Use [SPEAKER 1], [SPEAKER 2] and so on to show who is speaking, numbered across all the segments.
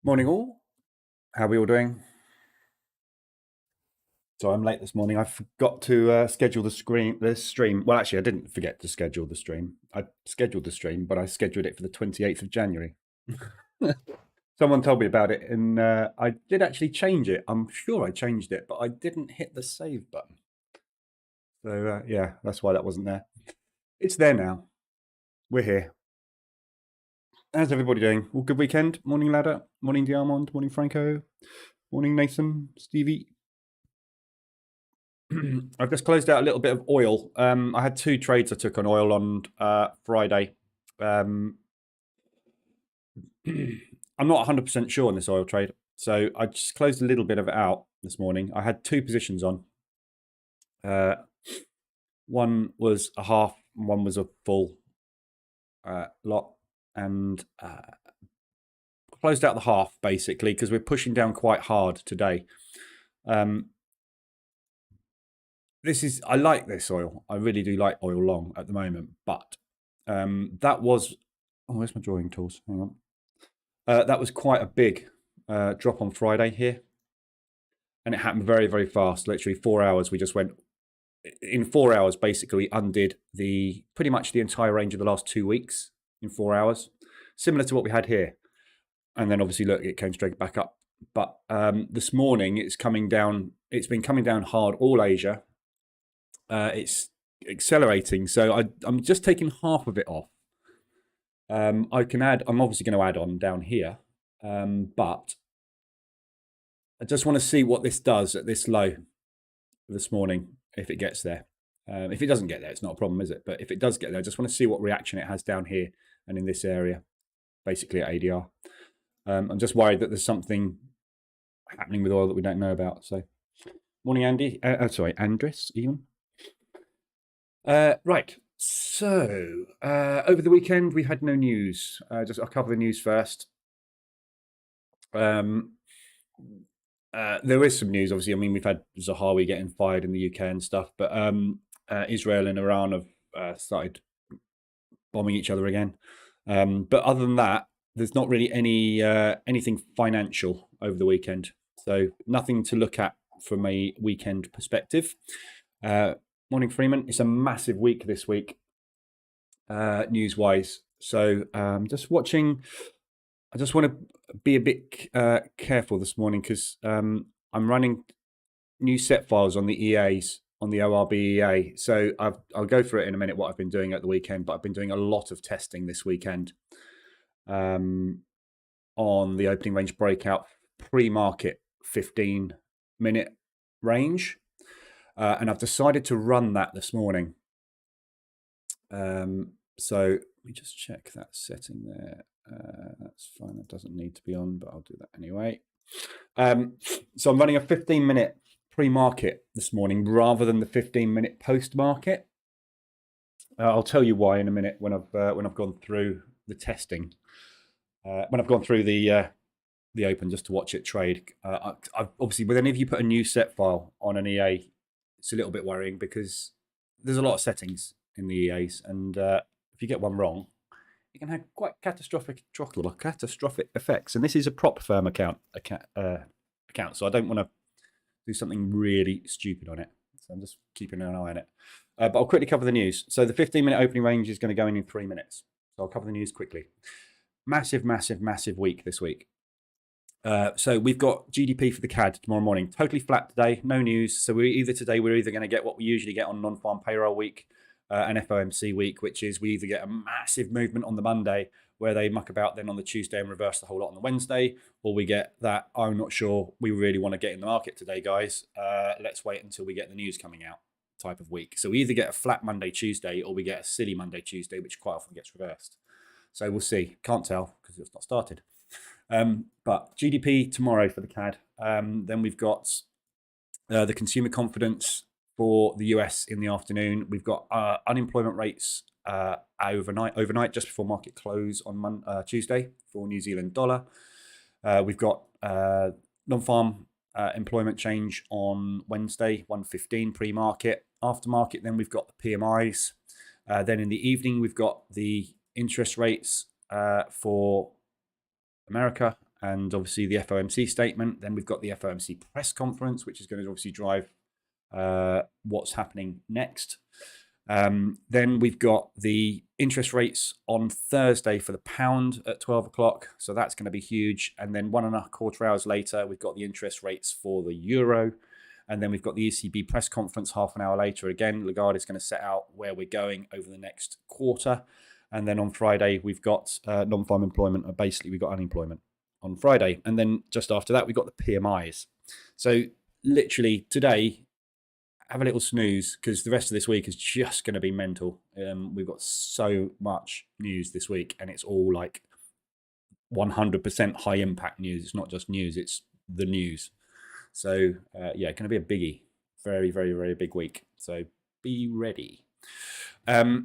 [SPEAKER 1] Morning all. How are we all doing? So I'm late this morning. I forgot to schedule the stream. Well, actually, I didn't forget to schedule the stream. I scheduled the stream, but I scheduled it for the 28th of January. Someone told me about it, and I did actually change it. I'm sure I changed it, but I didn't hit the save button. So yeah, that's why that wasn't there. It's there now. We're here. How's everybody doing? All good weekend? Morning, Ladder. Morning, Diamond. Morning, Franco. Morning, Nathan. Stevie. I've just closed out a little bit of oil. I had 2 trades I took on oil on Friday. I'm not 100% sure on this oil trade, so I just closed a little bit of it out this morning. I had 2 positions on. One was a half, and one was a full lot, and closed out the half basically because we're pushing down quite hard today. I like this oil. I really do like oil long at the moment, but that was, where's my drawing tools? Hang on. That was quite a big drop on Friday here. And it happened very, very fast. Literally 4 hours. We just went, in 4 hours, basically, we undid pretty much the entire range of the last 2 weeks in 4 hours. Similar to what we had here. And then obviously, look, it came straight back up. But this morning, it's coming down. It's been coming down hard all Asia. It's accelerating. So I'm just taking half of it off. I can add, I'm obviously going to add on down here, but I just want to see what this does at this low this morning, if it gets there. If it doesn't get there, it's not a problem, is it? But if it does get there, I just want to see what reaction it has down here and in this area, basically at ADR. I'm just worried that there's something happening with oil that we don't know about. So, morning, Andy. Sorry, Andres, even. Right. So, over the weekend, we had no news. Just I'll cover the news first. There is some news, obviously. I mean, we've had Zahawi getting fired in the UK and stuff, but Israel and Iran have started bombing each other again. But other than that, there's not really anything financial over the weekend. So nothing to look at from a weekend perspective. Morning, Freeman. It's a massive week this week, news-wise. So just watching. I just want to be a bit careful this morning because I'm running new set files on the EAs, on the ORB EA. So I'll go through it in a minute, what I've been doing at the weekend, but I've been doing a lot of testing this weekend on the opening range breakout pre-market 15-minute range. And I've decided to run that this morning. So let me just check that setting there. That's fine. That doesn't need to be on, but I'll do that anyway. So I'm running a 15-minute pre-market this morning rather than the 15-minute post-market. I'll tell you why in a minute when I've gone through the testing. When I've gone through the open just to watch it trade. I've obviously, with any of you put a new set file on an EA, it's a little bit worrying because there's a lot of settings in the EAs, and if you get one wrong, it can have quite catastrophic effects. And this is a prop firm account, so I don't want to do something really stupid on it. So I'm just keeping an eye on it. But I'll quickly cover the news. So the 15-minute opening range is going to go in 3 minutes. So I'll cover the news quickly. Massive, massive, massive week this week. So we've got GDP for the CAD tomorrow morning. Totally flat today, no news. So we're either going to get what we usually get on non-farm payroll week, and FOMC week, which is we either get a massive movement on the Monday where they muck about then on the Tuesday and reverse the whole lot on the Wednesday, or we get that, I'm not sure we really want to get in the market today, guys. Let's wait until we get the news coming out type of week. So we either get a flat Monday, Tuesday, or we get a silly Monday, Tuesday, which quite often gets reversed. So we'll see. Can't tell because it's not started. But GDP tomorrow for the CAD. Then we've got the consumer confidence for the US in the afternoon. We've got unemployment rates overnight, just before market close on Tuesday for New Zealand dollar. We've got non-farm employment change on Wednesday, 1:15 pre-market. After market, then we've got the PMIs. Then in the evening, we've got the interest rates for America and obviously the FOMC statement. Then we've got the FOMC press conference, which is going to obviously drive what's happening next. Then we've got the interest rates on Thursday for the pound at 12 o'clock. So that's going to be huge. And then 1.25 hours later, we've got the interest rates for the euro. And then we've got the ECB press conference half an hour later. Again, Lagarde is going to set out where we're going over the next quarter. And then on Friday, we've got non-farm employment. Or basically, we've got unemployment on Friday. And then just after that, we've got the PMIs. So literally today, have a little snooze because the rest of this week is just going to be mental. We've got so much news this week, and it's all like 100% high impact news. It's not just news, it's the news. So yeah, going to be a biggie. Very, very, very big week. So be ready. So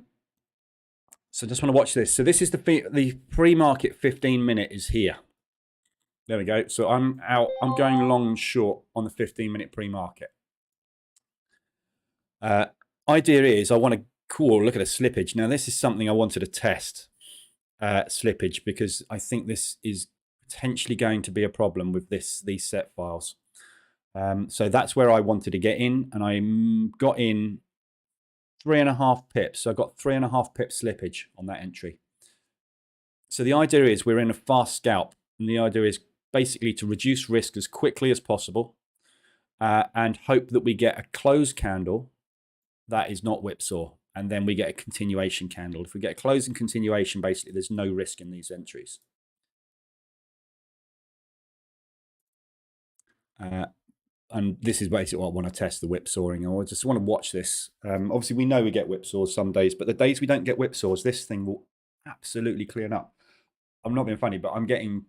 [SPEAKER 1] just want to watch this. So this is the pre-market 15-minute is here. There we go. So I'm going long and short on the 15-minute pre-market. Idea is I want to look at a slippage. Now this is something I wanted to test, slippage, because I think this is potentially going to be a problem with these set files. So that's where I wanted to get in, and I got in 3.5 pips. So I got 3.5 pip slippage on that entry. So the idea is we're in a fast scalp, and the idea is basically to reduce risk as quickly as possible, and hope that we get a close candle that is not whipsaw, and then we get a continuation candle. If we get a close and continuation, basically there's no risk in these entries. And this is basically what I want to test, the whipsawing. I just want to watch this. Obviously, we know we get whipsaws some days, but the days we don't get whipsaws, this thing will absolutely clear up. I'm not being funny, but I'm getting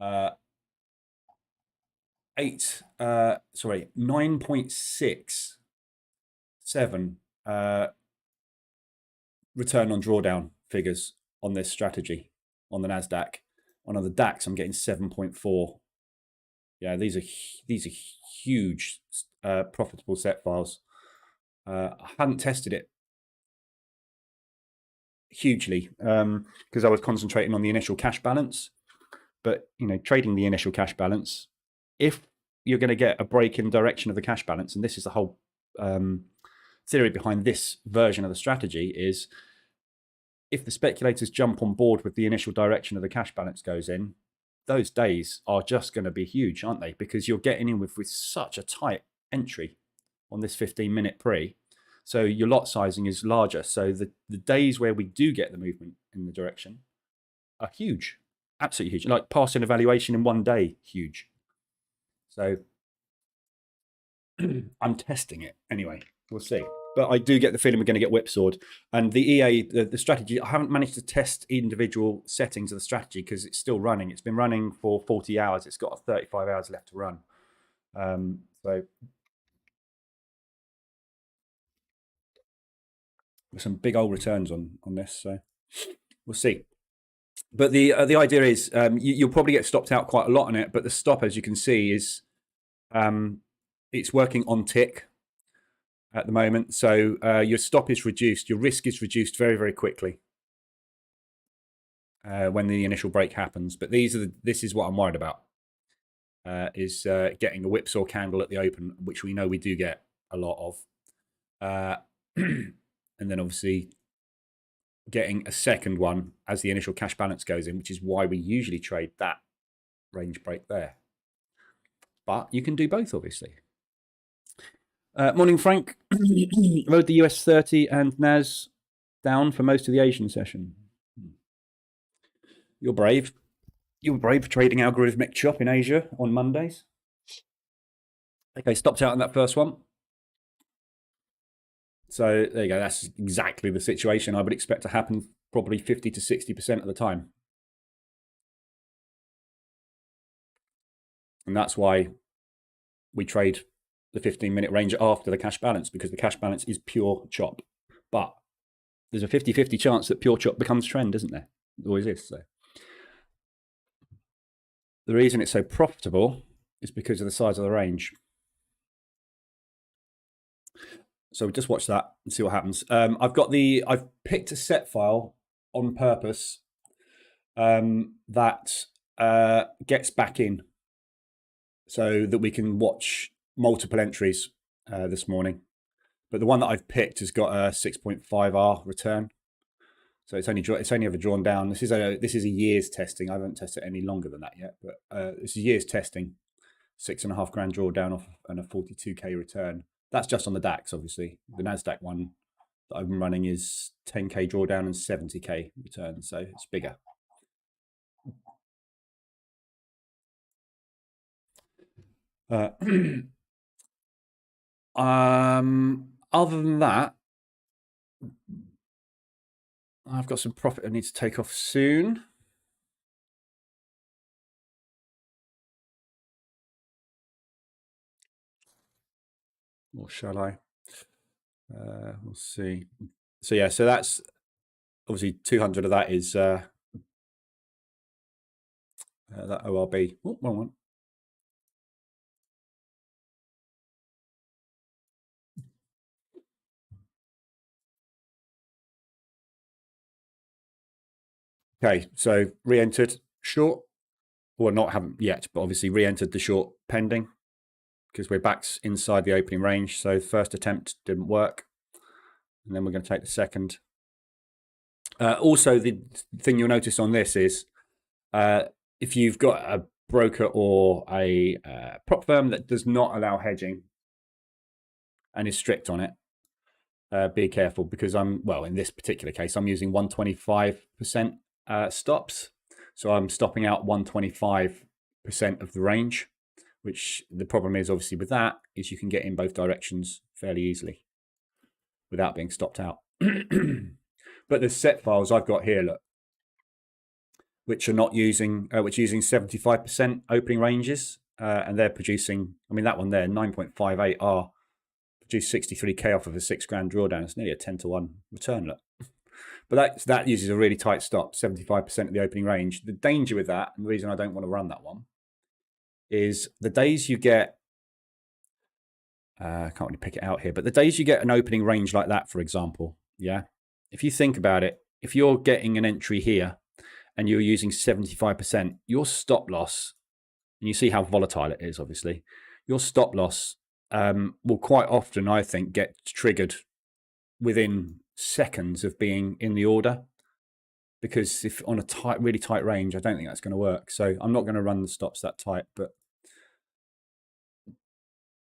[SPEAKER 1] 9.67 return on drawdown figures on this strategy on the NASDAQ. On the DAX, I'm getting 7.4. Yeah, these are huge profitable set files. I hadn't tested it hugely because I was concentrating on the initial cash balance. But trading the initial cash balance, if you're going to get a break in direction of the cash balance, and this is the whole theory behind this version of the strategy, is if the speculators jump on board with the initial direction of the cash balance goes in, those days are just going to be huge, aren't they? Because you're getting in with such a tight entry on this 15-minute pre. So your lot sizing is larger. So the days where we do get the movement in the direction are huge, absolutely huge. Like passing evaluation in one day, huge. So I'm testing it anyway. We'll see. But I do get the feeling we're going to get whipsawed. And the EA, the strategy, I haven't managed to test individual settings of the strategy because it's still running. It's been running for 40 hours. It's got 35 hours left to run. So there's some big old returns on this. So we'll see. But the idea is you'll probably get stopped out quite a lot on it. But the stop, as you can see, is it's working on tick at the moment. So your stop is reduced. Your risk is reduced very, very quickly when the initial break happens. But this is what I'm worried about, is getting a whipsaw candle at the open, which we know we do get a lot of. And then obviously getting a second one as the initial cash balance goes in, which is why we usually trade that range break there. But you can do both, obviously. Morning, Frank. Rode the US 30 and NAS down for most of the Asian session. You're brave. You were brave for trading algorithmic chop in Asia on Mondays. Okay, stopped out on that first one. So there you go. That's exactly the situation I would expect to happen probably 50 to 60% of the time. And that's why we trade the 15-minute range after the cash balance, because the cash balance is pure chop. But there's a 50-50 chance that pure chop becomes trend, isn't there? It always is. So the reason it's so profitable is because of the size of the range. So just watch that and see what happens. I've picked a set file on purpose that gets back in so that we can watch multiple entries this morning. But the one that I've picked has got a 6.5R return. So it's only ever drawn down. This is a year's testing. I haven't tested any longer than that yet, but this is year's testing. 6.5 grand drawdown off and a 42k return. That's just on the DAX, obviously. The NASDAQ one that I've been running is 10k drawdown and 70k return, so it's bigger. Other than that, I've got some profit I need to take off soon. Or shall I? We'll see. So yeah, so that's obviously 200 of that is that ORB. Oh, wrong one. Okay, so re-entered short, or not, haven't yet, but obviously re-entered the short pending because we're back inside the opening range. So first attempt didn't work, and then we're going to take the second. Also, the thing you'll notice on this is if you've got a broker or a prop firm that does not allow hedging and is strict on it, be careful, because in this particular case, I'm using 125% stops. So I'm stopping out 125% of the range, which the problem is obviously with that is you can get in both directions fairly easily without being stopped out. But the set files I've got here, look, which are not using, which are using 75% opening ranges, and they're producing, I mean, that one there, 9.58R, produced 63k off of a 6 grand drawdown. It's nearly a 10-to-1 return, look. But that uses a really tight stop, 75% of the opening range. The danger with that, and the reason I don't want to run that one, is the days you get, I can't really pick it out here, but the days you get an opening range like that, for example, yeah, if you think about it, if you're getting an entry here and you're using 75%, your stop loss, and you see how volatile it is, obviously, your stop loss will quite often, I think, get triggered within seconds of being in the order, because if on a really tight range, I don't think that's going to work. So I'm not going to run the stops that tight, but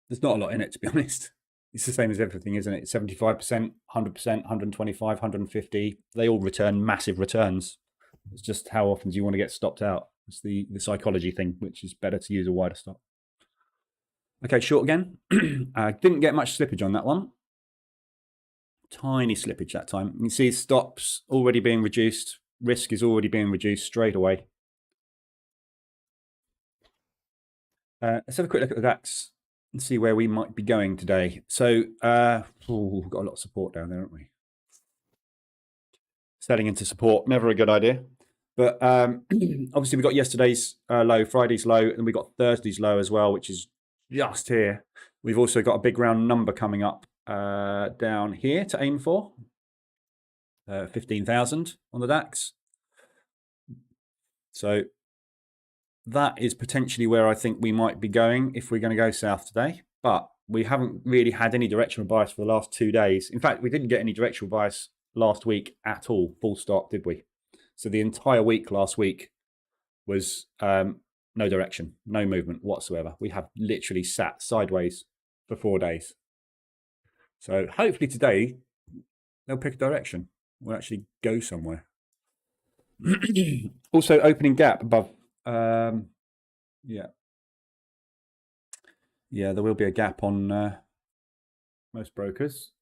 [SPEAKER 1] there's not a lot in it, to be honest. It's the same as everything, isn't it? 75%, 100%, 125, 150. They all return massive returns. It's just how often do you want to get stopped out? It's the psychology thing, which is better to use a wider stop. Okay, short again. Didn't get much slippage on that one. Tiny slippage that time. You can see stops already being reduced. Risk is already being reduced straight away. Let's have a quick look at the DAX and see where we might be going today. So we've got a lot of support down there, haven't we? Selling into support, never a good idea. But obviously we got yesterday's low, Friday's low, and we got Thursday's low as well, which is just here. We've also got a big round number coming up down here to aim for, 15,000 on the DAX. So that is potentially where I think we might be going if we're going to go south today. But we haven't really had any directional bias for the last 2 days. In fact, we didn't get any directional bias last week at all, full stop, did we? So the entire week last week was no direction, no movement whatsoever. We have literally sat sideways for 4 days. So hopefully today they'll pick a direction. We'll actually go somewhere. Also opening gap above. Yeah, there will be a gap on most brokers.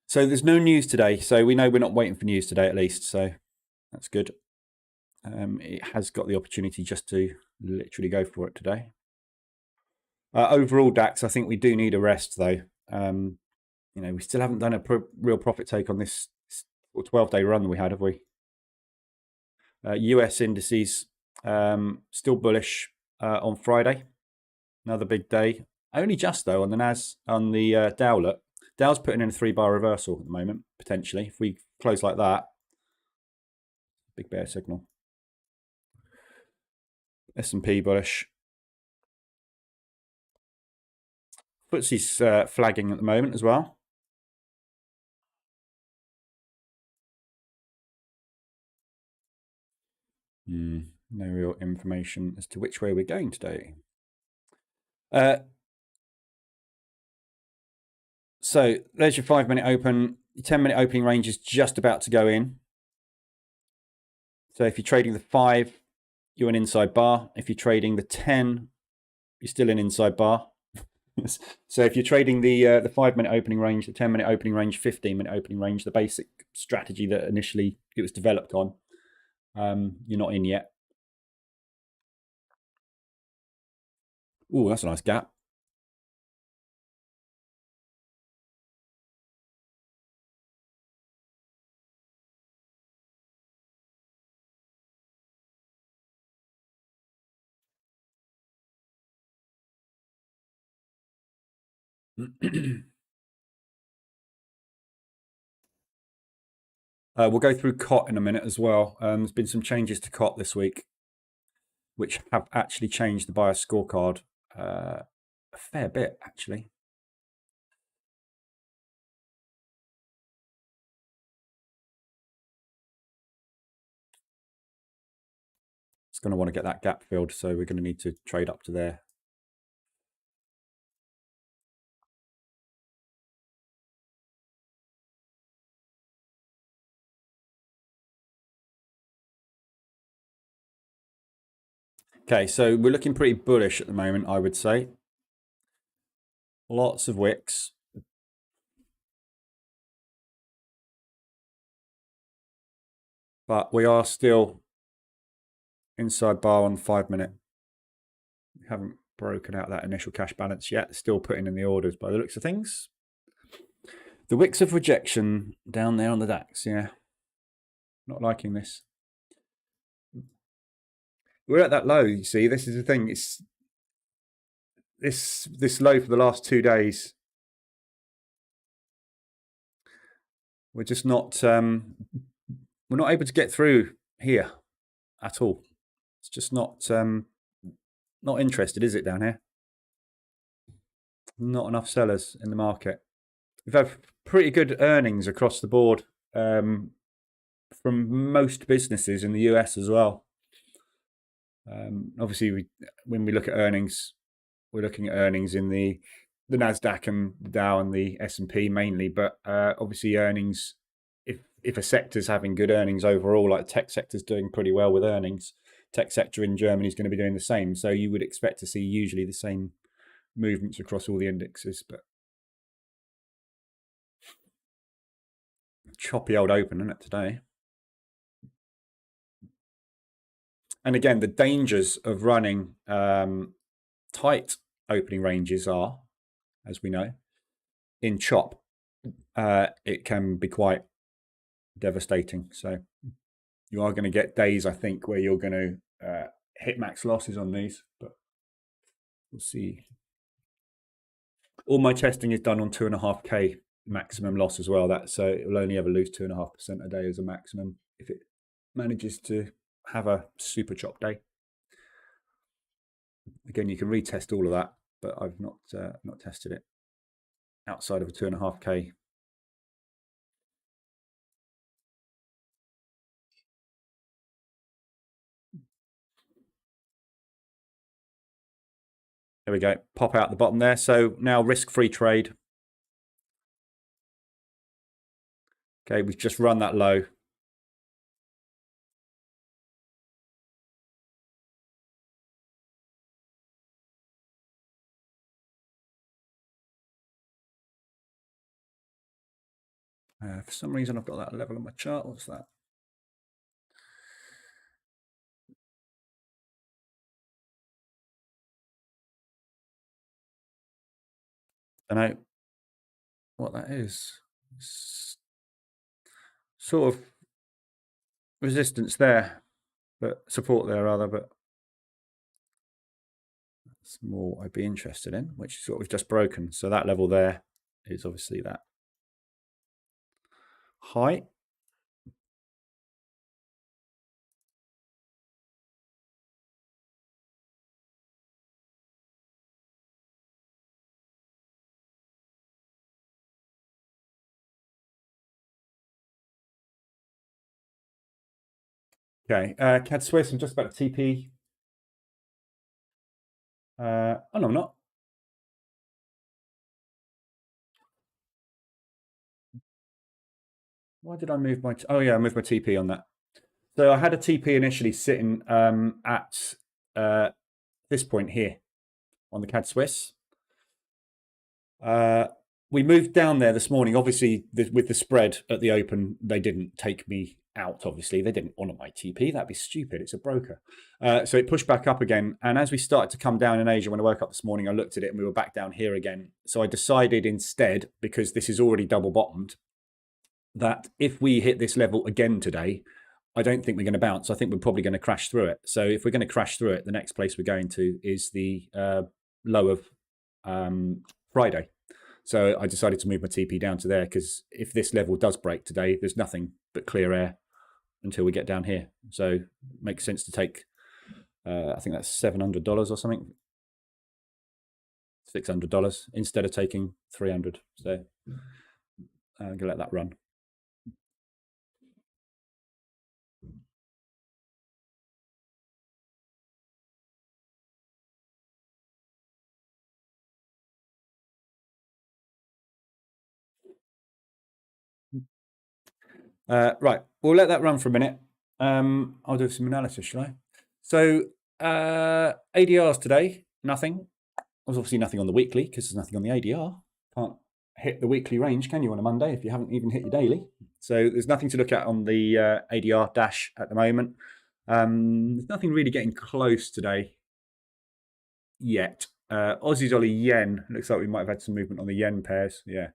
[SPEAKER 1] So there's no news today. So we know we're not waiting for news today, at least. So that's good. It has got the opportunity just to literally go for it today. Overall DAX, I think we do need a rest though. We still haven't done a real profit take on this 12-day run that we had, have we? US indices Still bullish on Friday. Another big day. Only just though on the Dow. Look, Dow's putting in a 3-bar reversal at the moment. Potentially, if we close like that, big bear signal. S&P bullish. FTSE's flagging at the moment as well. No real information as to which way we're going today. So there's your 5-minute open. Your 10-minute opening range is just about to go in. So if you're trading the 5, you're an inside bar. If you're trading the 10, you're still an inside bar. So if you're trading the 5-minute opening range, the 10-minute opening range, 15-minute opening range, the basic strategy that initially it was developed on, you're not in yet. Oh, that's a nice gap. We'll go through COT in a minute as well. There's been some changes to COT this week, which have actually changed the buyer scorecard a fair bit, actually. It's going to want to get that gap filled, so we're going to need to trade up to there. Okay, so we're looking pretty bullish at the moment, I would say. Lots of wicks. But we are still inside bar on the 5-minute. We haven't broken out that initial cash balance yet. Still putting in the orders by the looks of things. The wicks of rejection down there on the DAX, yeah. Not liking this. We're at that low, you see. This is the thing. It's this low for the last 2 days. We're just not we're not able to get through here at all. It's just not interested, is it, down here? Not enough sellers in the market. We've had pretty good earnings across the board from most businesses in the US as well. Obviously, when we look at earnings, we're looking at earnings in the NASDAQ and the Dow and the S&P mainly, but obviously earnings, if a sector's having good earnings overall, like the tech sector's doing pretty well with earnings, tech sector in Germany is going to be doing the same. So you would expect to see usually the same movements across all the indexes, but choppy old open, isn't it, today? And again, the dangers of running tight opening ranges are, as we know, in chop, it can be quite devastating. So you are going to get days, I think, where you're going to hit max losses on these, but we'll see. All my testing is done on 2.5K maximum loss as well. So it will only ever lose 2.5% a day as a maximum if it manages to have a super chop day. Again, you can retest all of that, but I've not tested it outside of a 2.5K. There we go. Pop out the bottom there. So now risk-free trade. Okay, we've just run that low. For some reason, I've got that level on my chart. What's that? I don't know what that is. It's sort of resistance there. but support there rather, but that's more I'd be interested in, which is what we've just broken. So that level there is obviously that high. Okay, CAD Swiss, I'm just about to TP. Oh no, I'm not. Why did I move my? Oh yeah, I moved my TP on that. So I had a TP initially sitting at this point here on the CAD Swiss. We moved down there this morning. Obviously, with the spread at the open, they didn't take me out. Obviously, they didn't honor my TP. That'd be stupid. It's a broker. So it pushed back up again. And as we started to come down in Asia, when I woke up this morning, I looked at it and we were back down here again. So I decided instead, because this is already double bottomed, that if we hit this level again today, I don't think we're going to bounce. I think we're probably going to crash through it. So if we're going to crash through it, the next place we're going to is the low of Friday. So I decided to move my TP down to there, because if this level does break today, there's nothing but clear air until we get down here. So it makes sense to take, I think that's $700 or something, $600 instead of taking 300. So I'm going to let that run. Right, we'll let that run for a minute. I'll do some analysis, shall I? So ADRs today, nothing. There's obviously nothing on the weekly because there's nothing on the ADR. Can't hit the weekly range, can you, on a Monday if you haven't even hit your daily? So there's nothing to look at on the ADR dash at the moment. There's nothing really getting close today yet. Aussie dollar yen, looks like we might have had some movement on the yen pairs. Yeah.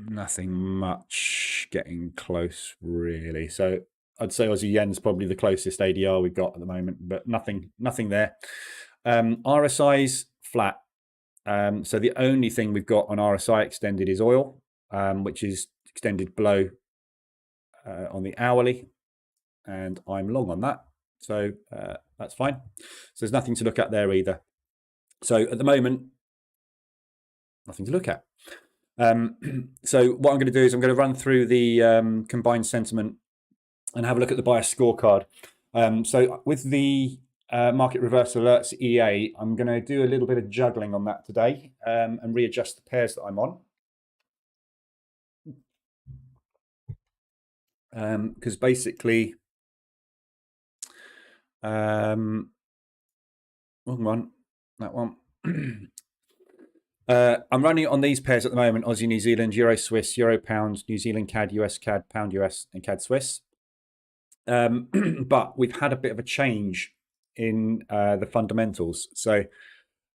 [SPEAKER 1] Nothing much getting close really. So I'd say Aussie yen's probably the closest ADR we've got at the moment, but nothing there. RSI's flat. So the only thing we've got on RSI extended is oil, which is extended below on the hourly, and I'm long on that. So that's fine. So there's nothing to look at there either. So at the moment, nothing to look at. So what I'm going to do is I'm going to run through the combined sentiment and have a look at the bias scorecard. So with the market reversal alerts EA, I'm going to do a little bit of juggling on that today and readjust the pairs that I'm on. Because basically, wrong one, that one. I'm running on these pairs at the moment: Aussie, New Zealand, Euro, Swiss, Euro, Pound, New Zealand, CAD, US, CAD, Pound, US, and CAD, Swiss. But we've had a bit of a change in the fundamentals. So,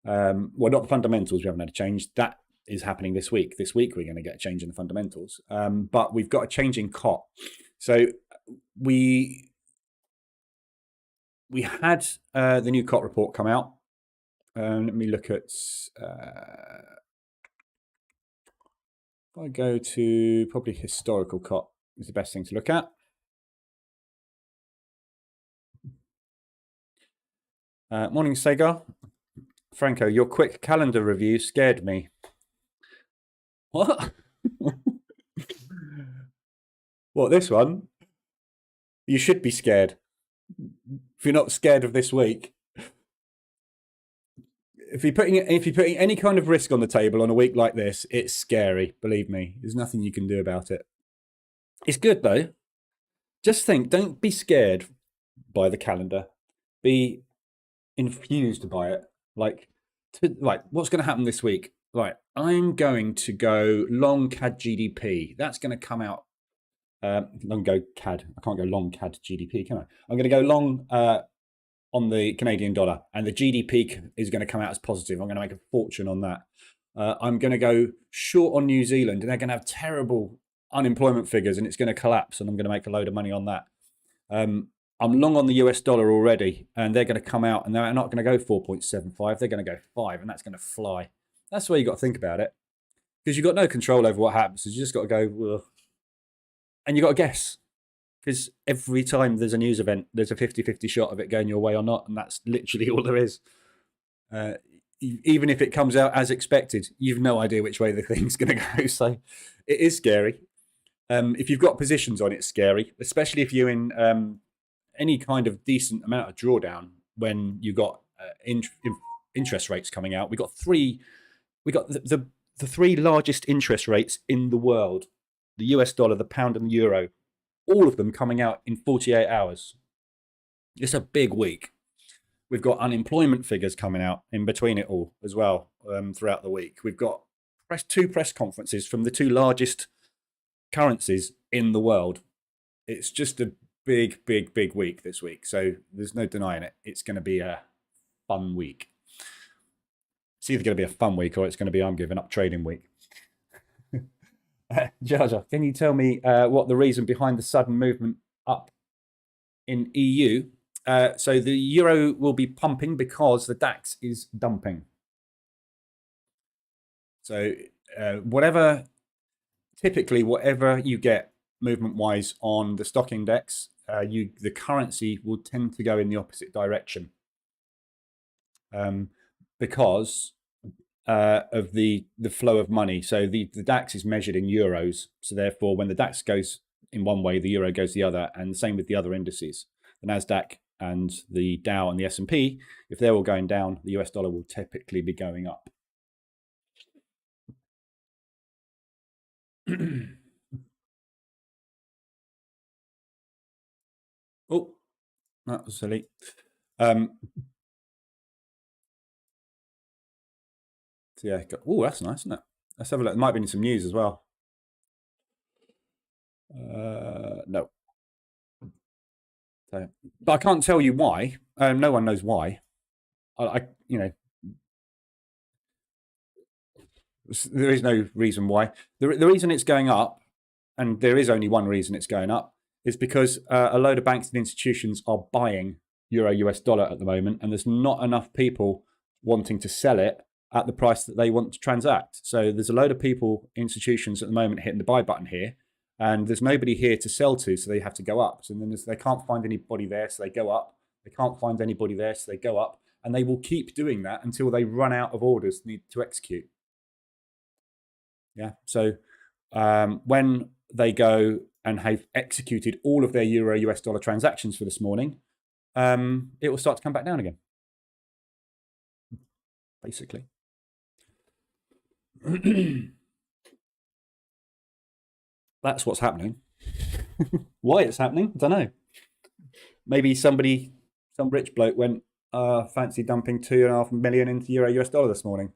[SPEAKER 1] well, not the fundamentals, we haven't had a change. That is happening this week. This week, we're going to get a change in the fundamentals. But we've got a change in COT. So we had the new COT report come out. Let me look at, if I go to probably historical COT is the best thing to look at. Morning, Sega. Franco, your quick calendar review scared me. What? What, this one? You should be scared. If you're not scared of this week. If you're putting any kind of risk on the table on a week like this, it's scary. Believe me, there's nothing you can do about it. It's good though. Just think, don't be scared by the calendar. Be infused by it. Like, what's going to happen this week? Right, I'm going to go long CAD GDP. That's going to come out. Long go CAD. I can't go long CAD GDP, can I? I'm going to go long on the Canadian dollar, and the GDP is going to come out as positive. I'm going to make a fortune on that. I'm going to go short on New Zealand, and they're going to have terrible unemployment figures, and it's going to collapse, and I'm going to make a load of money on that. I'm long on the US dollar already, and they're going to come out, and they're not going to go 4.75. They're going to go 5, and that's going to fly. That's the way you've got to think about it, because you've got no control over what happens. So you just got to go, ugh. And you've got to guess, because every time there's a news event, there's a 50-50 shot of it going your way or not, and that's literally all there is. Even if it comes out as expected, you've no idea which way the thing's going to go. So it is scary. If you've got positions on it, it's scary, especially if you're in any kind of decent amount of drawdown when you've got interest rates coming out. We got the three largest interest rates in the world: the US dollar, the pound, and the euro. All of them coming out in 48 hours. It's a big week. We've got unemployment figures coming out in between it all as well throughout the week. We've got two press conferences from the two largest currencies in the world. It's just a big week this week. So there's no denying it. It's going to be a fun week. It's either going to be a fun week or it's going to be I'm giving up trading week. Jaja, can you tell me what the reason behind the sudden movement up in EU? So the euro will be pumping because the DAX is dumping. So typically whatever you get movement-wise on the stock index, the currency will tend to go in the opposite direction because of the flow of money. So the DAX is measured in euros. So therefore, when the DAX goes in one way, the euro goes the other, and the same with the other indices. The NASDAQ and the Dow and the S&P, if they're all going down, the US dollar will typically be going up. Oh, that was silly. So yeah, oh, that's nice, isn't it? Let's have a look. There might be some news as well. No. So, but I can't tell you why. No one knows why. There is no reason why. The reason it's going up, and there is only one reason it's going up, is because a load of banks and institutions are buying euro US dollar at the moment, and there's not enough people wanting to sell it at the price that they want to transact. So there's a load of people, institutions at the moment hitting the buy button here, and there's nobody here to sell to, so they have to go up. So then they can't find anybody there, so they go up. They can't find anybody there, so they go up. And they will keep doing that until they run out of orders need to execute. Yeah, so when they go and have executed all of their euro US dollar transactions for this morning, it will start to come back down again, basically. That's what's happening. Why it's happening, I don't know. Maybe some rich bloke went fancy dumping 2.5 million into euro US dollar this morning.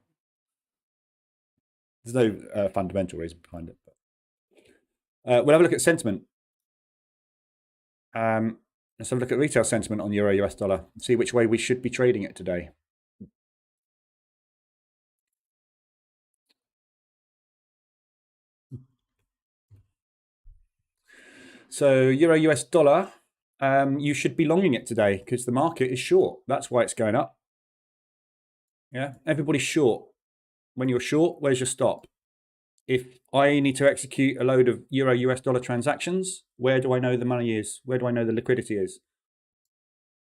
[SPEAKER 1] There's no fundamental reason behind it. But we'll have a look at sentiment. Let's have a look at retail sentiment on euro US dollar and see which way we should be trading it today. So euro US dollar, you should be longing it today because the market is short. That's why it's going up. Yeah, everybody's short. When you're short, where's your stop? If I need to execute a load of euro US dollar transactions, where do I know the money is? Where do I know the liquidity is?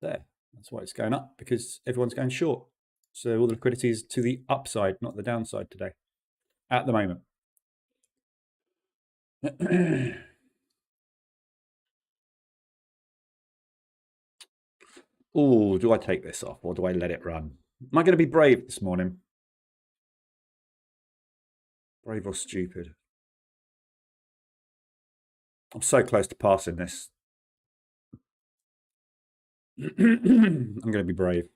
[SPEAKER 1] There. That's why it's going up, because everyone's going short. So all the liquidity is to the upside, not the downside today, at the moment. Oh, do I take this off or do I let it run? Am I going to be brave this morning? Brave or stupid? I'm so close to passing this. I'm going to be brave.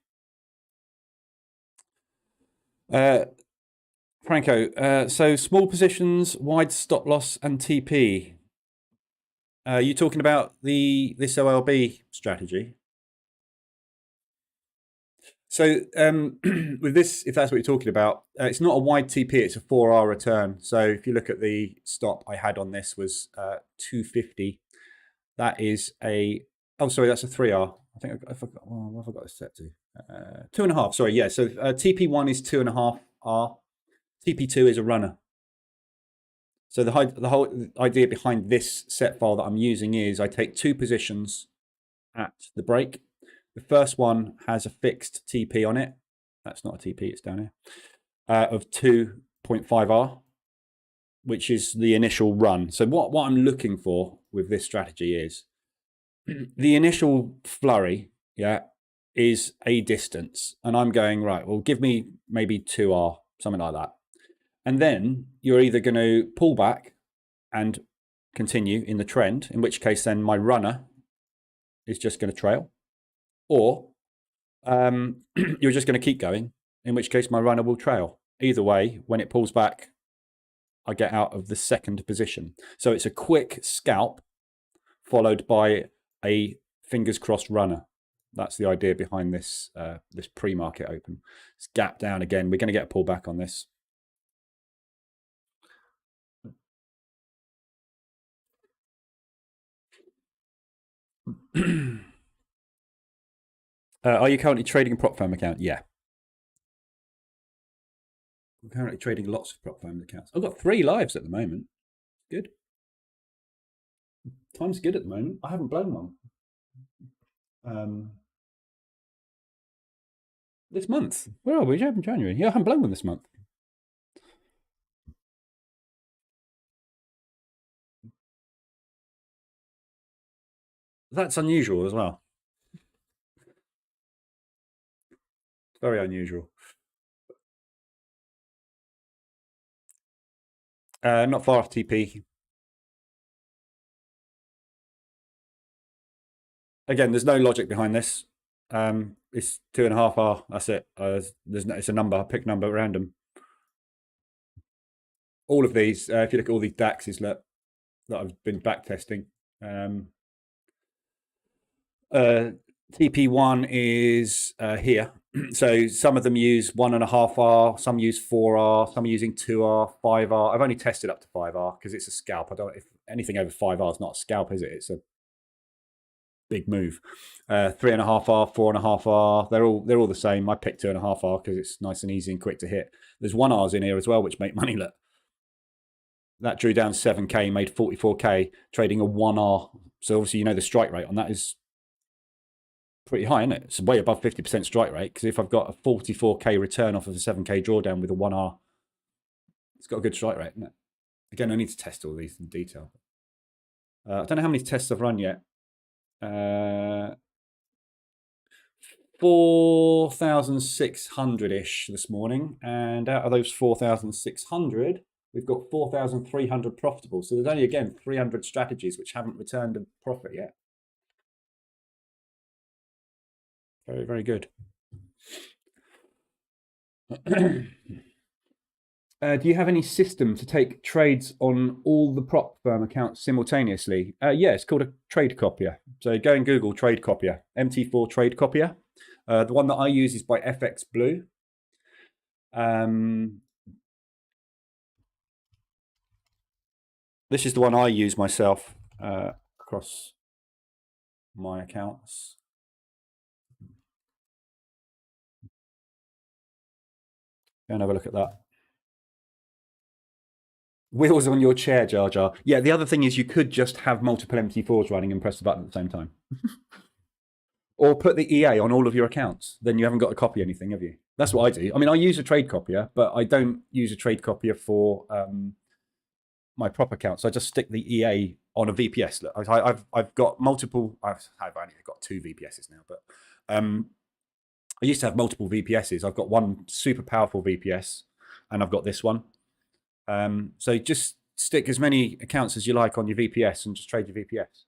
[SPEAKER 1] Franco, so small positions, wide stop loss and TP. Are you talking about this OLB strategy? So with this, if that's what you're talking about, it's not a wide TP, it's a 4R return. So if you look at the stop I had on this was 250. That is a, oh, sorry, that's a 3R. I think I forgot, oh, what have I got this set to? 2.5, sorry, yeah. So TP1 is 2.5R. TP2 is a runner. So the whole idea behind this set file that I'm using is I take two positions at the break. The first one has a fixed TP on it. That's not a TP, it's down here. Of 2.5R, which is the initial run. So what I'm looking for with this strategy is the initial flurry, yeah, is a distance. And I'm going, right, well, give me maybe 2R, something like that. And then you're either going to pull back and continue in the trend, in which case then my runner is just going to trail, or you're just going to keep going, in which case my runner will trail. Either way, when it pulls back, I get out of the second position. So it's a quick scalp followed by a fingers crossed runner. That's the idea behind this this pre-market open. It's gap down again. We're going to get a pullback on this. Are you currently trading a prop firm account? Yeah. I'm currently trading lots of prop firm accounts. I've got 3 lives at the moment. Good. Time's good at the moment. I haven't blown one. This month. Where are we? January. Yeah, I haven't blown one this month. That's unusual as well. Very unusual. Not far off TP. Again, there's no logic behind this. It's 2.5R. That's it. It's a number. I pick number random. All of these, if you look at all these DAXs that I've been back testing, TP1 is here. So some of them use 1.5R, some use 4R, some are using 2R, 5R. I've only tested up to 5R because it's a scalp. If anything over 5R is not a scalp, is it? It's a big move. 3.5R, 4.5R, they're all the same. I picked 2.5R because it's nice and easy and quick to hit. There's 1Rs in here as well, which make money. Look, that drew down 7K, made 44K, trading a 1R. So obviously, you know, the strike rate on that is pretty high, isn't it? It's way above 50% strike rate, because if I've got a 44K return off of a 7K drawdown with a 1R, it's got a good strike rate, isn't it? Again, I need to test all these in detail. I don't know how many tests I've run yet. 4,600-ish this morning, and out of those 4,600, we've got 4,300 profitable. So there's only, again, 300 strategies which haven't returned a profit yet. Very, very good. Do you have any system to take trades on all the prop firm accounts simultaneously? Yeah, it's called a trade copier. So go and Google trade copier, MT4 trade copier. The one that I use is by FX Blue. This is the one I use myself across my accounts. Go and have a look at that. Wheels on your chair, Jar Jar. Yeah, the other thing is you could just have multiple MT4s running and press the button at the same time. Or put the EA on all of your accounts. Then you haven't got to copy anything, have you? That's what I do. I mean, I use a trade copier, but I don't use a trade copier for my prop accounts. I just stick the EA on a VPS. Look, I've got multiple. I've only got 2 VPSs now, but I used to have multiple VPSs. I've got one super powerful VPS, and I've got this one. So just stick as many accounts as you like on your VPS and just trade your VPS.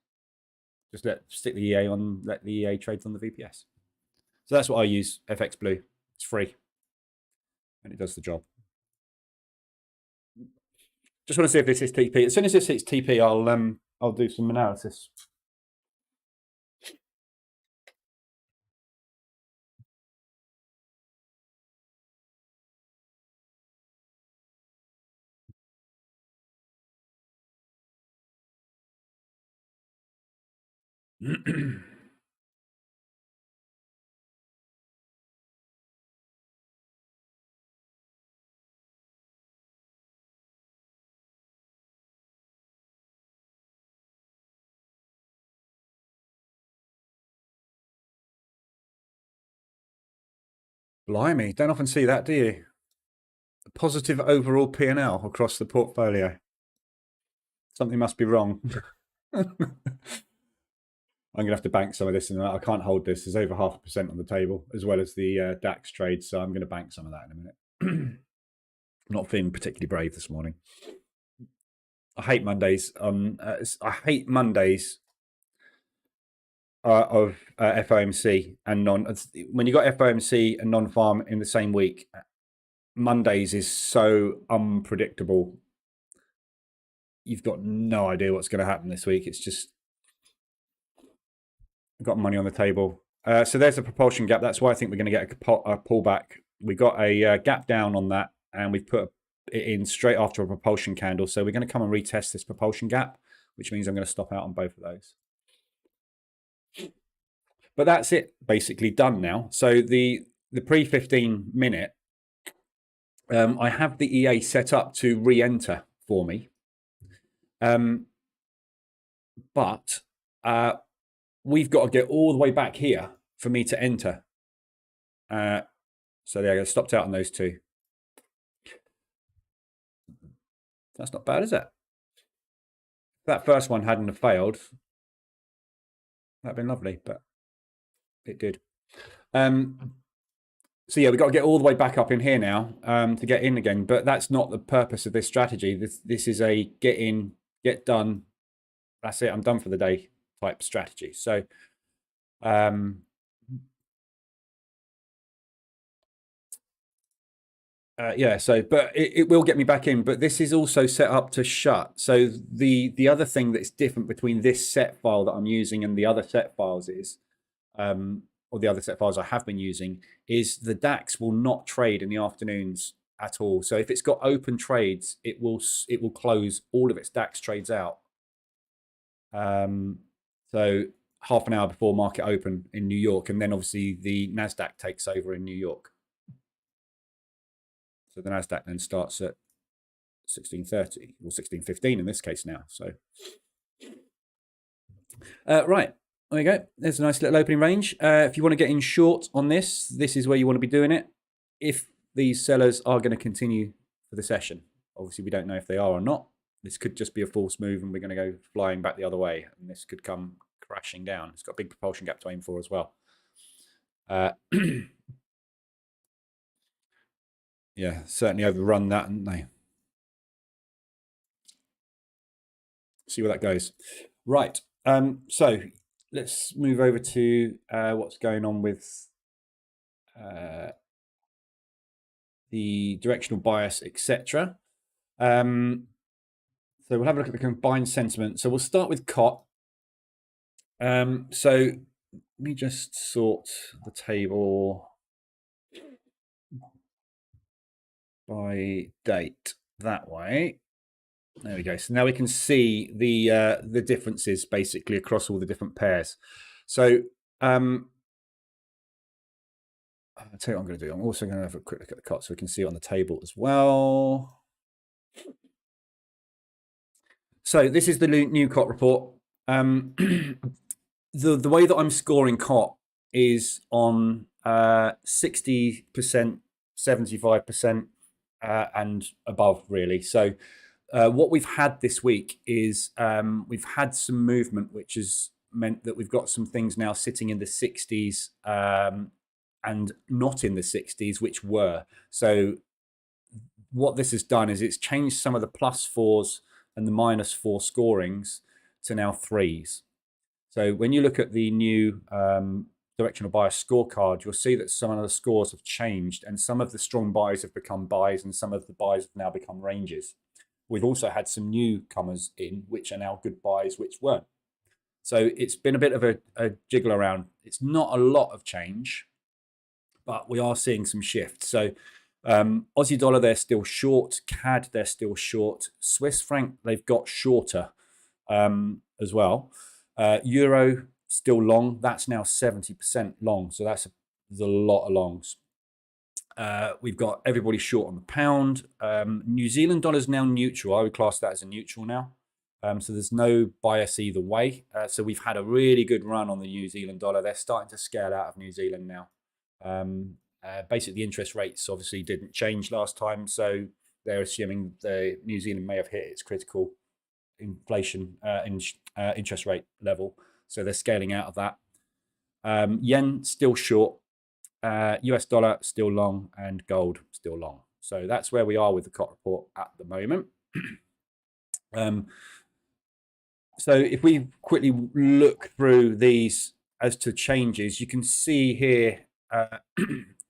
[SPEAKER 1] Just stick the EA on, let the EA trades on the VPS. So that's what I use, FX Blue. It's free, and it does the job. Just want to see if this is TP. As soon as this hits TP, I'll do some analysis. Blimey, don't often see that, do you? A positive overall P&L across the portfolio. Something must be wrong. I'm going to have to bank some of this, and I can't hold this. There's over 0.5% on the table, as well as the DAX trade, so I'm going to bank some of that in a minute. I'm not feeling particularly brave this morning. I hate Mondays. I hate Mondays of FOMC and non. When you got FOMC and non-farm in the same week, Mondays is so unpredictable. You've got no idea what's going to happen this week. It's just I've got money on the table. So there's a propulsion gap. That's why I think we're going to get a pullback. We got a gap down on that, and we've put it in straight after a propulsion candle. So we're going to come and retest this propulsion gap, which means I'm going to stop out on both of those. But that's it, basically done now. So the pre-15 minute, I have the EA set up to re-enter for me. But we've got to get all the way back here for me to enter. So there I go, stopped out on those two. That's not bad, is it? If that first one hadn't have failed, that'd been lovely, but it did. So yeah, we've got to get all the way back up in here now to get in again. But that's not the purpose of this strategy. This is a get in, get done. That's it. I'm done for the day type strategy. So yeah. So, but it will get me back in. But this is also set up to shut. So the other thing that's different between this set file that I'm using and the other set files is. Or the other set files I have been using, is the DAX will not trade in the afternoons at all. So if it's got open trades, it will close all of its DAX trades out. So half an hour before market open in New York, and then obviously the NASDAQ takes over in New York. So the NASDAQ then starts at 16:30 or 16:15 in this case now. So right. There you go. There's a nice little opening range. If you want to get in short on this, this is where you want to be doing it. If these sellers are going to continue for the session, obviously we don't know if they are or not. This could just be a false move and we're going to go flying back the other way. And this could come crashing down. It's got a big propulsion gap to aim for as well. Yeah, certainly overrun that, haven't they? See where that goes. Right. So let's move over to what's going on with the directional bias, etc. So we'll have a look at the combined sentiment. So we'll start with COT. So let me just sort the table by date that way. There we go. So now we can see the differences basically across all the different pairs. So I'll tell you what I'm going to do. I'm also going to have a quick look at the COT so we can see it on the table as well. So this is the new COT report. The way that I'm scoring COT is on 60%, 75%, and above, really. So what we've had this week is we've had some movement, which has meant that we've got some things now sitting in the 60s and not in the 60s, which were. So what this has done is it's changed some of the +4s and the -4 scorings to now 3s. So when you look at the new directional bias scorecard, you'll see that some of the scores have changed and some of the strong buys have become buys and some of the buys have now become ranges. We've also had some newcomers in, which are now good buys, which weren't. So it's been a bit of a jiggle around. It's not a lot of change, but we are seeing some shifts. So Aussie dollar, they're still short. CAD, they're still short. Swiss franc, they've got shorter as well. Euro, still long. That's now 70% long. So there's a lot of longs. We've got everybody short on the pound. New Zealand dollar is now neutral. I would class that as a neutral now. So there's no bias either way. So we've had a really good run on the New Zealand dollar. They're starting to scale out of New Zealand now. Basically, the interest rates obviously didn't change last time. So they're assuming the New Zealand may have hit its critical inflation interest rate level. So they're scaling out of that. Yen still short. US dollar still long, and gold still long. So that's where we are with the COT report at the moment. So if we quickly look through these as to changes, you can see here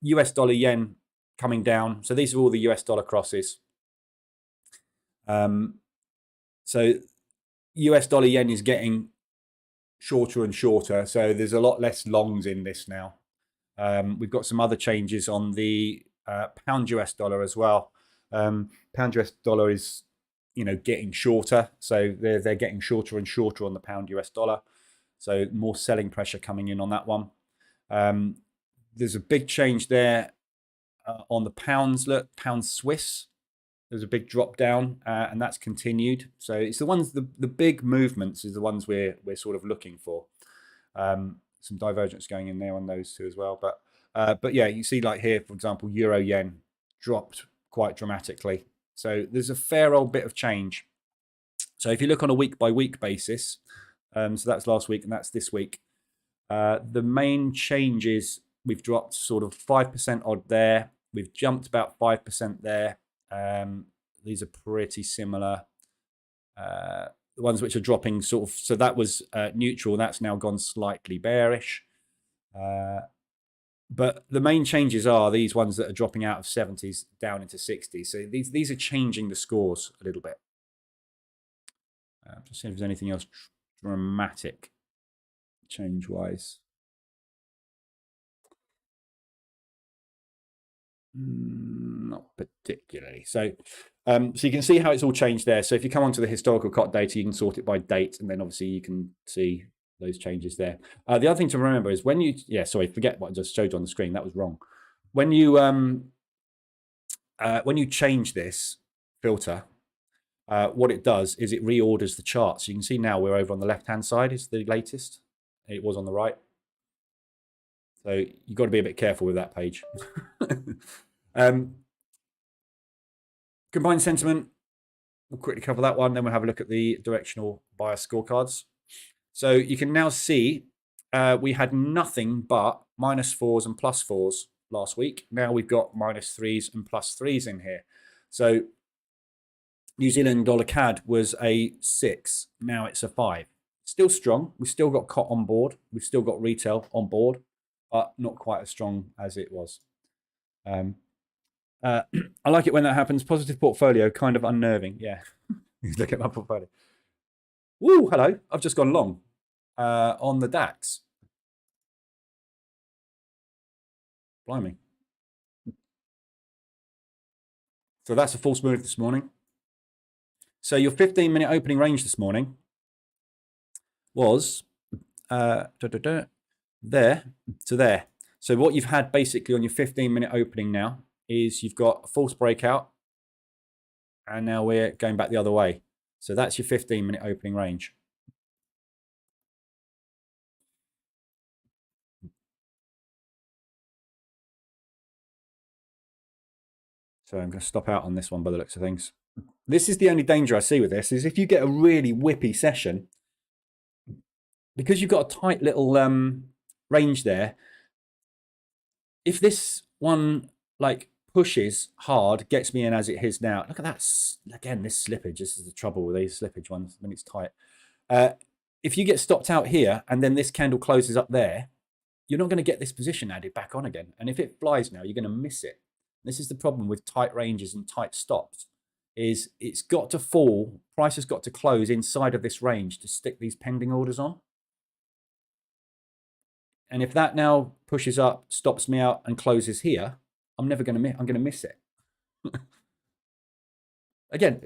[SPEAKER 1] US dollar yen coming down. So these are all the US dollar crosses. So US dollar yen is getting shorter and shorter. So there's a lot less longs in this now. We've got some other changes on the pound US dollar as well. Pound US dollar is, getting shorter. So they're getting shorter and shorter on the pound US dollar. So more selling pressure coming in on that one. There's a big change there on the pounds. Look, pound Swiss. There's a big drop down, and that's continued. So it's the ones, the big movements is the ones we're sort of looking for. Some divergence going in there on those two as well. But yeah, you see like here, for example, euro yen dropped quite dramatically. So there's a fair old bit of change. So if you look on a week by week basis, so that's last week and that's this week, the main changes, we've dropped sort of 5% odd there. We've jumped about 5% there. These are pretty similar. The ones which are dropping sort of, so that was neutral, that's now gone slightly bearish. But the main changes are these ones that are dropping out of 70s down into 60s. So these are changing the scores a little bit. Just see if there's anything else dramatic change-wise. Not particularly. So you can see how it's all changed there. So if you come onto the historical COT data, you can sort it by date, and then obviously you can see those changes there. The other thing to remember is when you, forget what I just showed you on the screen. That was wrong. When you change this filter, what it does is it reorders the chart. So you can see now we're over on the left-hand side is the latest. It was on the right. So you've got to be a bit careful with that page. Combined sentiment, we'll quickly cover that one. Then we'll have a look at the directional bias scorecards. So you can now see we had nothing but -4s and +4s last week. Now we've got -3s and +3s in here. So New Zealand dollar CAD was a 6. Now it's a 5. Still strong. We've still got COT on board. We've still got retail on board, but not quite as strong as it was. I like it when that happens. Positive portfolio, kind of unnerving. Yeah. Look at my portfolio. Woo, hello. I've just gone long on the DAX. Blimey. So that's a false move this morning. So your 15-minute opening range this morning was there to there. So what you've had basically on your 15-minute opening now is you've got a false breakout, and now we're going back the other way. So that's your 15-minute opening range. So I'm going to stop out on this one by the looks of things. This is the only danger I see with this, is if you get a really whippy session, because you've got a tight little range there, if this one like pushes hard, gets me in as it is now. Look at that. Again, this slippage. This is the trouble with these slippage ones when it's tight. If you get stopped out here and then this candle closes up there, you're not going to get this position added back on again. And if it flies now, you're going to miss it. This is the problem with tight ranges and tight stops, is it's got to fall. Price has got to close inside of this range to stick these pending orders on. And if that now pushes up, stops me out and closes here, I'm going to miss it. Again,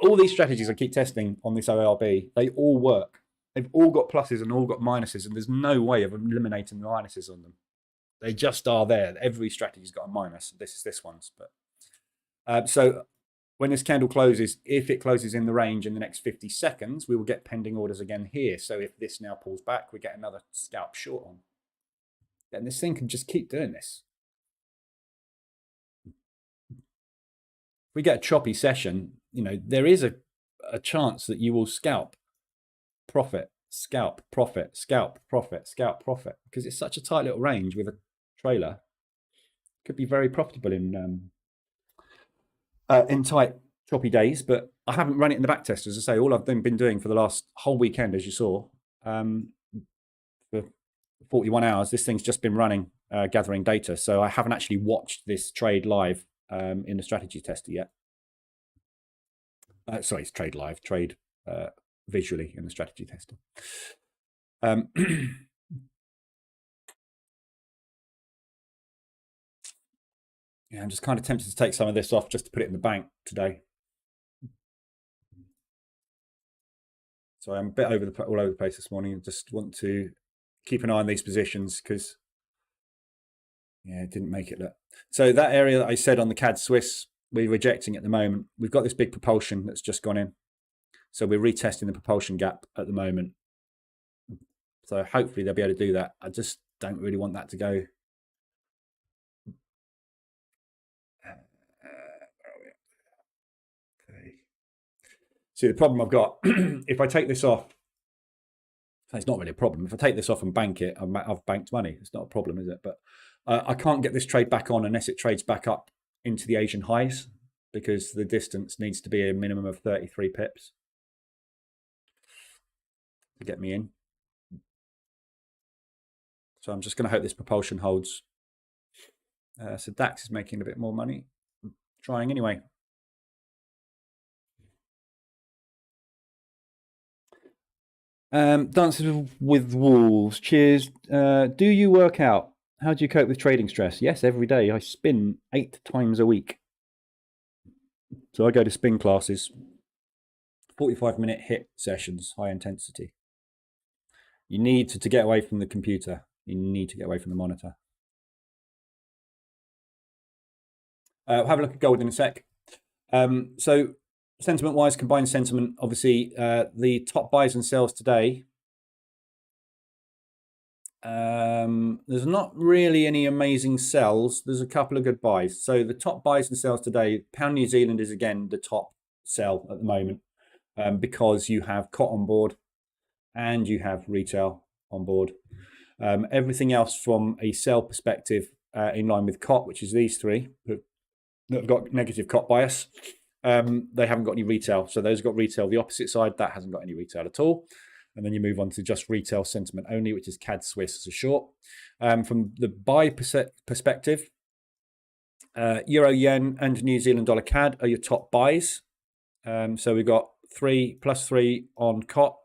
[SPEAKER 1] all these strategies I keep testing on this ORB, they all work. They've all got pluses and all got minuses, and there's no way of eliminating the minuses on them. They just are there. Every strategy's got a minus. This is this one's. But so when this candle closes, if it closes in the range in the next 50 seconds, we will get pending orders again here. So if this now pulls back, we get another scalp short on. And this thing can just keep doing this. If we get a choppy session, you know, there is a chance that you will scalp, profit, scalp, profit, scalp, profit, scalp, profit, because it's such a tight little range with a trailer. It could be very profitable in tight, choppy days, but I haven't run it in the back test. As I say, all I've been doing for the last whole weekend, as you saw, for 41 hours, this thing's just been running, gathering data. So I haven't actually watched this trade live in the strategy tester yet. Sorry, it's trade live, trade visually in the strategy tester. Yeah, I'm just kind of tempted to take some of this off just to put it in the bank today. So I'm a bit all over the place this morning. I just want to keep an eye on these positions because, yeah, it didn't make it. Look. So that area that I said on the CAD Swiss, we're rejecting at the moment. We've got this big propulsion that's just gone in. So we're retesting the propulsion gap at the moment. So hopefully they'll be able to do that. I just don't really want that to go. Okay. See, the problem I've got, if I take this off, it's not really a problem. If I take this off and bank it, I've banked money. It's not a problem, is it? But I can't get this trade back on unless it trades back up into the Asian highs, because the distance needs to be a minimum of 33 pips to get me in. So I'm just going to hope this propulsion holds. So DAX is making a bit more money. I'm trying anyway. Dances with Wolves. Cheers. Do you work out? How do you cope with trading stress? Yes, every day. I spin 8 times a week. So I go to spin classes, 45-minute hit sessions, high intensity. You need to get away from the computer. You need to get away from the monitor. Have a look at gold in a sec. So sentiment-wise, combined sentiment, obviously, the top buys and sells today. There's not really any amazing sells. There's a couple of good buys. So the top buys and sells today, pound New Zealand is again the top sell at the moment, because you have COT on board and you have retail on board. Everything else from a sell perspective, in line with COT, which is these three that have got negative COT bias, they haven't got any retail. So those have got retail. The opposite side, that hasn't got any retail at all. And then you move on to just retail sentiment only, which is CAD Swiss as a short. From the buy perspective, Euro Yen and New Zealand Dollar CAD are your top buys. So we've got +3 on COT,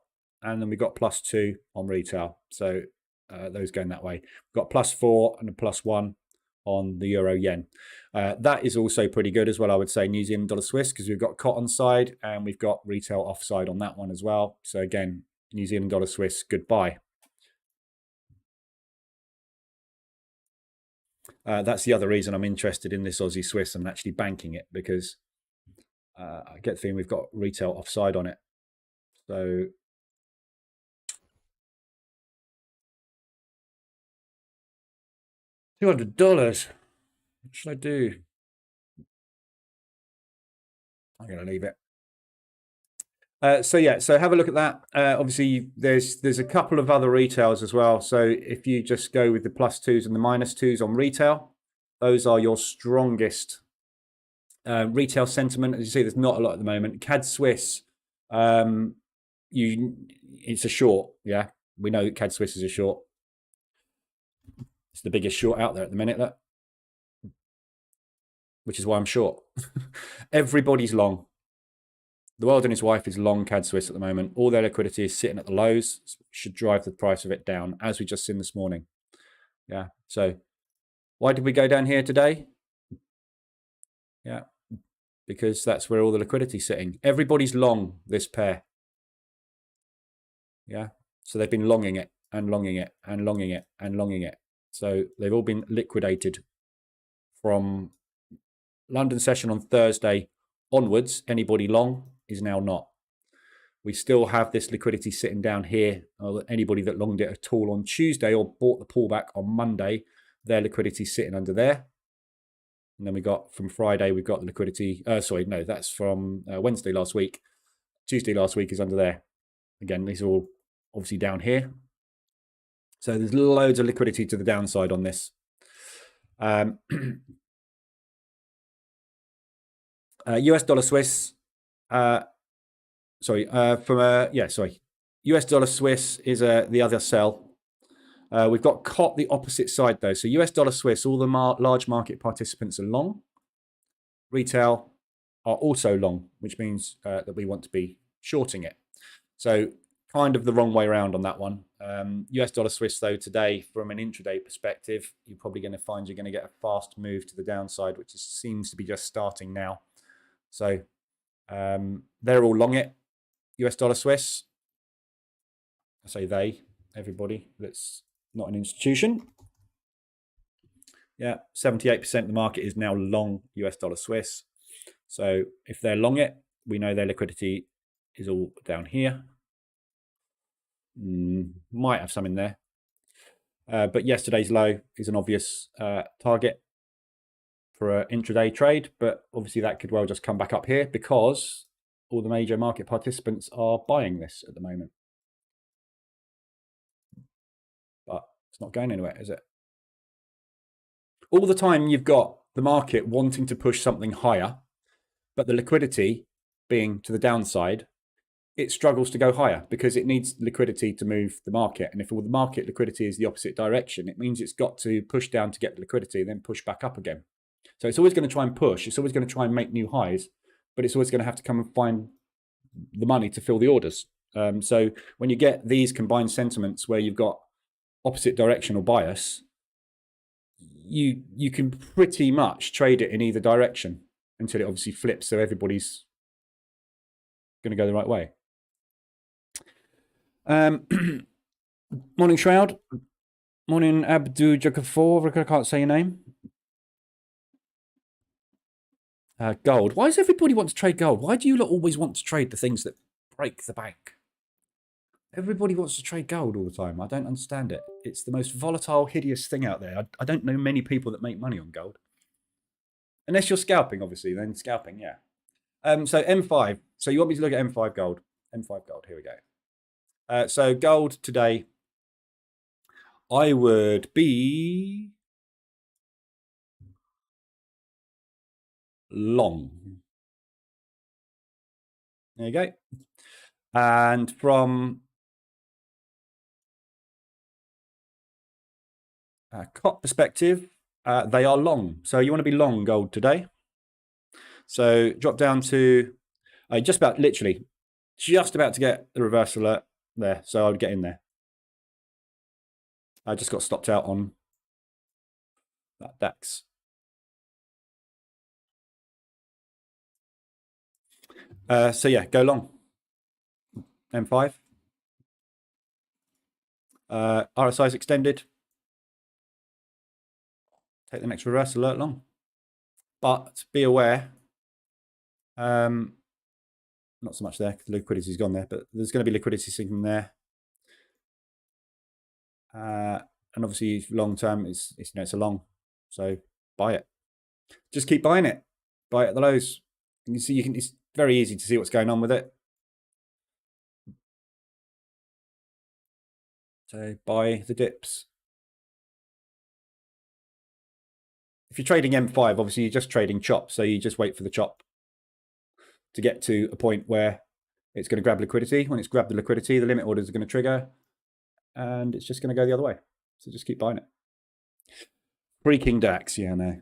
[SPEAKER 1] and then we've got +2 on retail. So those going that way. We've got +4 and a +1 on the Euro Yen. That is also pretty good as well, I would say, New Zealand Dollar Swiss, because we've got COT on side and we've got retail offside on that one as well. So again, New Zealand Dollar Swiss, good buy. That's the other reason I'm interested in this Aussie Swiss and actually banking it, because I get the feeling we've got retail offside on it. So $200. What should I do? I'm going to leave it. So yeah, so have a look at that. Obviously, there's a couple of other retails as well. So if you just go with the +2s and the -2s on retail, those are your strongest retail sentiment. As you see, there's not a lot at the moment. CAD Swiss, it's a short. Yeah, we know that CAD Swiss is a short. It's the biggest short out there at the minute, look, which is why I'm short. Everybody's long. The world and his wife is long CAD Swiss at the moment. All their liquidity is sitting at the lows. Should drive the price of it down, as we just seen this morning. Yeah. So why did we go down here today? Yeah, because that's where all the liquidity is sitting. Everybody's long this pair. Yeah. So they've been longing it and longing it and longing it and longing it. So they've all been liquidated from London session on Thursday onwards. Anybody long is now not. We still have this liquidity sitting down here. Anybody that longed it at all on Tuesday or bought the pullback on Monday, their liquidity sitting under there. And then we got from Friday, we've got the liquidity. Sorry, no, that's from Wednesday last week. Tuesday last week is under there. Again, these are all obviously down here. So there's loads of liquidity to the downside on this. US dollar Swiss. US dollar Swiss is the other sell. We've got COT the opposite side though. So US dollar Swiss, all the large market participants are long. Retail are also long, which means that we want to be shorting it. So kind of the wrong way around on that one. US dollar Swiss though today, from an intraday perspective, you're probably going to find you're going to get a fast move to the downside, which seems to be just starting now. So they're all long it. US dollar Swiss. I say they, everybody that's not an institution. Yeah, 78% of the market is now long US dollar Swiss. So if they're long it, we know their liquidity is all down here. Might have some in there. But yesterday's low is an obvious target for an intraday trade. But obviously that could well just come back up here because all the major market participants are buying this at the moment. But it's not going anywhere, is it? All the time you've got the market wanting to push something higher, but the liquidity being to the downside, it struggles to go higher because it needs liquidity to move the market. And if all the market liquidity is the opposite direction, it means it's got to push down to get the liquidity and then push back up again. So it's always going to try and push. It's always going to try and make new highs, but it's always going to have to come and find the money to fill the orders. So when you get these combined sentiments where you've got opposite directional bias, you can pretty much trade it in either direction until it obviously flips, so everybody's going to go the right way. Morning, Shroud. Morning, Abdu Jakafor. I can't say your name. Gold. Why does everybody want to trade gold? Why do you lot always want to trade the things that break the bank? Everybody wants to trade gold all the time. I don't understand it. It's the most volatile, hideous thing out there. I don't know many people that make money on gold. Unless you're scalping, obviously. Then scalping, yeah. So M5. So you want me to look at M5 gold. M5 gold. Here we go. So gold today, I would be long. There you go. And from a COT perspective, they are long. So you want to be long gold today. So drop down to just about literally, just about to get the reverse alert there. So I would get in there. I just got stopped out on that DAX. So yeah, go long. M5. RSI's extended. Take the next reverse alert long. But be aware, not so much there because the liquidity's gone there, but there's going to be liquidity sitting there. And obviously long term it's a long, so buy it. Just keep buying it. Buy it at the lows. You see, it's very easy to see what's going on with it. So buy the dips. If you're trading M5, obviously you're just trading chop, so you just wait for the chop to get to a point where it's going to grab liquidity. When it's grabbed the liquidity, the limit orders are going to trigger, and it's just going to go the other way. So just keep buying it. Freaking DAX, yeah, no.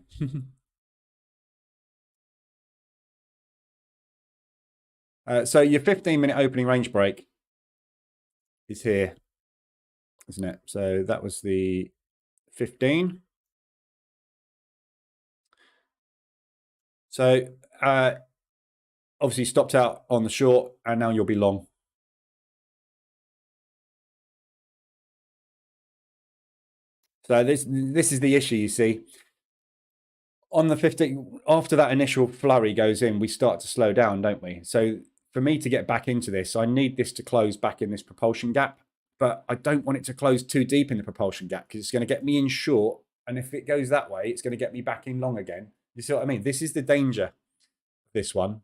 [SPEAKER 1] So your 15-minute opening range break is here, isn't it? So that was the 15. So obviously stopped out on the short, and now you'll be long. So this is the issue, you see. On the 15th, after that initial flurry goes in, we start to slow down, don't we? So for me to get back into this, I need this to close back in this propulsion gap, but I don't want it to close too deep in the propulsion gap because it's going to get me in short. And if it goes that way, it's going to get me back in long again. You see what I mean? This is the danger, this one.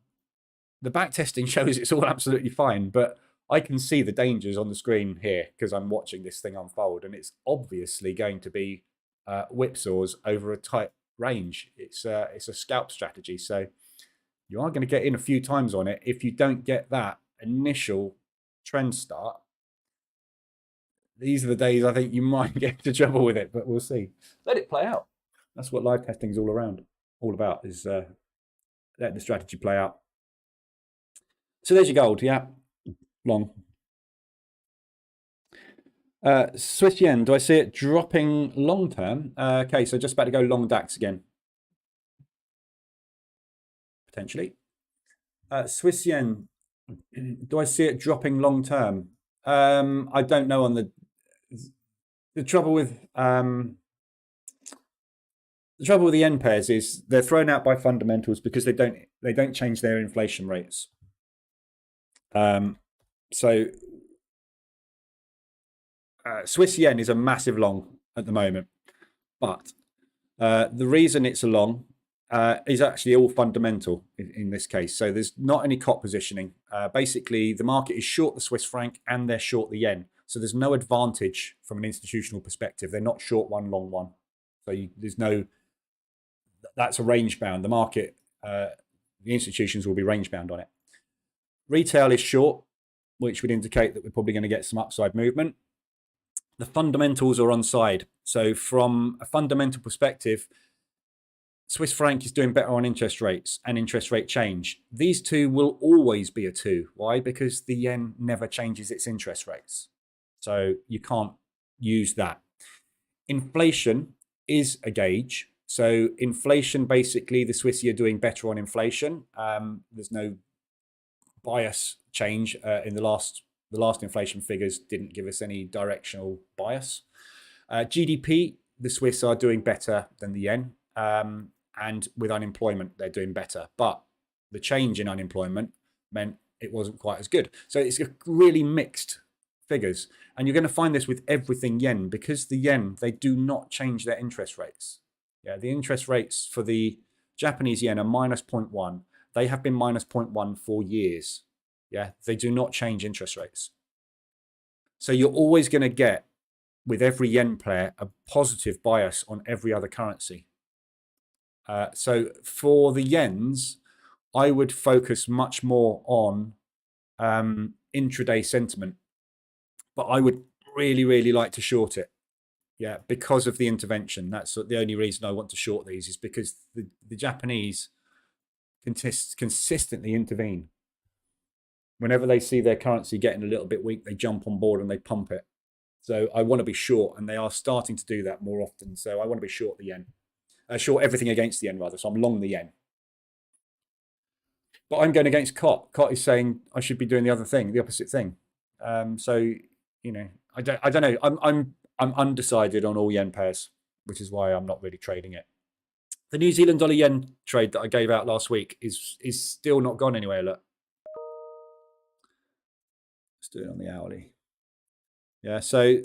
[SPEAKER 1] The back testing shows it's all absolutely fine, but I can see the dangers on the screen here because I'm watching this thing unfold, and it's obviously going to be whipsaws over a tight range. It's a scalp strategy, so you are going to get in a few times on it. If you don't get that initial trend start, these are the days I think you might get into trouble with it, but we'll see. Let it play out. That's what live testing is all about, is letting the strategy play out. So there's your gold, yeah, long. Swiss yen, do I see it dropping long term? Okay, so just about to go long DAX again. Potentially. Swiss yen, do I see it dropping long term? I don't know. On the trouble with the yen pairs is they're thrown out by fundamentals because they don't change their inflation rates. So Swiss yen is a massive long at the moment, but the reason it's a long is actually all fundamental in this case. So there's not any cot positioning. Basically, the market is short the Swiss franc and they're short the yen. So there's no advantage from an institutional perspective. They're not short one, long one. So there's no, that's a range bound. The market, the institutions will be range bound on it. Retail is short, which would indicate that we're probably going to get some upside movement. The fundamentals are on side. So from a fundamental perspective, Swiss franc is doing better on interest rates and interest rate change. These two will always be a 2. Why? Because the yen never changes its interest rates. So you can't use that. Inflation is a gauge. So inflation, basically, the Swissie are doing better on inflation. There's no bias change in the last inflation figures didn't give us any directional bias. GDP, the Swiss are doing better than the yen. And with unemployment, they're doing better. But the change in unemployment meant it wasn't quite as good. So it's really mixed figures. And you're going to find this with everything yen, because the yen, they do not change their interest rates. Yeah, the interest rates for the Japanese yen are minus 0.1. They have been minus 0.1 for years. Yeah, they do not change interest rates. So you're always going to get, with every yen player, a positive bias on every other currency. So for the yens, I would focus much more on intraday sentiment, but I would really, really like to short it. Yeah, because of the intervention. That's the only reason I want to short these, is because the Japanese consistently intervene. Whenever they see their currency getting a little bit weak, they jump on board and they pump it. So I want to be short, and they are starting to do that more often. So I want to be short the yen. Short everything against the yen, rather. So I'm long the yen. But I'm going against COT. COT is saying I should be doing the other thing, the opposite thing. So, you know, I don't know. I'm undecided on all yen pairs, which is why I'm not really trading it. The New Zealand dollar yen trade that I gave out last week is still not gone anywhere. Look, let's do it on the hourly. Yeah, so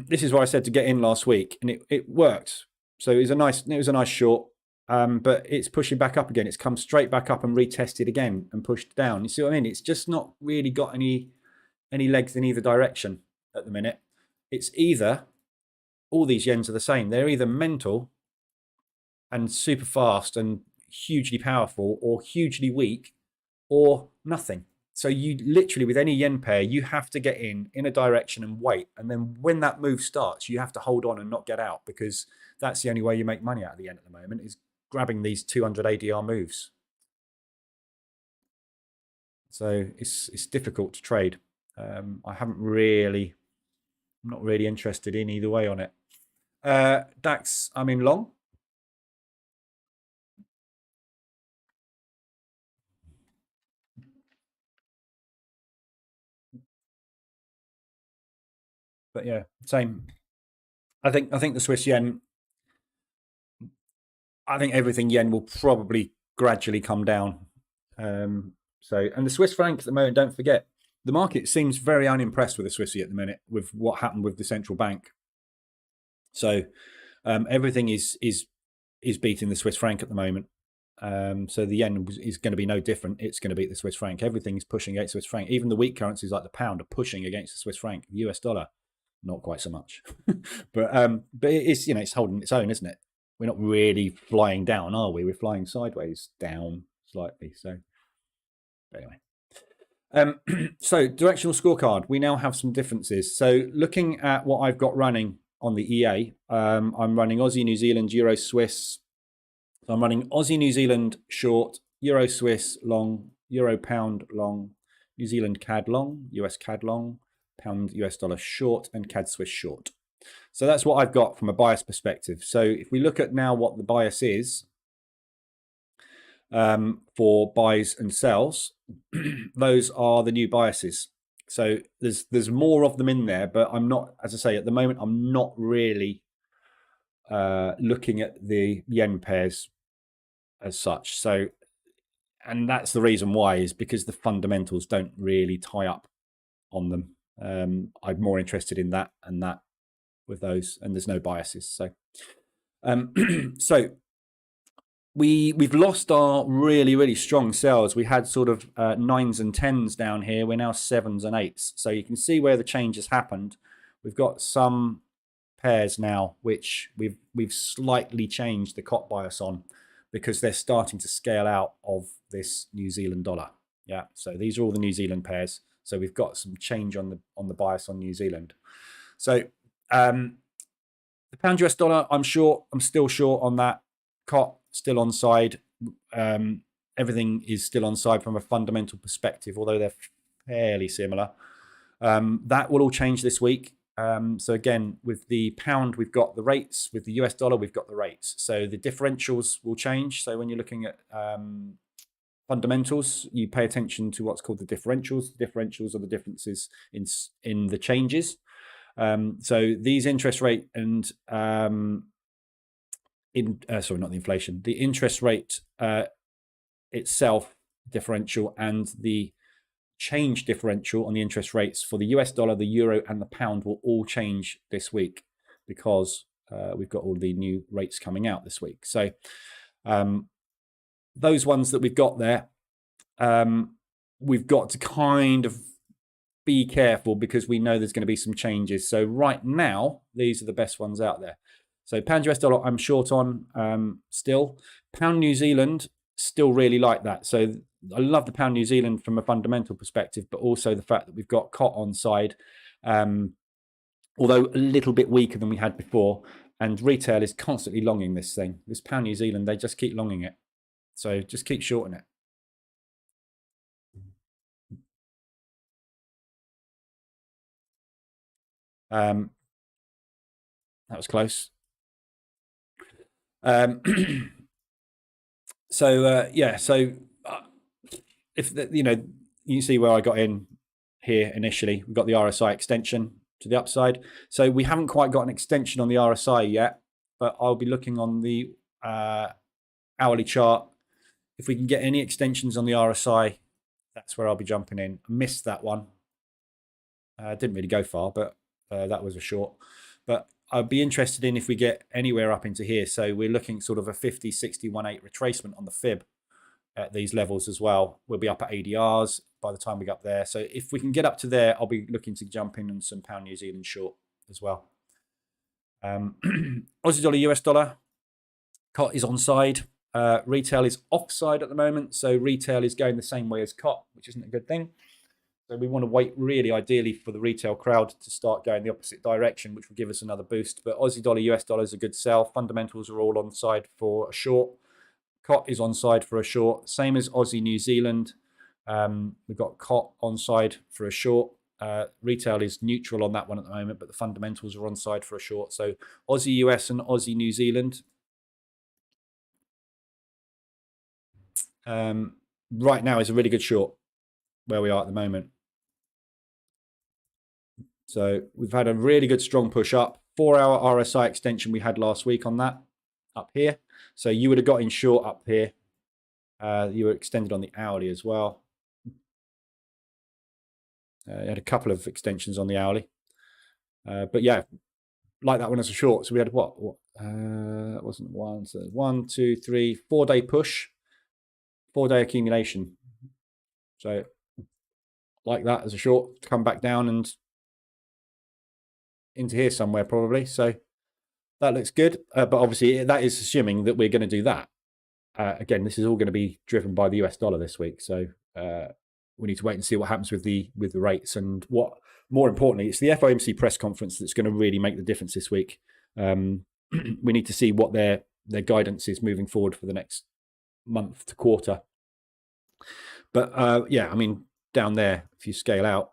[SPEAKER 1] this is why I said to get in last week, and it worked. So it was a nice short, but it's pushing back up again. It's come straight back up and retested again and pushed down. You see what I mean? It's just not really got any legs in either direction at the minute. It's either, all these yens are the same. They're either mental and super fast and hugely powerful, or hugely weak, or nothing. So you literally, with any yen pair, you have to get in a direction and wait. And then when that move starts, you have to hold on and not get out, because that's the only way you make money out of the yen at the moment, is grabbing these 200 ADR moves. So it's difficult to trade. I'm not really interested in either way on it. DAX, I'm in long. But yeah, same. I think the Swiss yen. I think everything yen will probably gradually come down. And the Swiss franc at the moment, don't forget, the market seems very unimpressed with the Swissy at the minute with what happened with the central bank. So everything is beating the Swiss franc at the moment. So the yen is going to be no different. It's going to beat the Swiss franc. Everything's pushing against the Swiss franc. Even the weak currencies like the pound are pushing against the Swiss franc. The US dollar, not quite so much. but it's it's holding its own, isn't it? We're not really flying down, are we? We're flying sideways down slightly. So anyway, so directional scorecard. We now have some differences. So looking at what I've got running on the EA, I'm running Aussie, New Zealand, Euro, Swiss. So I'm running Aussie, New Zealand short, Euro, Swiss long, Euro, pound long, New Zealand CAD long, US CAD long, pound US dollar short, and CAD Swiss short. So that's what I've got from a bias perspective. So if we look at now what the bias is for buys and sells, those are the new biases. So there's more of them in there, but I'm not, as I say, at the moment, I'm not really looking at the yen pairs as such. So, and that's the reason why, is because the fundamentals don't really tie up on them. I'm more interested in that and that with those, and there's no biases. So so we've lost our really strong sells. We had sort of 9s and 10s down here. We're now 7s and 8s. So you can see where the change has happened. We've got some pairs now which we've slightly changed the COT bias on, because they're starting to scale out of this New Zealand dollar. Yeah, so these are all the New Zealand pairs. So we've got some change on the bias on New Zealand. So the pound US dollar, I'm still short on that. COT still on side. Everything is still on side from a fundamental perspective, although they're fairly similar. That will all change this week. So again, with the pound, we've got the rates. With the US dollar, we've got the rates. So the differentials will change. So when you're looking at fundamentals, you pay attention to what's called the differentials. The differentials are the differences in the changes. So these interest rate and sorry, not the inflation, the interest rate itself differential and the change differential on the interest rates for the US dollar, the euro, and the pound will all change this week, because we've got all the new rates coming out this week. So those ones that we've got there, we've got to kind of be careful, because we know there's going to be some changes. So right now, these are the best ones out there. So pound US dollar, I'm short on still. Pound New Zealand, still really like that. So I love the pound New Zealand from a fundamental perspective, but also the fact that we've got COT on side, although a little bit weaker than we had before. And retail is constantly longing this thing. This pound New Zealand, they just keep longing it. So just keep shorting it. That was close. So yeah, so if you see where I got in here initially, we've got the RSI extension to the upside. So we haven't quite got an extension on the RSI yet, but I'll be looking on the hourly chart. If we can get any extensions on the RSI, that's where I'll be jumping in. I missed that one. Didn't really go far, but that was a short. But I'd be interested in if we get anywhere up into here. So we're looking sort of a 50, 60, 1.8 retracement on the fib at these levels as well. We'll be up at ADRs by the time we get up there. So if we can get up to there, I'll be looking to jump in on some pound New Zealand short as well. Aussie dollar, US dollar, COT is on side. Retail is offside at the moment. So retail is going the same way as COT, which isn't a good thing. So we want to wait really ideally for the retail crowd to start going the opposite direction, which will give us another boost. But Aussie dollar, US dollar is a good sell. Fundamentals are all on side for a short. COT is on side for a short. Same as Aussie, New Zealand. We've got COT on side for a short. Retail is neutral on that one at the moment, but the fundamentals are on side for a short. So Aussie, US and Aussie, New Zealand. Right now is a really good short where we are at the moment. So we've had a really good strong push up. 4-hour RSI extension we had last week on that up here. So you would have got in short up here. You were extended on the hourly as well. You had a couple of extensions on the hourly. But yeah, like that one as a short. So we had what? That wasn't one. So 1, 2, 3, 4-day push, 4-day accumulation. So like that as a short, come back down and into here somewhere probably. So that looks good. But obviously that is assuming that we're going to do that. Again, this is all going to be driven by the US dollar this week. So we need to wait and see what happens with the rates, and what more importantly, it's the FOMC press conference that's going to really make the difference this week. We need to see what their guidance is moving forward for the next month to quarter. But yeah, I mean, down there, if you scale out,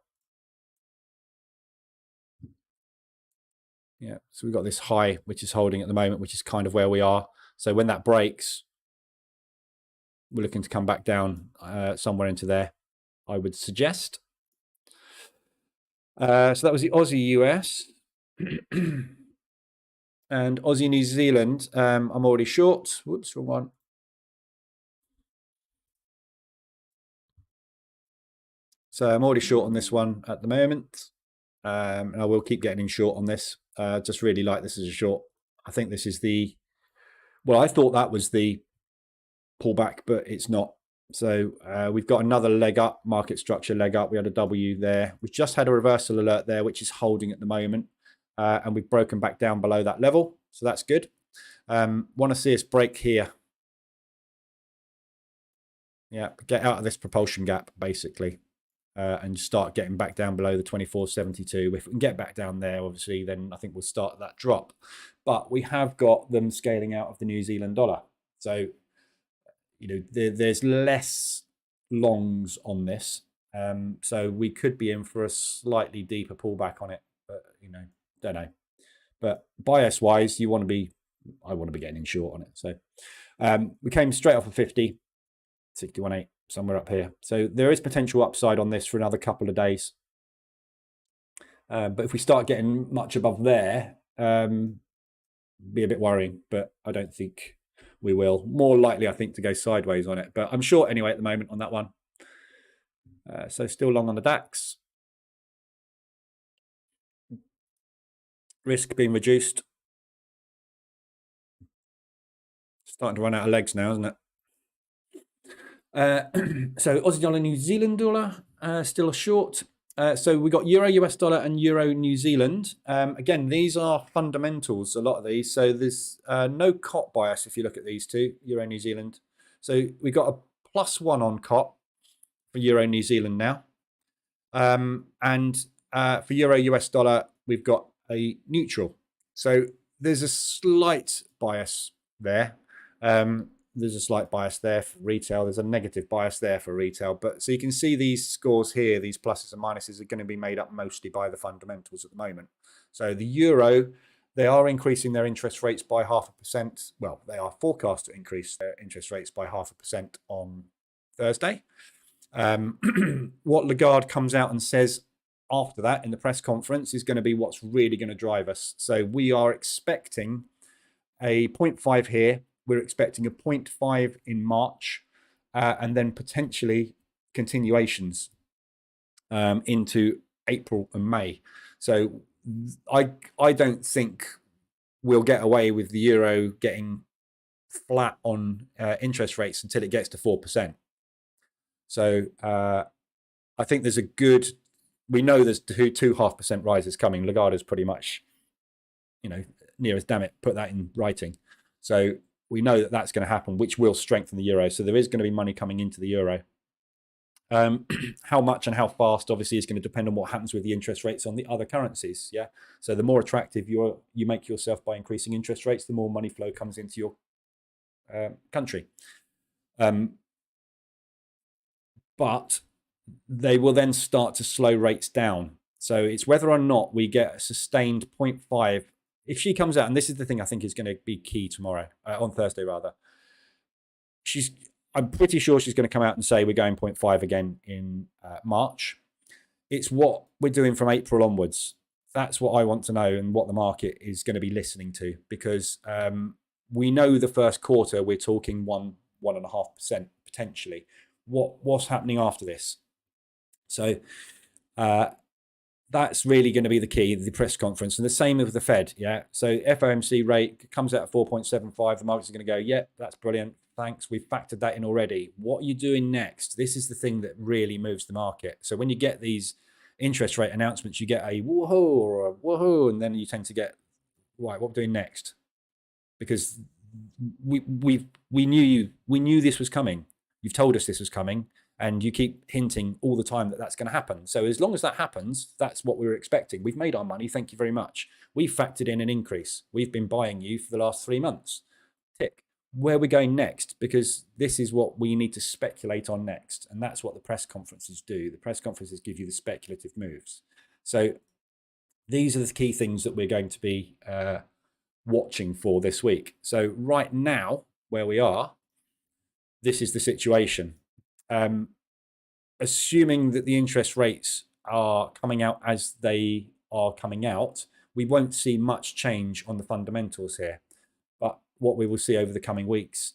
[SPEAKER 1] yeah, so we've got this high which is holding at the moment, which is kind of where we are. So when that breaks, we're looking to come back down somewhere into there, I would suggest. So that was the Aussie US. And Aussie New Zealand, I'm already short. Whoops, wrong one. So I'm already short on this one at the moment. And I will keep getting in short on this. Just really like this as a short. I think this is the, well, I thought that was the pullback, but it's not. So we've got another leg up, market structure leg up. We had a W there. We've just had a reversal alert there, which is holding at the moment. And we've broken back down below that level. So that's good. Want to see us break here. Yeah, get out of this propulsion gap, basically. And start getting back down below the 24.72. If we can get back down there, obviously, then I think we'll start that drop. But we have got them scaling out of the New Zealand dollar. So, you know, there's less longs on this. So we could be in for a slightly deeper pullback on it. But, you know, don't know. But bias-wise, I want to be getting in short on it. So we came straight off of 50, 61.8. Somewhere up here. So there is potential upside on this for another couple of days. But if we start getting much above there, be a bit worrying, but I don't think we will. More likely, I think, to go sideways on it. But I'm short anyway at the moment on that one. So still long on the DAX. Risk being reduced. Starting to run out of legs now, isn't it? So Aussie dollar, New Zealand dollar, still a short. So we got Euro US dollar and Euro New Zealand. Again, these are fundamentals, a lot of these. So there's no COT bias if you look at these two, Euro New Zealand. So we got a +1 on COT for Euro New Zealand now. And for Euro US dollar, we've got a neutral. So there's a slight bias there. There's a slight bias there for retail. There's a negative bias there for retail. But so you can see these scores here, these pluses and minuses are going to be made up mostly by the fundamentals at the moment. So the euro, they are increasing their interest rates by 0.5%. Well, they are forecast to increase their interest rates by 0.5% on Thursday. What Lagarde comes out and says after that in the press conference is going to be what's really going to drive us. So we are expecting a 0.5 here. We're expecting a 0.5 in March, and then potentially continuations into April and May. So I don't think we'll get away with the euro getting flat on interest rates until it gets to 4%. So I think there's a good, we know there's 2.5% rises coming. Lagarde is pretty much, you know, near as damn it, put that in writing. So we know that that's going to happen, which will strengthen the euro. So there is going to be money coming into the euro. How much and how fast, obviously, is going to depend on what happens with the interest rates on the other currencies. Yeah. So the more attractive you make yourself by increasing interest rates, the more money flow comes into your country. But they will then start to slow rates down. So it's whether or not we get a sustained 0.5. If she comes out, and this is the thing I think is going to be key tomorrow, on Thursday rather, I'm pretty sure she's going to come out and say we're going 0.5 again in March. It's what we're doing from April onwards. That's what I want to know and what the market is going to be listening to, because we know the first quarter we're talking 1.5% potentially. What's happening after this? So that's really going to be the key, the press conference. And the same with the Fed. Yeah. So FOMC rate comes out at 4.75. The market's going to go, yeah, that's brilliant. Thanks. We've factored that in already. What are you doing next? This is the thing that really moves the market. So when you get these interest rate announcements, you get a woohoo or a woohoo, and then you tend to get, right, what we're doing next? Because we knew this was coming. You've told us this was coming, and you keep hinting all the time that that's going to happen. So as long as that happens, that's what we were expecting. We've made our money. Thank you very much. We've factored in an increase. We've been buying you for the last 3 months. Tick. Where are we going next? Because this is what we need to speculate on next. And that's what the press conferences do. The press conferences give you the speculative moves. So these are the key things that we're going to be watching for this week. So right now, where we are, this is the situation. Assuming that the interest rates are coming out as they are coming out, we won't see much change on the fundamentals here. But what we will see over the coming weeks,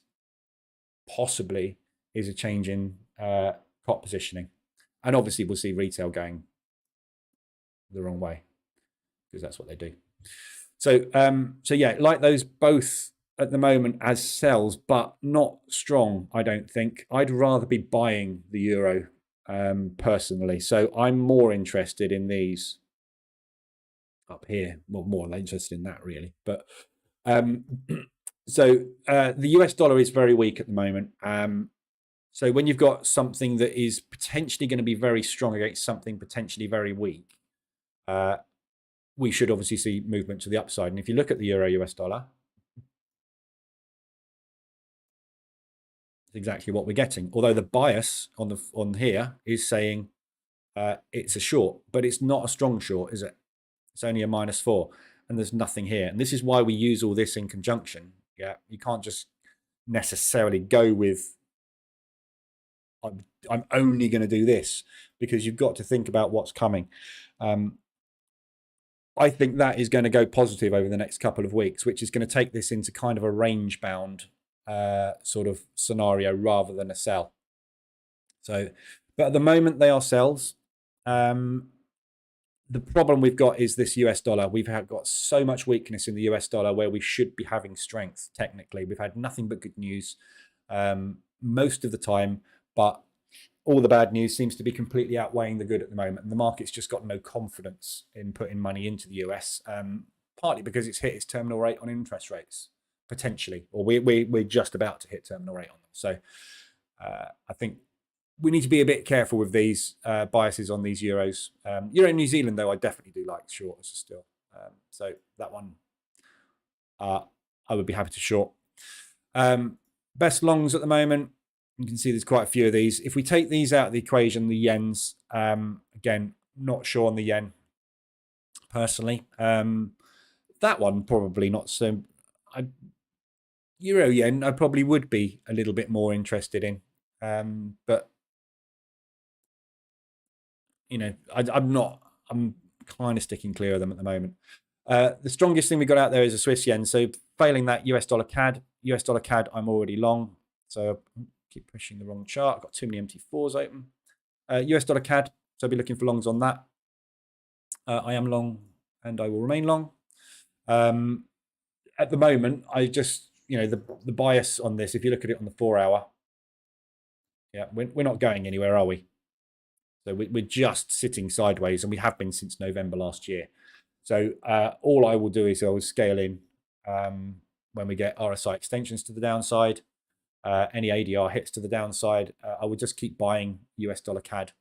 [SPEAKER 1] possibly, is a change in pot positioning. And obviously, we'll see retail going the wrong way, because that's what they do. So, so yeah, like those both at the moment as sells, but not strong, I don't think. I'd rather be buying the euro personally. So I'm more interested in these up here, well, more interested in that really. But so the US dollar is very weak at the moment. So when you've got something that is potentially going to be very strong against something potentially very weak, we should obviously see movement to the upside. And if you look at the euro US dollar, it's exactly what we're getting. Although the bias on here is saying it's a short, but it's not a strong short, is it? It's only a -4, and there's nothing here. And this is why we use all this in conjunction. Yeah, you can't just necessarily go with I'm only going to do this, because you've got to think about what's coming. I think that is going to go positive over the next couple of weeks, which is going to take this into kind of a range bound sort of scenario rather than a sell. So, but at the moment they are sells. The problem we've got is this US dollar. We've got so much weakness in the US dollar where we should be having strength technically. We've had nothing but good news most of the time, but all the bad news seems to be completely outweighing the good at the moment. And the market's just got no confidence in putting money into the US, partly because it's hit its terminal rate on interest rates, potentially, or we're just about to hit terminal rate on them. So I think we need to be a bit careful with these biases on these euros. Euro New Zealand, though, I definitely do like short as still. So that one, I would be happy to short. Best longs at the moment, you can see there's quite a few of these. If we take these out of the equation, the yens, again, not sure on the yen personally. That one probably not so. Euro yen, I probably would be a little bit more interested in, but you know, I'm kind of sticking clear of them at the moment. The strongest thing we got out there is a Swiss yen. So failing that, US dollar CAD. US dollar CAD, I'm already long. So keep pushing the wrong chart. I've got too many MT4s open. US dollar CAD. So I'll be looking for longs on that. I am long and I will remain long. At the moment, I just, you know, the bias on this, if you look at it on the 4 hour, yeah, we're not going anywhere, are we? So we're just sitting sideways, and we have been since November last year. So all I will do is I will scale in when we get RSI extensions to the downside, any ADR hits to the downside. I will just keep buying US dollar CAD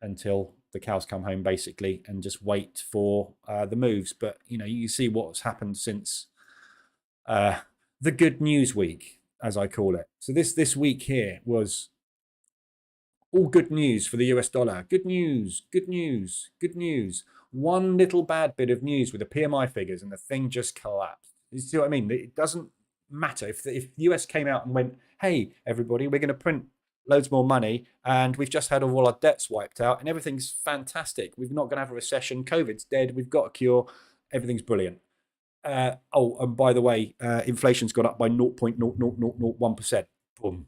[SPEAKER 1] until the cows come home, basically, and just wait for the moves. But, you know, you see what's happened since the good news week, as I call it. So this week here was all good news for the US dollar. Good news, good news, good news. One little bad bit of news with the PMI figures and the thing just collapsed. You see what I mean? It doesn't matter. If the US came out and went, hey, everybody, we're going to print loads more money, and we've just had all our debts wiped out, and everything's fantastic. We're not going to have a recession. COVID's dead. We've got a cure. Everything's brilliant. Oh, and by the way, inflation's gone up by 0.00001%. Boom.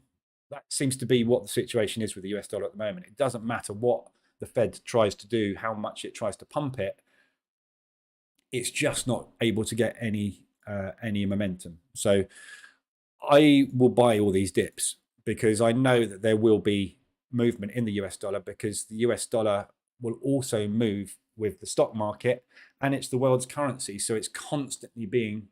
[SPEAKER 1] That seems to be what the situation is with the US dollar at the moment. It doesn't matter what the Fed tries to do, how much it tries to pump it. It's just not able to get any momentum. So I will buy all these dips because I know that there will be movement in the US dollar, because the US dollar will also move with the stock market, and it's the world's currency. So it's constantly being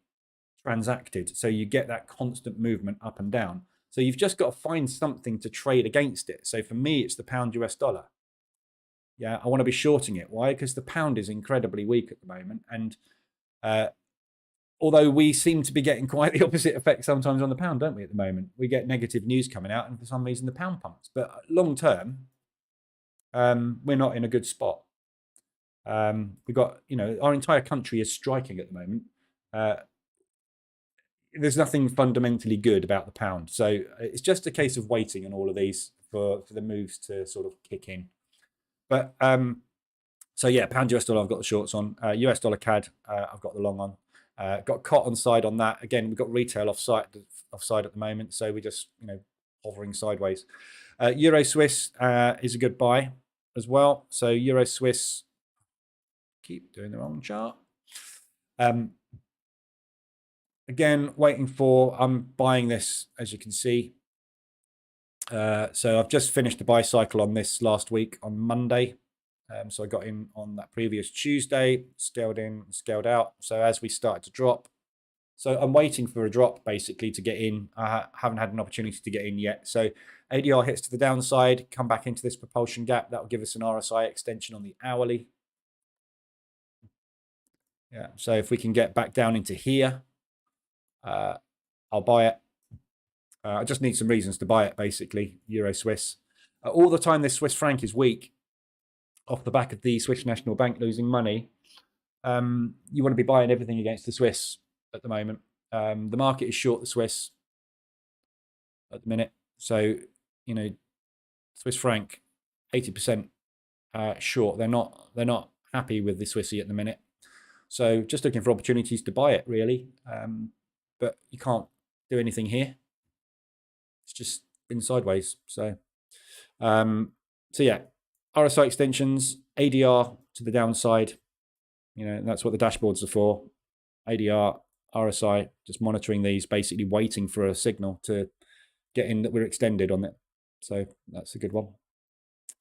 [SPEAKER 1] transacted. So you get that constant movement up and down. So you've just got to find something to trade against it. So for me, it's the pound US dollar. Yeah, I want to be shorting it. Why? Because the pound is incredibly weak at the moment. And although we seem to be getting quite the opposite effect sometimes on the pound, don't we, at the moment? We get negative news coming out, and for some reason the pound pumps. But long term, we're not in a good spot. We've got, our entire country is striking at the moment. There's nothing fundamentally good about the pound. So it's just a case of waiting on all of these for the moves to sort of kick in. But so yeah, pound US dollar, I've got the shorts on. US dollar CAD, I've got the long on. Got COT on side on that. Again, we've got retail offside at the moment. So we're just, hovering sideways. Euro Swiss is a good buy as well. So Euro Swiss, keep doing the wrong chart. Again, I'm buying this, as you can see. So I've just finished the buy cycle on this last week on Monday. So I got in on that previous Tuesday, scaled in, scaled out. So as we started to drop, so I'm waiting for a drop basically to get in. I haven't had an opportunity to get in yet. So ADR hits to the downside, come back into this propulsion gap. That will give us an RSI extension on the hourly. Yeah, so if we can get back down into here, I'll buy it. I just need some reasons to buy it, basically, Euro Swiss. All the time this Swiss franc is weak, off the back of the Swiss National Bank losing money, you want to be buying everything against the Swiss at the moment. The market is short the Swiss at the minute. So, Swiss franc, 80% short. They're not happy with the Swissy at the minute. So just looking for opportunities to buy it, really. But you can't do anything here. It's just been sideways. So yeah, RSI extensions, ADR to the downside. That's what the dashboards are for. ADR, RSI, just monitoring these, basically waiting for a signal to get in that we're extended on it. So that's a good one.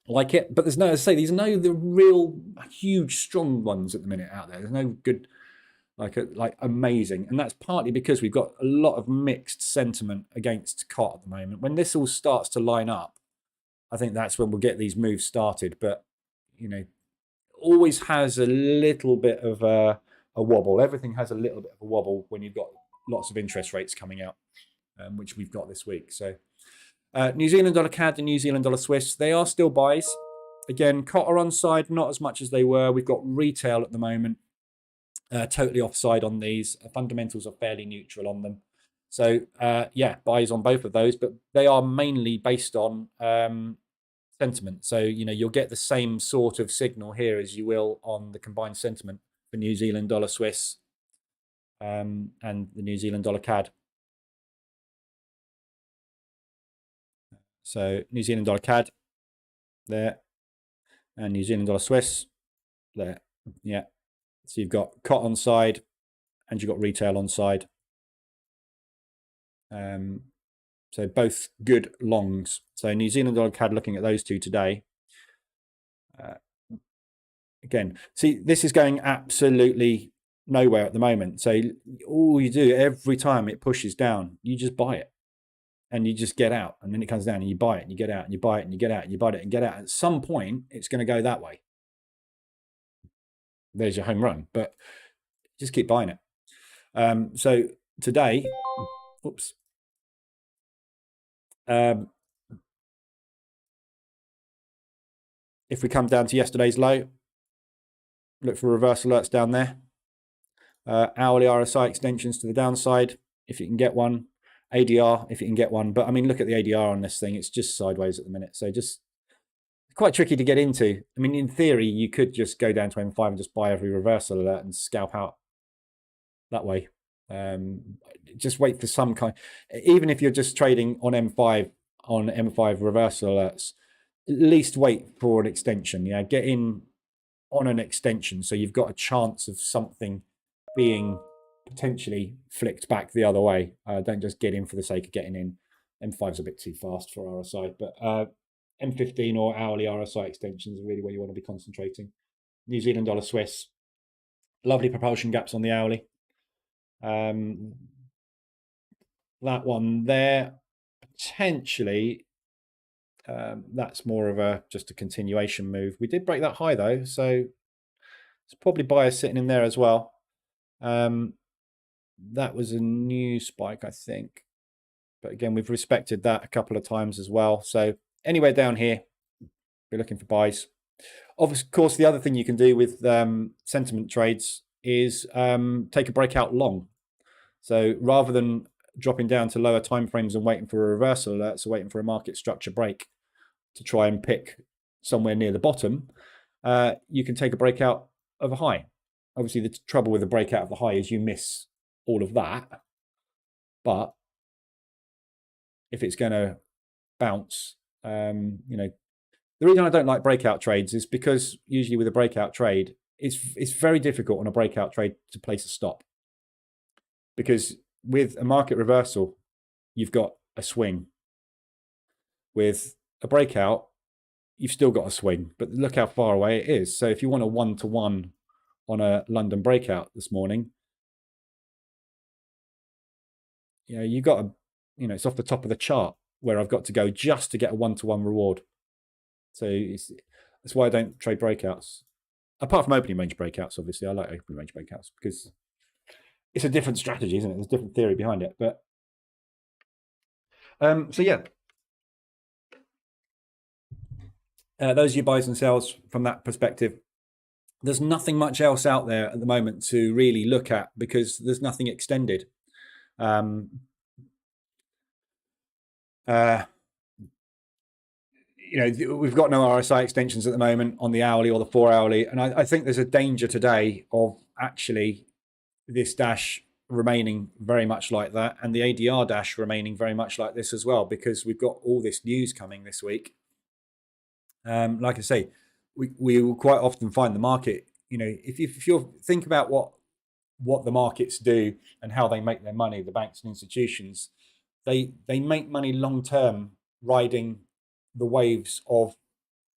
[SPEAKER 1] I like it, but there's no, as I say, there's no the real huge strong ones at the minute out there. There's no good, like amazing, and that's partly because we've got a lot of mixed sentiment against COT at the moment. When this all starts to line up, I think that's when we'll get these moves started. But always has a little bit of a wobble. Everything has a little bit of a wobble when you've got lots of interest rates coming out, which we've got this week. So New Zealand dollar CAD and New Zealand dollar Swiss, they are still buys. Again, COT are on side, not as much as they were. We've got retail at the moment, totally offside on these. Fundamentals are fairly neutral on them. So yeah, buys on both of those, but they are mainly based on sentiment. So, you'll get the same sort of signal here as you will on the combined sentiment for New Zealand dollar Swiss and the New Zealand dollar CAD. So New Zealand dollar CAD there, and New Zealand dollar Swiss there. Yeah. So you've got COT on side and you've got retail on side. So both good longs. So New Zealand dollar CAD, looking at those two today. Again, see, this is going absolutely nowhere at the moment. So all you do every time it pushes down, you just buy it. And you just get out, and then it comes down, and you buy it, and you get out, and you buy it, and you get out, and you buy it, and get out. At some point, it's going to go that way. There's your home run, but just keep buying it. So today, oops. If we come down to yesterday's low, look for reverse alerts down there. Hourly RSI extensions to the downside, if you can get one. ADR if you can get one. But I mean, look at the ADR on this thing. It's just sideways at the minute. So just quite tricky to get into. I mean, in theory, you could just go down to M5 and just buy every reversal alert and scalp out that way. Just wait for some kind, even if you're just trading on M5 reversal alerts, at least wait for an extension. Yeah, get in on an extension so you've got a chance of something being potentially flicked back the other way. Don't just get in for the sake of getting in. M5's a bit too fast for RSI, but M15 or hourly RSI extensions are really where you want to be concentrating. New Zealand dollar Swiss, lovely propulsion gaps on the hourly. That one there, potentially, that's more of just a continuation move. We did break that high though, so it's probably buyers sitting in there as well. That was a new spike, I think. But again, we've respected that a couple of times as well. So anywhere down here, we're looking for buys. Of course, the other thing you can do with sentiment trades is take a breakout long. So rather than dropping down to lower timeframes and waiting for a reversal alert, so waiting for a market structure break to try and pick somewhere near the bottom, you can take a breakout of a high. Obviously, the trouble with the breakout of the high is you miss all of that. But if it's going to bounce, you know, the reason I don't like breakout trades is because usually with a breakout trade, it's very difficult on a breakout trade to place a stop. Because with a market reversal, you've got a swing. With a breakout, you've still got a swing, but look how far away it is. So if you want a 1-to-1 on a London breakout this morning, you know, you got to, you know, it's off the top of the chart where I've got to go just to get a 1-to-1 reward. So that's why I don't trade breakouts. Apart from opening range breakouts, obviously, I like opening range breakouts because it's a different strategy, isn't it? There's a different theory behind it. But so yeah, those are your buys and sells from that perspective. There's nothing much else out there at the moment to really look at because there's nothing extended. You know, we've got no RSI extensions at the moment on the hourly or the 4-hourly, and I think there's a danger today of actually this dash remaining very much like that, and the ADR dash remaining very much like this as well, because we've got all this news coming this week. Like I say, we will quite often find the market, you know, if you think about what the markets do and how they make their money, the banks and institutions, they make money long term riding the waves of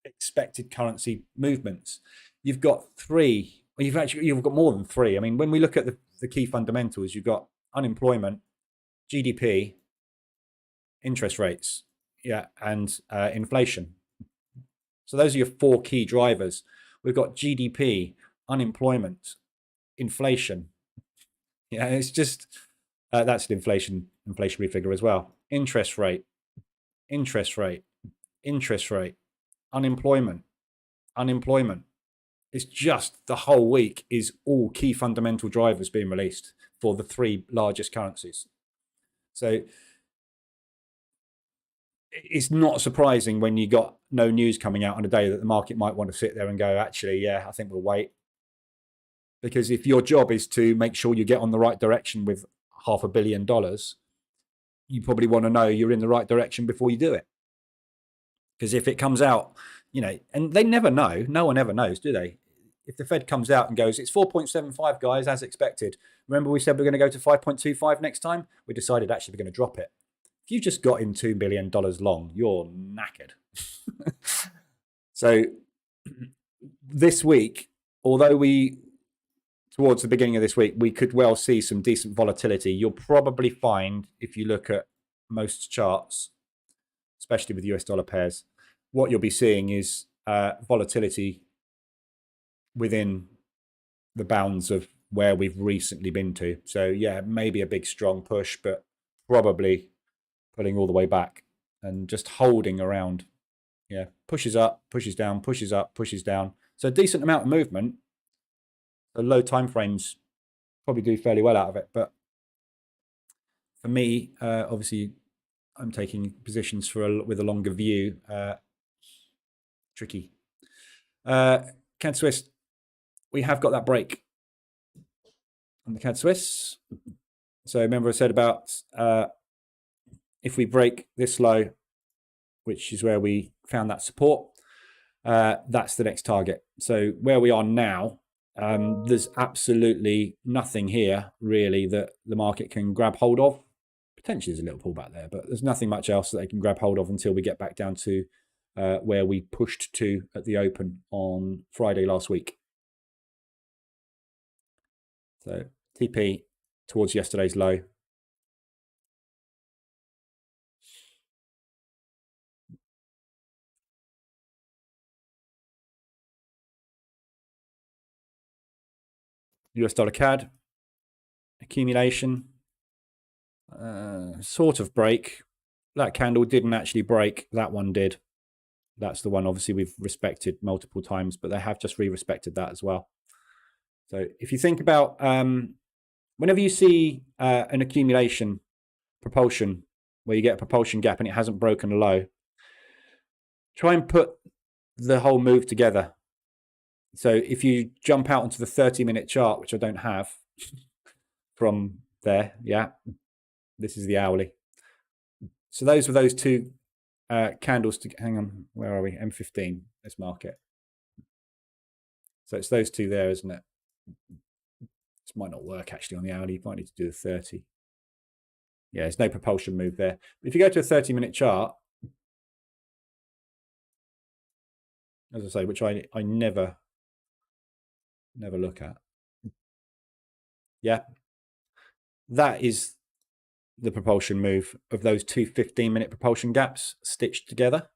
[SPEAKER 1] expected currency movements. You've got three, or you've got more than three. I mean, when we look at the key fundamentals, you've got unemployment, GDP, interest rates, yeah, and inflation. So those are your four key drivers. We've got GDP, unemployment, inflation. Yeah, it's just that's an inflationary figure as well. Interest rate, unemployment. It's just the whole week is all key fundamental drivers being released for the three largest currencies. So it's not surprising when you got no news coming out on a day that the market might want to sit there and go, actually, yeah, I think we'll wait. Because if your job is to make sure you get on the right direction with $500 million, you probably want to know you're in the right direction before you do it. Because if it comes out, you know, and they never know, no one ever knows, do they? If the Fed comes out and goes, it's 4.75, guys, as expected. Remember we said we're going to go to 5.25 next time? We decided actually we're going to drop it. If you just got in $2 billion long, you're knackered. So this week, although towards the beginning of this week, we could well see some decent volatility. You'll probably find, if you look at most charts, especially with US dollar pairs, what you'll be seeing is volatility within the bounds of where we've recently been to. So yeah, maybe a big strong push, but probably pulling all the way back and just holding around. Yeah, pushes up, pushes down, pushes up, pushes down. So a decent amount of movement. The low time frames probably do fairly well out of it, but for me, obviously, I'm taking positions with a longer view. Tricky. CAD Swiss, we have got that break on the CAD Swiss. So remember I said about if we break this low, which is where we found that support, that's the next target. So where we are now, there's absolutely nothing here really that the market can grab hold of. Potentially there's a little pullback there, but there's nothing much else that they can grab hold of until we get back down to where we pushed to at the open on Friday last week. So TP towards yesterday's low. US dollar CAD, accumulation, sort of break. That candle didn't actually break, that one did. That's the one obviously we've respected multiple times, but they have just re-respected that as well. So if you think about, whenever you see an accumulation propulsion, where you get a propulsion gap and it hasn't broken a low, try and put the whole move together. So if you jump out onto the 30-minute chart, which I don't have from there, yeah, this is the hourly. So those were those two candles to, hang on, where are we? M15, let's mark it. So it's those two there, isn't it? This might not work actually on the hourly. You might need to do the 30. Yeah, there's no propulsion move there. But if you go to a 30-minute chart, as I say, which I never look at. Yeah, that is the propulsion move of those two 15-minute propulsion gaps stitched together.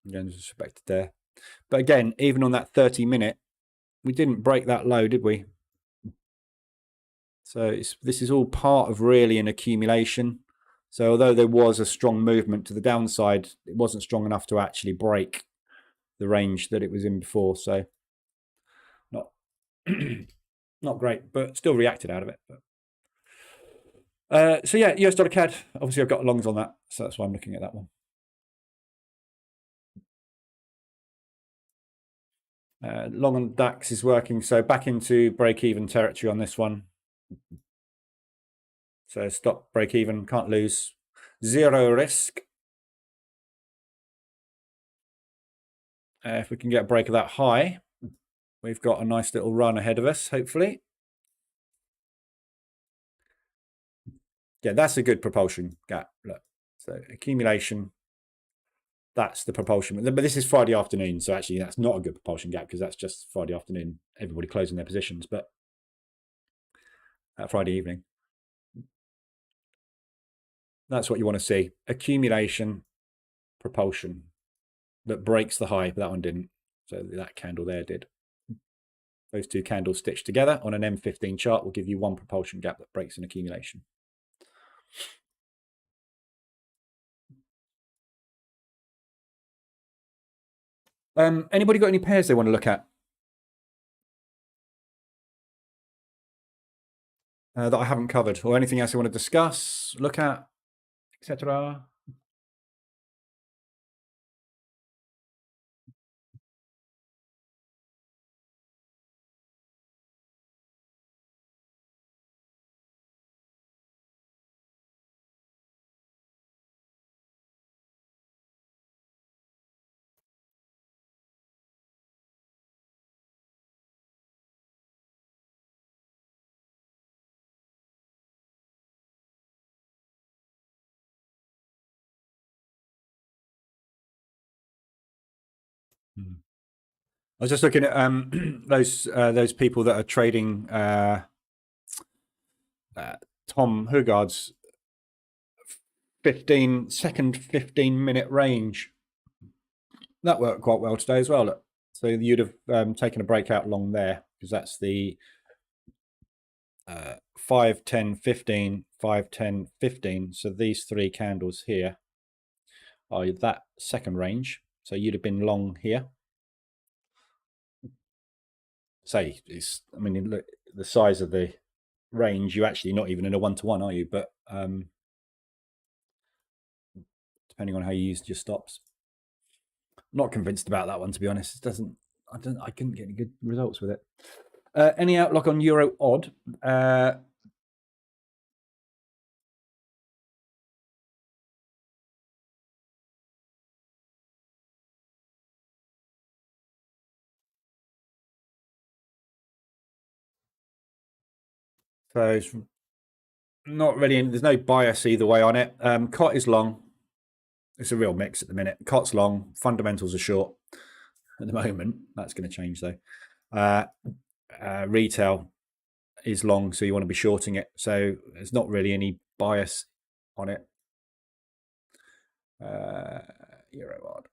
[SPEAKER 1] Again, disrespected there. But again, even on that 30-minute, we didn't break that low, did we? So this is all part of really an accumulation. So although there was a strong movement to the downside, it wasn't strong enough to actually break the range that it was in before. So not not great, but still reacted out of it. So yeah, US dollar CAD. Obviously, I've got longs on that, so that's why I'm looking at that one. Long on DAX is working, so back into break-even territory on this one. So stop, break-even, can't lose. Zero risk. If we can get a break of that high, we've got a nice little run ahead of us, hopefully. Yeah, that's a good propulsion gap. Look, so accumulation, that's the propulsion. But this is Friday afternoon, so actually that's not a good propulsion gap because that's just Friday afternoon, everybody closing their positions. But Friday evening, that's what you want to see. Accumulation, propulsion that breaks the high, but that one didn't. So that candle there did. Those two candles stitched together on an M15 chart will give you one propulsion gap that breaks an accumulation. Anybody got any pairs they want to look at that I haven't covered, or anything else you want to discuss, look at, etc.? I was just looking at those people that are trading Tom Hugard's 15-minute range. That worked quite well today as well. Look. So you'd have taken a breakout long there because that's the 5, 10, 15, 5, 10, 15. So these three candles here are that second range. So you'd have been long here. Say, I mean, look the size of the range, you're actually not even in a 1-to-1, are you? But depending on how you used your stops. Not convinced about that one, to be honest. It doesn't. I couldn't get any good results with it. Any outlook on Euro odd? So it's not really. There's no bias either way on it. COT is long. It's a real mix at the minute. COT's long. Fundamentals are short at the moment. That's going to change though. Retail is long, so you want to be shorting it. So there's not really any bias on it. Euro odd.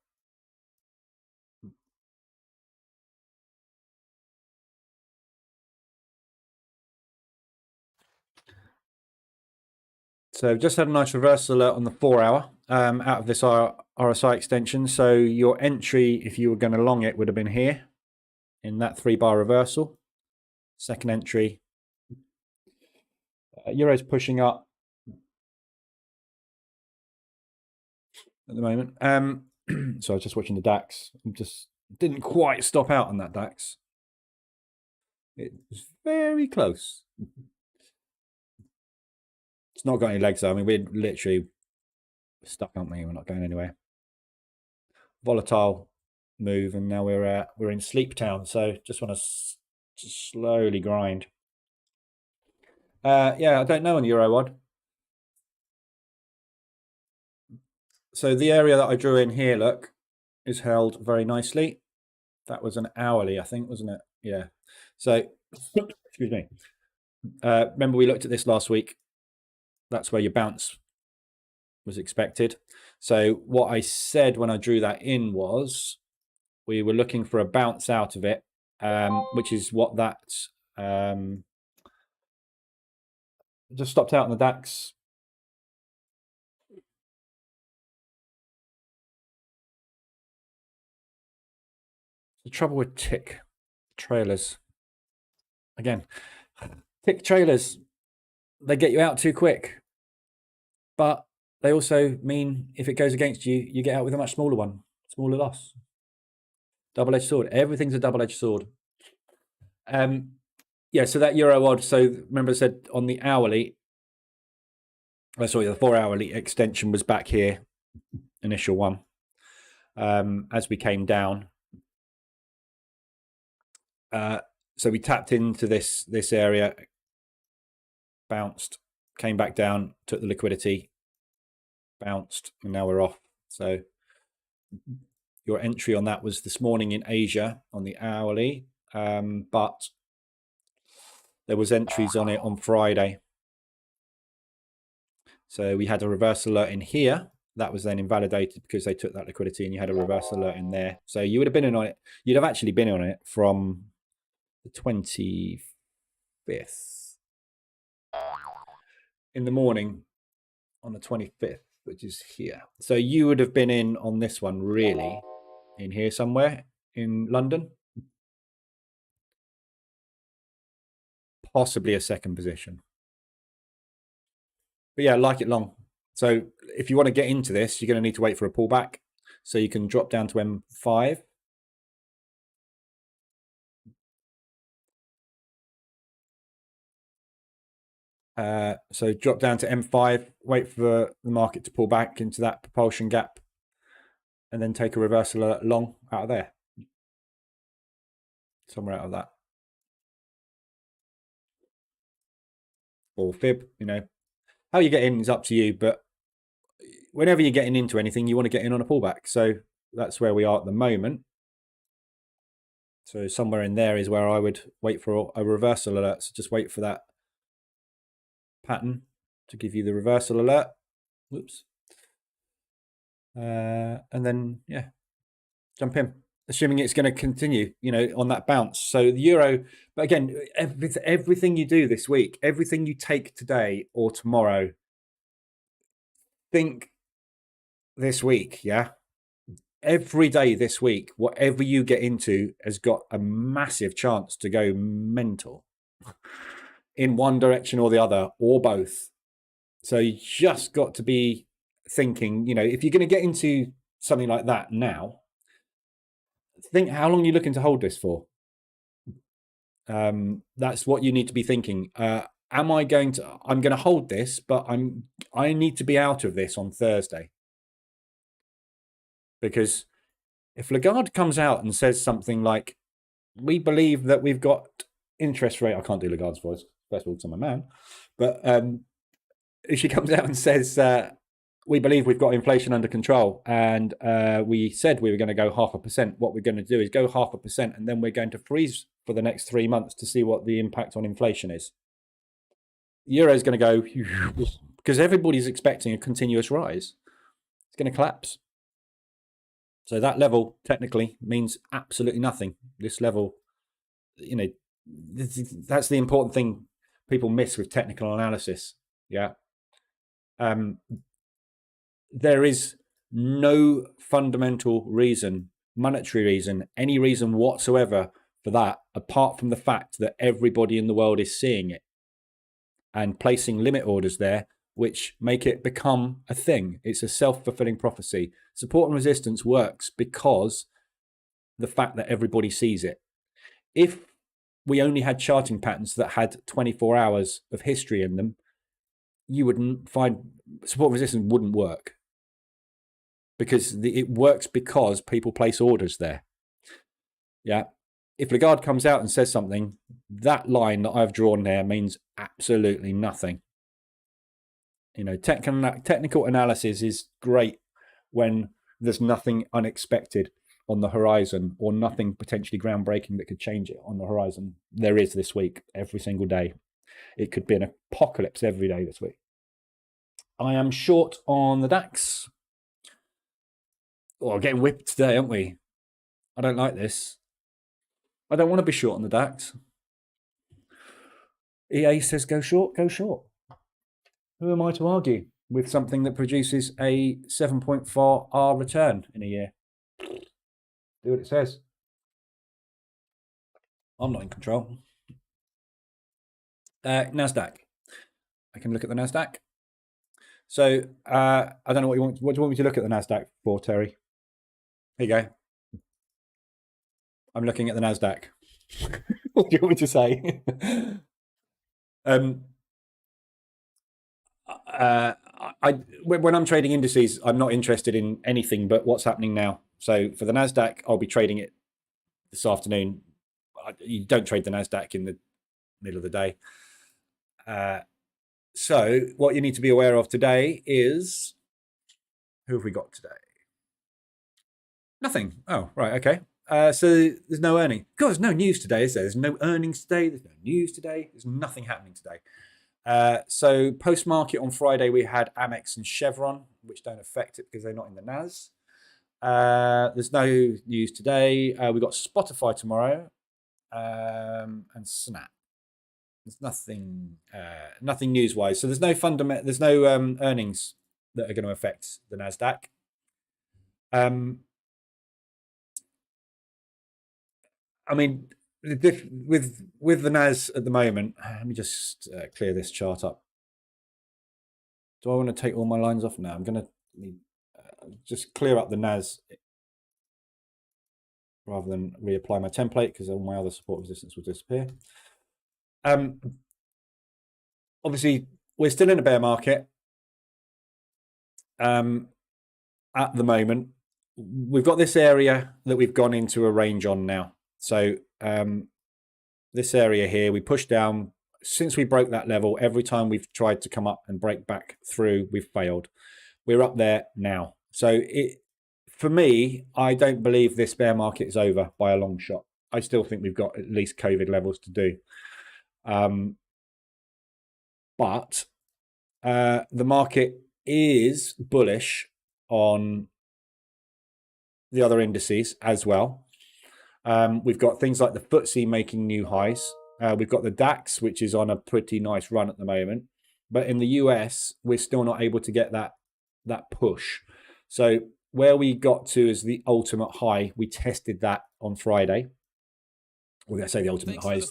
[SPEAKER 1] So just had a nice reversal alert on the 4-hour out of this RSI extension. So your entry, if you were going to long it, would have been here in that 3-bar reversal. Second entry. Euro's pushing up at the moment. So I was just watching the DAX. Just didn't quite stop out on that DAX. It was very close. It's not got any legs though. I mean, we're literally stuck, aren't we? We're not going anywhere. Volatile move, and now we're in sleep town. So just want to slowly grind. Yeah, I don't know on Euro odd. So the area that I drew in here, look, is held very nicely. That was an hourly, I think, wasn't it? Yeah. So, excuse me. Remember we looked at this last week. That's where your bounce was expected. So what I said when I drew that in was we were looking for a bounce out of it, which is what that just stopped out on the DAX. The trouble with tick trailers, again, tick trailers, they get you out too quick, but they also mean if it goes against you, you get out with a much smaller one, smaller loss. Double-edged sword. Everything's a double-edged sword. Yeah, so that Euro odd, so remember I said on the hourly, sorry, the 4-hourly extension was back here, initial one. As we came down, so we tapped into this area, bounced, came back down, took the liquidity, bounced, and now we're off. So your entry on that was this morning in Asia on the hourly, but there was entries on it on Friday. So we had a reverse alert in here. That was then invalidated because they took that liquidity, and you had a reverse alert in there. So you would have been in on it. You'd have actually been on it from the 25th in the morning on the 25th, which is here. So you would have been in on this one really in here somewhere in London. Possibly a second position. But yeah, like it long. So if you want to get into this, you're going to need to wait for a pullback. So you can drop down to M5. So drop down to M5, wait for the market to pull back into that propulsion gap, and then take a reversal long out of there. Somewhere out of that. Or fib, you know. How you get in is up to you, but whenever you're getting into anything, you want to get in on a pullback. So that's where we are at the moment. So somewhere in there is where I would wait for a reversal alert. So just wait for that pattern to give you the reversal alert. Whoops. And then, yeah, jump in, assuming it's going to continue, you know, on that bounce. So the Euro, but again, everything you do this week, everything you take today or tomorrow, think this week, yeah? Every day this week, whatever you get into has got a massive chance to go mental. in one direction or the other, or both. So you just got to be thinking, you know, if you're going to get into something like that now, think how long you're looking to hold this for. That's what you need to be thinking. I'm going to hold this, but I need to be out of this on Thursday. Because if Lagarde comes out and says something like, we believe that we've got interest rate, I can't do Lagarde's voice, first of all, because I'm a man, but if she comes out and says, we believe we've got inflation under control, and we said we were going to go 0.5%, what we're going to do is go 0.5%, and then we're going to freeze for the next 3 months to see what the impact on inflation is. Euro is going to go, because everybody's expecting a continuous rise. It's going to collapse. So that level technically means absolutely nothing. This level, you know, that's the important thing people miss with technical analysis. Yeah. There is no fundamental reason, monetary reason, any reason whatsoever for that, apart from the fact that everybody in the world is seeing it and placing limit orders there, which make it become a thing. It's a self-fulfilling prophecy. Support and resistance works because the fact that everybody sees it. If we only had charting patterns that had 24 hours of history in them, you wouldn't find support and resistance wouldn't work, because it works because people place orders there. Yeah. If Lagarde comes out and says something, that line that I've drawn there means absolutely nothing. You know, technical analysis is great when there's nothing unexpected on the horizon, or nothing potentially groundbreaking that could change it on the horizon. There is this week, every single day. It could be an apocalypse every day this week. I am short on the DAX. Oh, getting whipped today, aren't we? I don't like this. I don't want to be short on the DAX. EA says go short, go short. Who am I to argue with something that produces a 7.4R return in a year? Do what it says. I'm not in control. NASDAQ. I can look at the NASDAQ. So I don't know what you want. What do you want me to look at the NASDAQ for, Terry? Here you go. I'm looking at the NASDAQ. What do you want me to say? When I'm trading indices, I'm not interested in anything but what's happening now. So for the NASDAQ, I'll be trading it this afternoon. You don't trade the NASDAQ in the middle of the day. So what you need to be aware of today is, who have we got today? Nothing. Oh, right. Okay. So there's no earning. God, there's no news today, is there? There's no earnings today. There's no news today. There's nothing happening today. So post-market on Friday, we had Amex and Chevron, which don't affect it because they're not in the NAS. There's no news today. We've got Spotify tomorrow, and Snap. There's nothing news-wise. So there's no there's no earnings that are going to affect the NASDAQ. I mean, with the NAS at the moment, let me just clear this chart up. Do I want to take all my lines off now? I'm going to just clear up the NAS rather than reapply my template, because all my other support resistance will disappear. Obviously, we're still in a bear market at the moment. We've got this area that we've gone into a range on now. So this area here, we pushed down. Since we broke that level, every time we've tried to come up and break back through, we've failed. We're up there now. So for me, I don't believe this bear market is over by a long shot. I still think we've got at least COVID levels to do. But the market is bullish on the other indices as well. We've got things like the FTSE making new highs. We've got the DAX, which is on a pretty nice run at the moment. But in the US, we're still not able to get that push. So where we got to is the ultimate high. We tested that on Friday. We're going to say the ultimate high is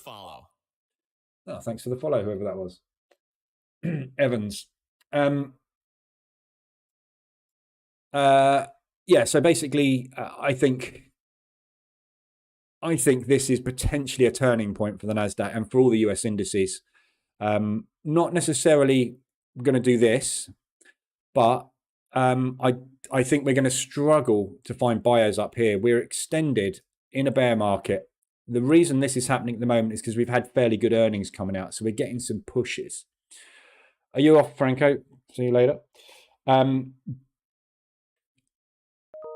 [SPEAKER 1] Oh, thanks for the follow, whoever that was. Evans. Yeah, so basically, I think this is potentially a turning point for the NASDAQ and for all the US indices. Not necessarily going to do this, but I think we're going to struggle to find buyers up here. We're extended in a bear market. The reason this is happening at the moment is because we've had fairly good earnings coming out, so we're getting some pushes. Are you off, Franco? See you later.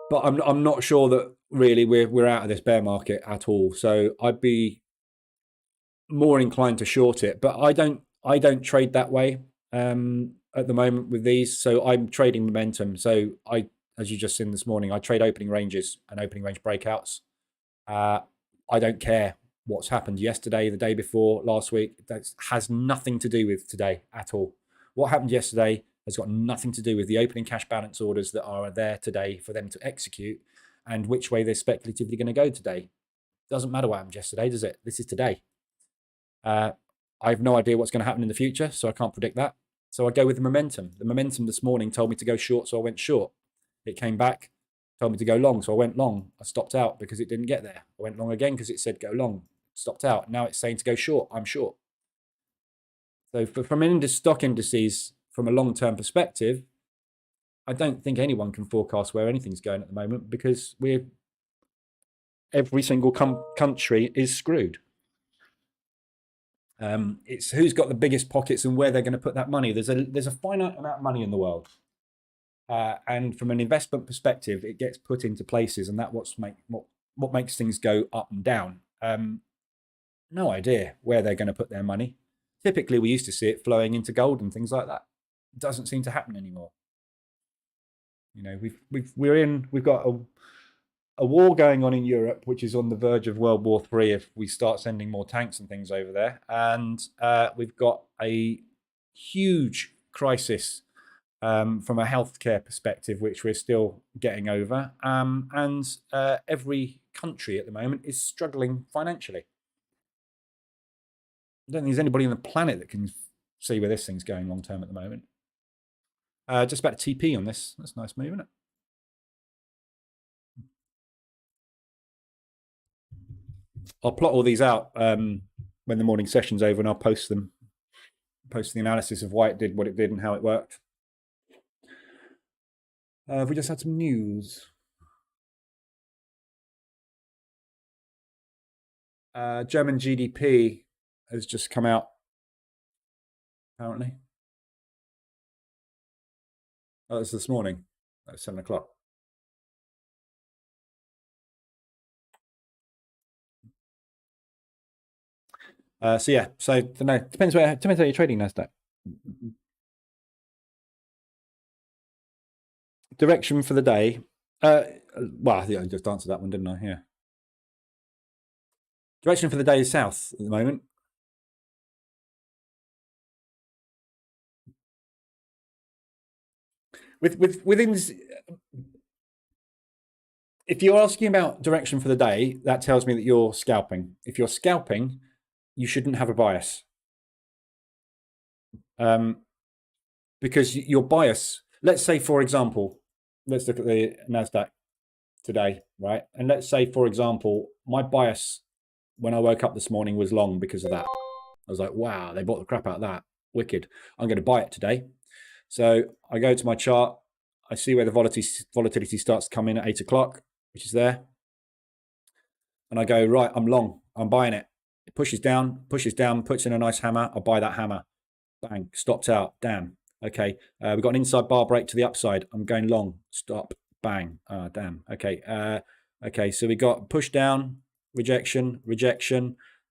[SPEAKER 1] But I'm not sure that really we're out of this bear market at all. So I'd be more inclined to short it, but I don't trade that way at the moment with these. So I'm trading momentum. So as you just seen this morning, I trade opening ranges and opening range breakouts. I don't care what's happened yesterday, the day before, last week. That has nothing to do with today at all. What happened yesterday has got nothing to do with the opening cash balance orders that are there today for them to execute and which way they're speculatively going to go today. Doesn't matter what happened yesterday, does it? This is today. I have no idea what's going to happen in the future, so I can't predict that. So I go with the momentum. The momentum this morning told me to go short, so I went short. It came back, told me to go long, so I went long. I stopped out because it didn't get there. I went long again because it said go long. Stopped out. Now it's saying to go short. I'm short. So from stock indices, from a long-term perspective, I don't think anyone can forecast where anything's going at the moment because every single country is screwed. It's who's got the biggest pockets and where they're going to put that money. There's a finite amount of money in the world, and from an investment perspective, it gets put into places, and that's what makes things go up and down. No idea where they're going to put their money. Typically, we used to see it flowing into gold and things like that. It doesn't seem to happen anymore. You know, we've got a war going on in Europe, which is on the verge of World War III if we start sending more tanks and things over there. And we've got a huge crisis from a healthcare perspective, which we're still getting over. And every country at the moment is struggling financially. I don't think there's anybody on the planet that can see where this thing's going long term at the moment. Just about to TP on this. That's a nice move, isn't it? I'll plot all these out when the morning session's over, and I'll post them. Post the analysis of why it did what it did and how it worked. Have we just had some news? German GDP has just come out, apparently. Oh, it's this morning at 7 o'clock. So yeah, so no, depends how you're trading NASDAQ. Direction for the day. Well, I just answered that one, didn't I? Yeah. Direction for the day is south at the moment. Within, if you're asking about direction for the day, that tells me that you're scalping. If you're scalping, you shouldn't have a bias. Because your bias, let's say, for example, let's look at the NASDAQ today, right? And let's say, for example, my bias when I woke up this morning was long because of that. I was like, wow, they bought the crap out of that. Wicked. I'm going to buy it today. So I go to my chart. I see where the volatility starts to come in at 8 o'clock, which is there. And I go, right, I'm long. I'm buying it. It pushes down, puts in a nice hammer. I'll buy that hammer. Bang, stopped out. Damn. Okay, we've got an inside bar break to the upside. I'm going long. Stop. Bang. Damn. Okay. Okay, so we got push down, rejection.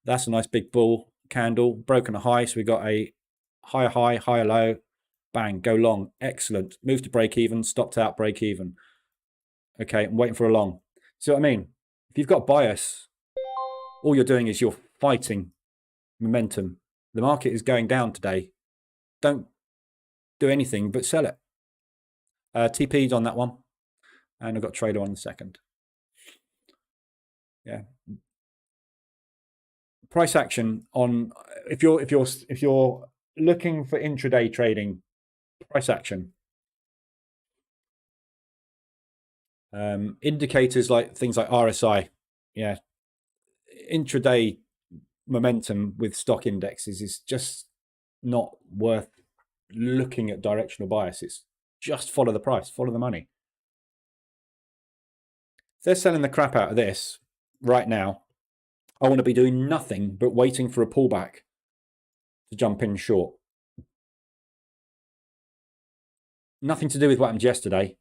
[SPEAKER 1] That's a nice big bull candle. Broken a high, so we got a higher high, higher low. Bang, go long. Excellent. Move to break even, stopped out, break even. Okay, I'm waiting for a long. See what I mean? If you've got bias, all you're doing is you're fighting momentum. The market is going down today. Don't do anything but sell it. TP'd on that one. And I've got trader on the second. Yeah. Price action on if you're looking for intraday trading, price action, indicators like things like RSI, yeah, intraday momentum with stock indexes is just not worth looking at directional bias. It's just follow the price, follow the money. If they're selling the crap out of this right now, I want to be doing nothing but waiting for a pullback to jump in short. Nothing to do with what happened yesterday.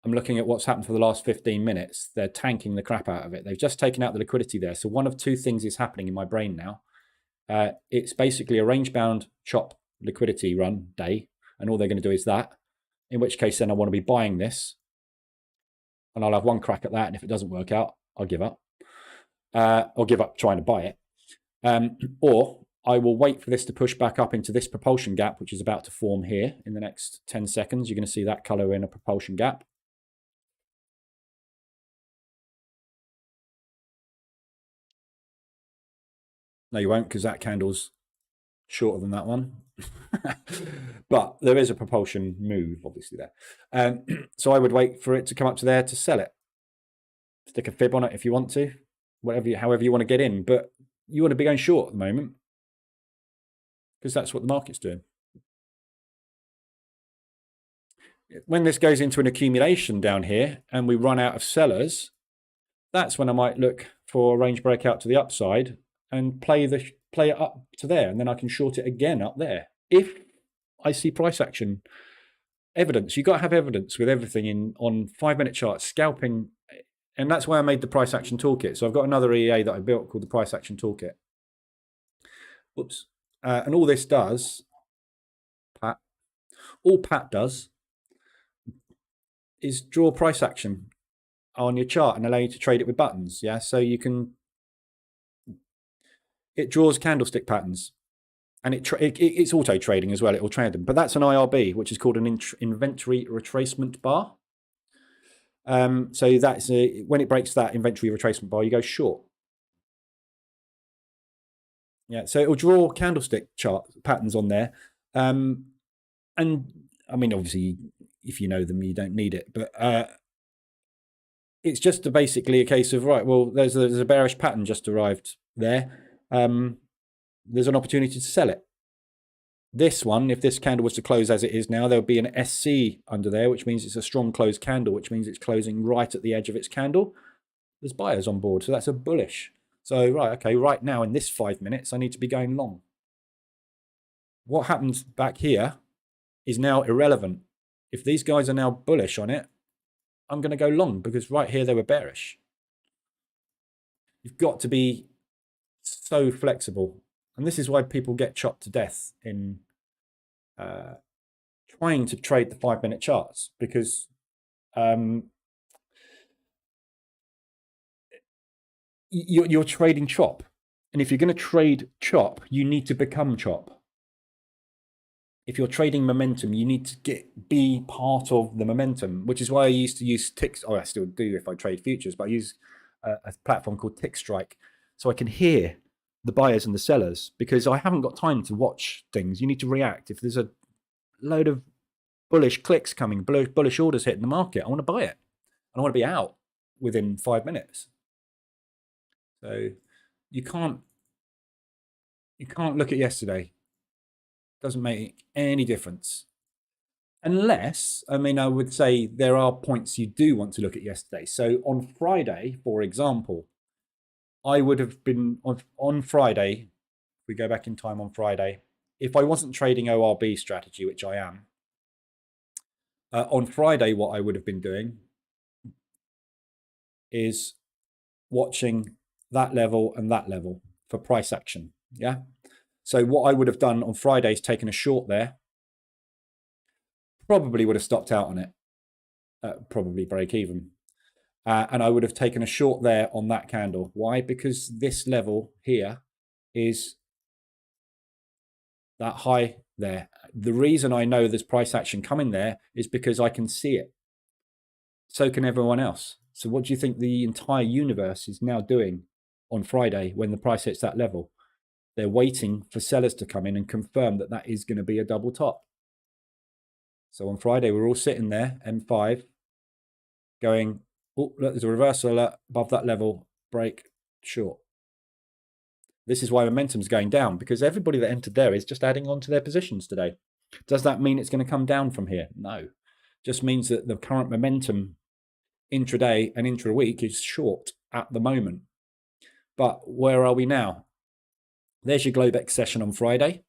[SPEAKER 1] I'm looking at what's happened for the last 15 minutes. They're tanking the crap out of it. They've just taken out the liquidity there. So one of two things is happening in my brain now. It's basically a range-bound chop liquidity run day, and all they're going to do is that, in which case then I want to be buying this, and I'll have one crack at that, and if it doesn't work out, I'll give up. I'll give up trying to buy it. Or I will wait for this to push back up into this propulsion gap, which is about to form here in the next 10 seconds. You're going to see that color in a propulsion gap. No, you won't, because that candle's shorter than that one. But there is a propulsion move, obviously, there. So I would wait for it to come up to there to sell it. Stick a fib on it if you want to, however you want to get in. But you want to be going short at the moment, because that's what the market's doing. When this goes into an accumulation down here and we run out of sellers, that's when I might look for a range breakout to the upside and play it up to there, and then I can short it again up there. If I see price action evidence, you've got to have evidence with everything on 5-minute charts, scalping, and that's why I made the Price Action Toolkit. So I've got another EA that I built called the Price Action Toolkit. Oops. And all this does, all Pat does is draw price action on your chart and allow you to trade it with buttons. Yeah, so you can, it draws candlestick patterns, and it's auto trading as well. It will trade them, but that's an IRB, which is called an inventory retracement bar. So that's when it breaks that inventory retracement bar, you go short. Yeah, so it will draw candlestick chart patterns on there, and I mean, obviously, if you know them, you don't need it, but it's just basically a case of, right, well, there's a bearish pattern just arrived there. There's an opportunity to sell it. This one, if this candle was to close as it is now, there'll be an SC under there, which means it's a strong closed candle, which means it's closing right at the edge of its candle. There's buyers on board, so that's a bullish. So, right, okay, right now in this 5 minutes, I need to be going long. What happens back here is now irrelevant. If these guys are now bullish on it, I'm going to go long, because right here they were bearish. You've got to be so flexible. And this is why people get chopped to death in trying to trade the 5-minute charts, because you're trading chop. And if you're going to trade chop, you need to become chop. If you're trading momentum, you need to be part of the momentum, which is why I used to use ticks. Oh, I still do if I trade futures, but I use a platform called Tick Strike, so I can hear the buyers and the sellers, because I haven't got time to watch things. You need to react. If there's a load of bullish clicks coming, bullish orders hitting the market, I want to buy it. I want to be out within 5 minutes. So you can't look at yesterday. Doesn't make any difference. Unless, I mean, I would say there are points you do want to look at yesterday. So on Friday, for example, I would have been on Friday, if we go back in time on Friday, if I wasn't trading ORB strategy, which I am, on Friday, what I would have been doing is watching that level and that level for price action. Yeah. So what I would have done on Friday is taken a short there, probably would have stopped out on it, probably break even. And I would have taken a short there on that candle. Why? Because this level here is that high there. The reason I know there's price action coming there is because I can see it. So can everyone else. So what do you think the entire universe is now doing on Friday when the price hits that level? They're waiting for sellers to come in and confirm that that is going to be a double top. So on Friday, we're all sitting there, M5, going, oh, look, there's a reversal above that level, break, short. This is why momentum's going down, because everybody that entered there is just adding on to their positions today. Does that mean it's going to come down from here? No. Just means that the current momentum intraday and intra-week is short at the moment. But where are we now? There's your Globex session on Friday.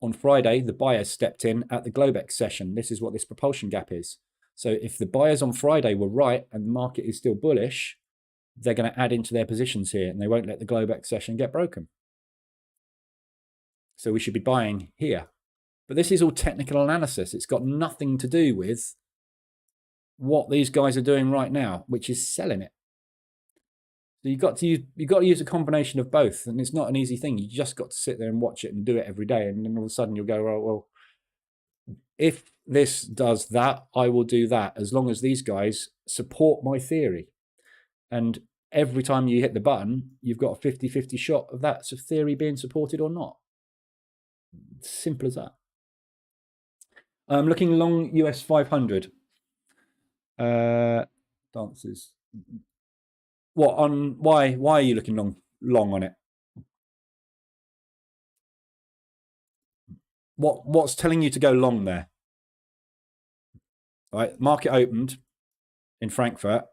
[SPEAKER 1] On Friday, the buyers stepped in at the Globex session. This is what this propulsion gap is. So if the buyers on Friday were right and the market is still bullish, they're going to add into their positions here and they won't let the Globex session get broken. So we should be buying here. But this is all technical analysis. It's got nothing to do with what these guys are doing right now, which is selling it. So you've got to use a combination of both, and it's not an easy thing. You just got to sit there and watch it and do it every day, and then all of a sudden you'll go, oh, well, if this does that, I will do that, as long as these guys support my theory. And every time you hit the button, you've got a 50-50 shot of that theory being supported or not. Simple as that. I'm looking long US 500. Dances. What on? Why are you looking long on it? What's telling you to go long there? All right, market opened in Frankfurt.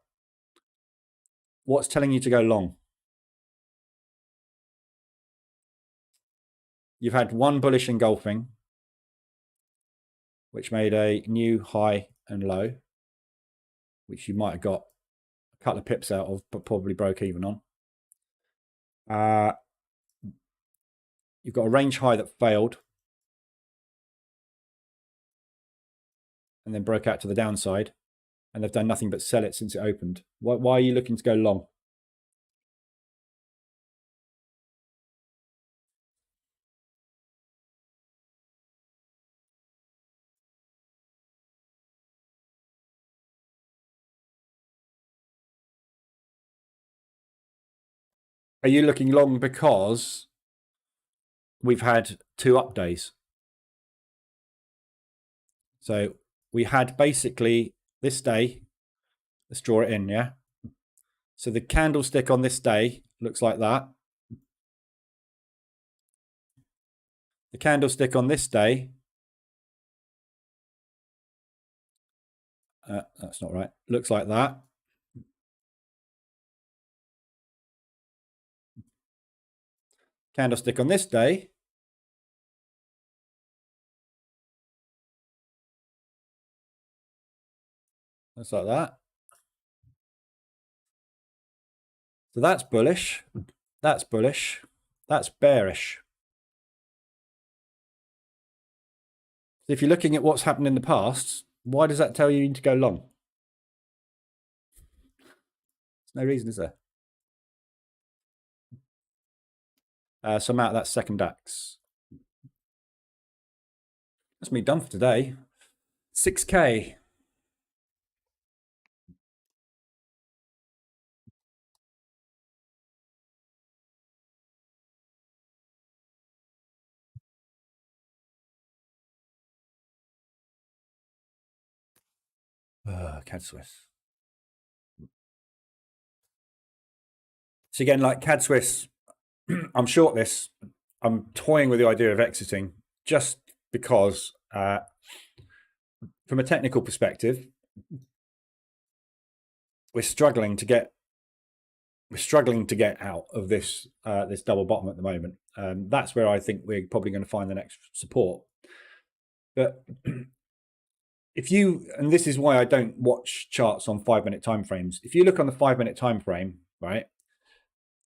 [SPEAKER 1] What's telling you to go long? You've had one bullish engulfing, which made a new high and low, which you might have got a couple of pips out of, but probably broke even on. You've got a range high that failed and then broke out to the downside, and they've done nothing but sell it since it opened. Why are you looking to go long? Are you looking long because we've had 2 up days? So we had basically this day, let's draw it in, yeah? So the candlestick on this day looks like that. The candlestick on this day, that's not right, looks like that. Candlestick on this day, looks like that. So that's bullish, that's bullish, that's bearish. So if you're looking at what's happened in the past, why does that tell you to go long? There's no reason, is there? So I'm out of that second DAX. That's me done for today. 6K. CAD Swiss. So again, like CAD Swiss, I'm short this. I'm toying with the idea of exiting just because from a technical perspective, we're struggling to get out of this this double bottom at the moment. That's where I think we're probably going to find the next support. But if you, and this is why I don't watch charts on 5-minute time frames. If you look on the 5-minute time frame, right,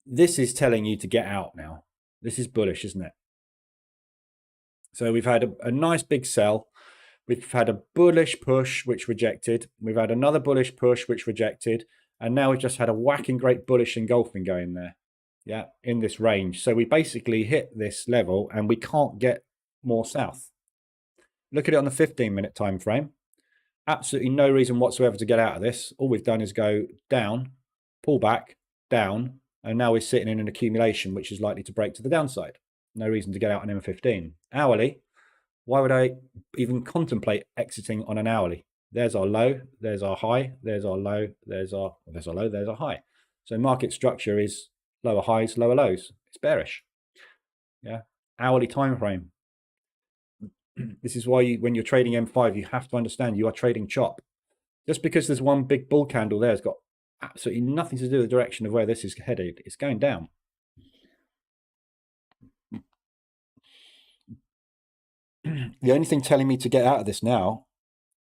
[SPEAKER 1] this is telling you to get out now. This is bullish, isn't it? So we've had a nice big sell. We've had a bullish push, which rejected. We've had another bullish push, which rejected. And now we've just had a whacking great bullish engulfing going there. Yeah, in this range. So we basically hit this level and we can't get more south. Look at it on the 15-minute time frame. Absolutely no reason whatsoever to get out of this. All we've done is go down, pull back, down, and now we're sitting in an accumulation which is likely to break to the downside. No reason to get out on M15. Hourly, why would I even contemplate exiting on an hourly? There's our low, there's our high, there's our low, there's our low, there's our high. So market structure is lower highs, lower lows. It's bearish. Yeah. Hourly time frame. This is why when you're trading M5, you have to understand you are trading chop. Just because there's one big bull candle there has got absolutely nothing to do with the direction of where this is headed. It's going down. The only thing telling me to get out of this now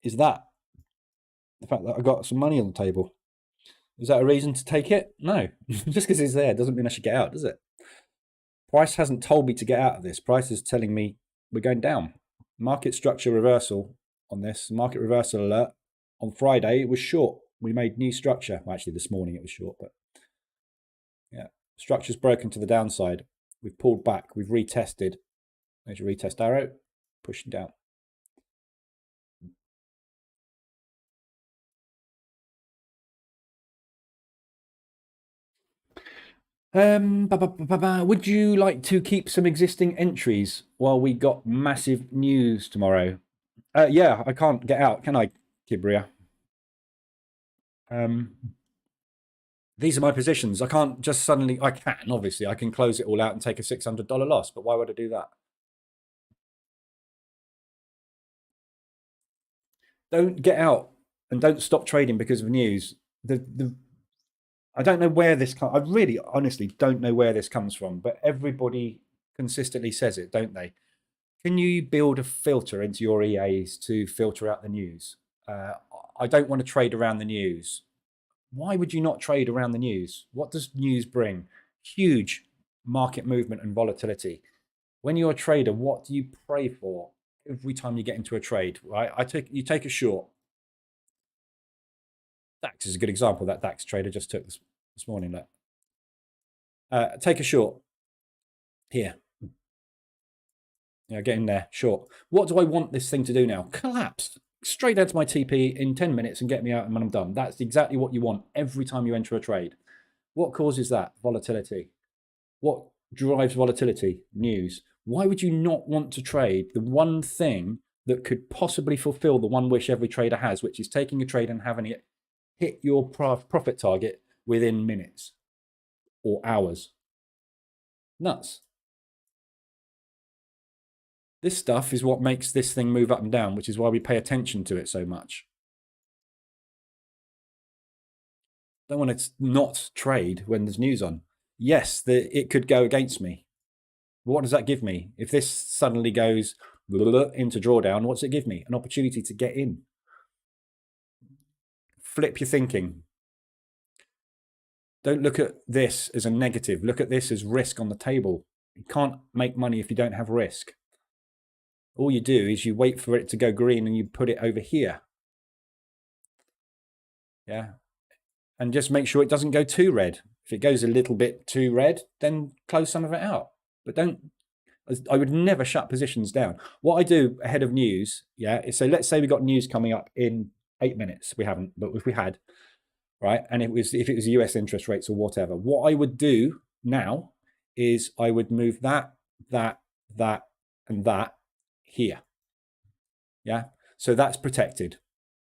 [SPEAKER 1] is that. The fact that I got some money on the table. Is that a reason to take it? No. Just because it's there doesn't mean I should get out, does it? Price hasn't told me to get out of this. Price is telling me we're going down. Market structure reversal on this. Market reversal alert. On Friday, it was short. We made new structure. Well, actually, this morning it was short, but yeah. Structure's broken to the downside. We've pulled back. We've retested. There's your retest arrow. Pushing down. Would you like to keep some existing entries while we got massive news tomorrow? Yeah, I can't get out, can I, Kibria? These are my positions. I can't just suddenly, I can, obviously. I can close it all out and take a $600 loss, but why would I do that? Don't get out and don't stop trading because of news. I don't know where this comes. I really, honestly, don't know where this comes from. But everybody consistently says it, don't they? Can you build a filter into your EAs to filter out the news? I don't want to trade around the news. Why would you not trade around the news? What does news bring? Huge market movement and volatility. When you're a trader, what do you pray for every time you get into a trade? Right? You take a short. DAX is a good example. That DAX trader just took this morning. Look. Take a short here. Yeah, get in there, short. What do I want this thing to do now? Collapse straight out to my TP in 10 minutes and get me out and I'm done. That's exactly what you want every time you enter a trade. What causes that? Volatility. What drives volatility? News. Why would you not want to trade the one thing that could possibly fulfill the one wish every trader has, which is taking a trade and having it hit your profit target within minutes or hours? Nuts. This stuff is what makes this thing move up and down, which is why we pay attention to it so much. Don't want to not trade when there's news on. Yes, it could go against me. What does that give me? If this suddenly goes into drawdown, what's it give me? An opportunity to get in. Flip your thinking. Don't look at this as a negative. Look at this as risk on the table. You can't make money if you don't have risk. All you do is you wait for it to go green and you put it over here. Yeah. And just make sure it doesn't go too red. If it goes a little bit too red, then close some of it out. But I would never shut positions down. What I do ahead of news, yeah, is so let's say we got news coming up in 8 minutes. We haven't, but if we had, right, and if it was US interest rates or whatever, what I would do now is I would move that, and that here. Yeah, so that's protected.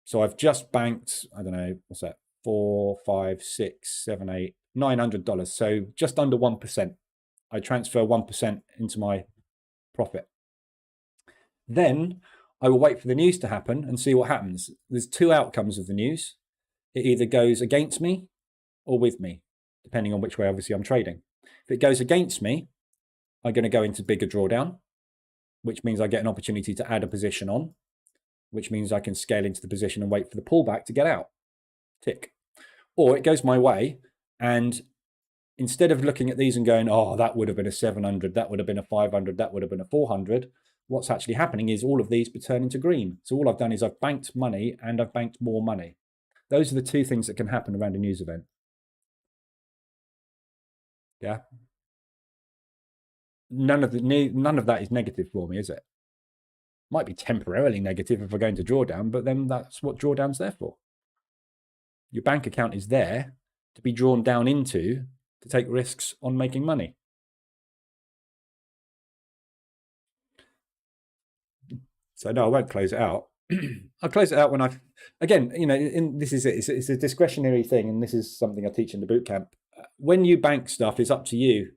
[SPEAKER 1] So I've just banked, I don't know, what's that? $4, $5, $6, $7, $8, $900. So just under 1%. I transfer 1% into my profit. Then I will wait for the news to happen and see what happens. There's two outcomes of the news. It either goes against me or with me, depending on which way, obviously, I'm trading. If it goes against me, I'm going to go into bigger drawdown, which means I get an opportunity to add a position on, which means I can scale into the position and wait for the pullback to get out. Tick. Or it goes my way, and instead of looking at these and going, oh, that would have been a 700, that would have been a 500, that would have been a 400, what's actually happening is all of these turn into green. So all I've done is I've banked money and I've banked more money. Those are the two things that can happen around a news event. Yeah. None of that is negative for me, is it? Might be temporarily negative if we're going to drawdown, but then that's what drawdown's there for. Your bank account is there to be drawn down into to take risks on making money. So no, I won't close it out. I'll close it out when I've, again, you know, this is it. It's a discretionary thing, and this is something I teach in the bootcamp. When you bank stuff, it's up to you.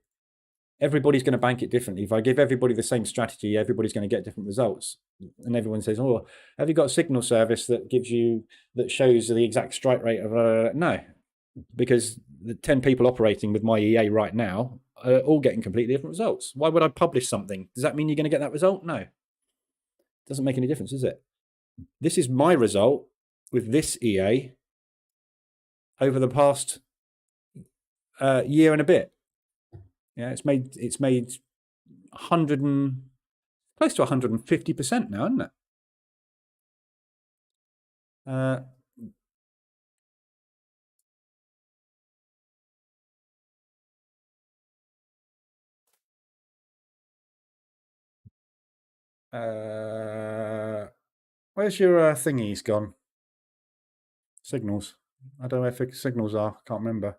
[SPEAKER 1] Everybody's going to bank it differently. If I give everybody the same strategy, everybody's going to get different results. And everyone says, "Oh, have you got a signal service that gives you, that shows the exact strike rate of?" No, because the 10 people operating with my EA right now are all getting completely different results. Why would I publish something? Does that mean you're going to get that result? No, it doesn't make any difference, does it? This is my result with this EA over the past year and a bit. Yeah, it's made 100 and close to 150% now, isn't it? Where's your thingies gone? Signals. I don't know if signals are. Can't remember.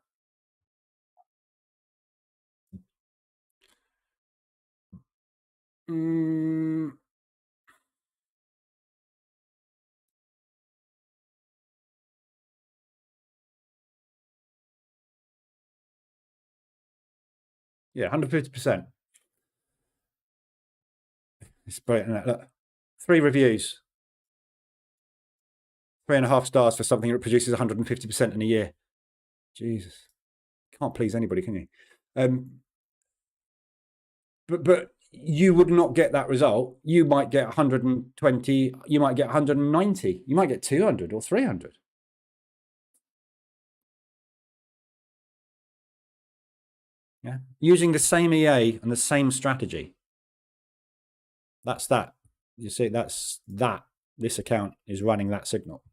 [SPEAKER 1] Yeah, 150%. It's brilliant. Look, 3 reviews, 3.5 stars for something that produces 150% in a year. Jesus, can't please anybody, can you? But you would not get that result. You might get 120. You might get 190. You might get 200 or 300. Yeah, using the same EA and the same strategy. That's that. You see, that's that. This account is running that signal.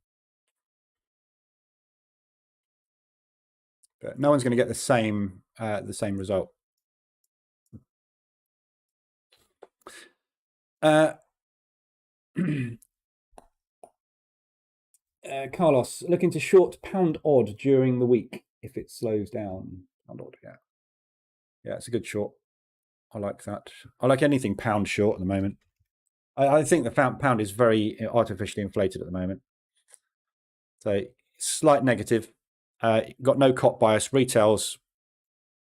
[SPEAKER 1] But no one's going to get the same result. Carlos, looking to short pound odd during the week if it slows down. Pound odd, yeah. Yeah, it's a good short. I like that. I like anything pound short at the moment. I think the pound is very artificially inflated at the moment. So slight negative. Got no cop bias. Retail's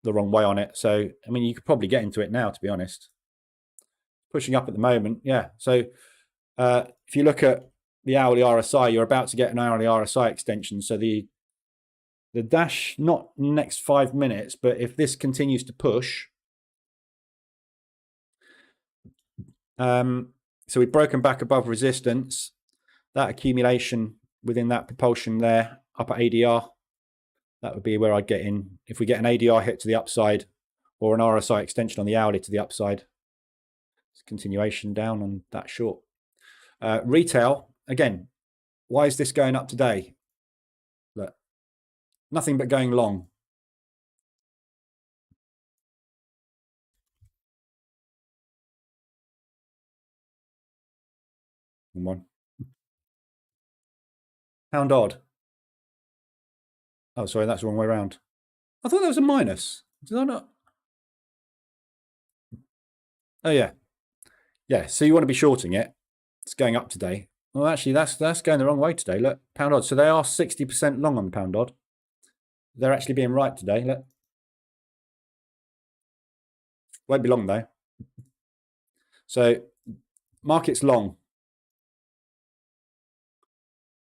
[SPEAKER 1] the wrong way on it. So, I mean, you could probably get into it now, to be honest. Pushing up at the moment, yeah. So if you look at the hourly RSI, you're about to get an hourly RSI extension. So the dash, not next 5 minutes, but if this continues to push, so we've broken back above resistance. That accumulation within that propulsion there, up at ADR, that would be where I'd get in. If we get an ADR hit to the upside or an RSI extension on the hourly to the upside, it's continuation down on that short. Retail, again, why is this going up today? Look, nothing but going long. One. Pound odd. Oh, sorry, that's the wrong way around. I thought that was a minus. Did I not? Oh, yeah. Yeah, so you want to be shorting it. It's going up today. Well, actually, that's going the wrong way today. Look, pound odd. So they are 60% long on the pound odd. They're actually being right today. Look. Won't be long, though. So market's long.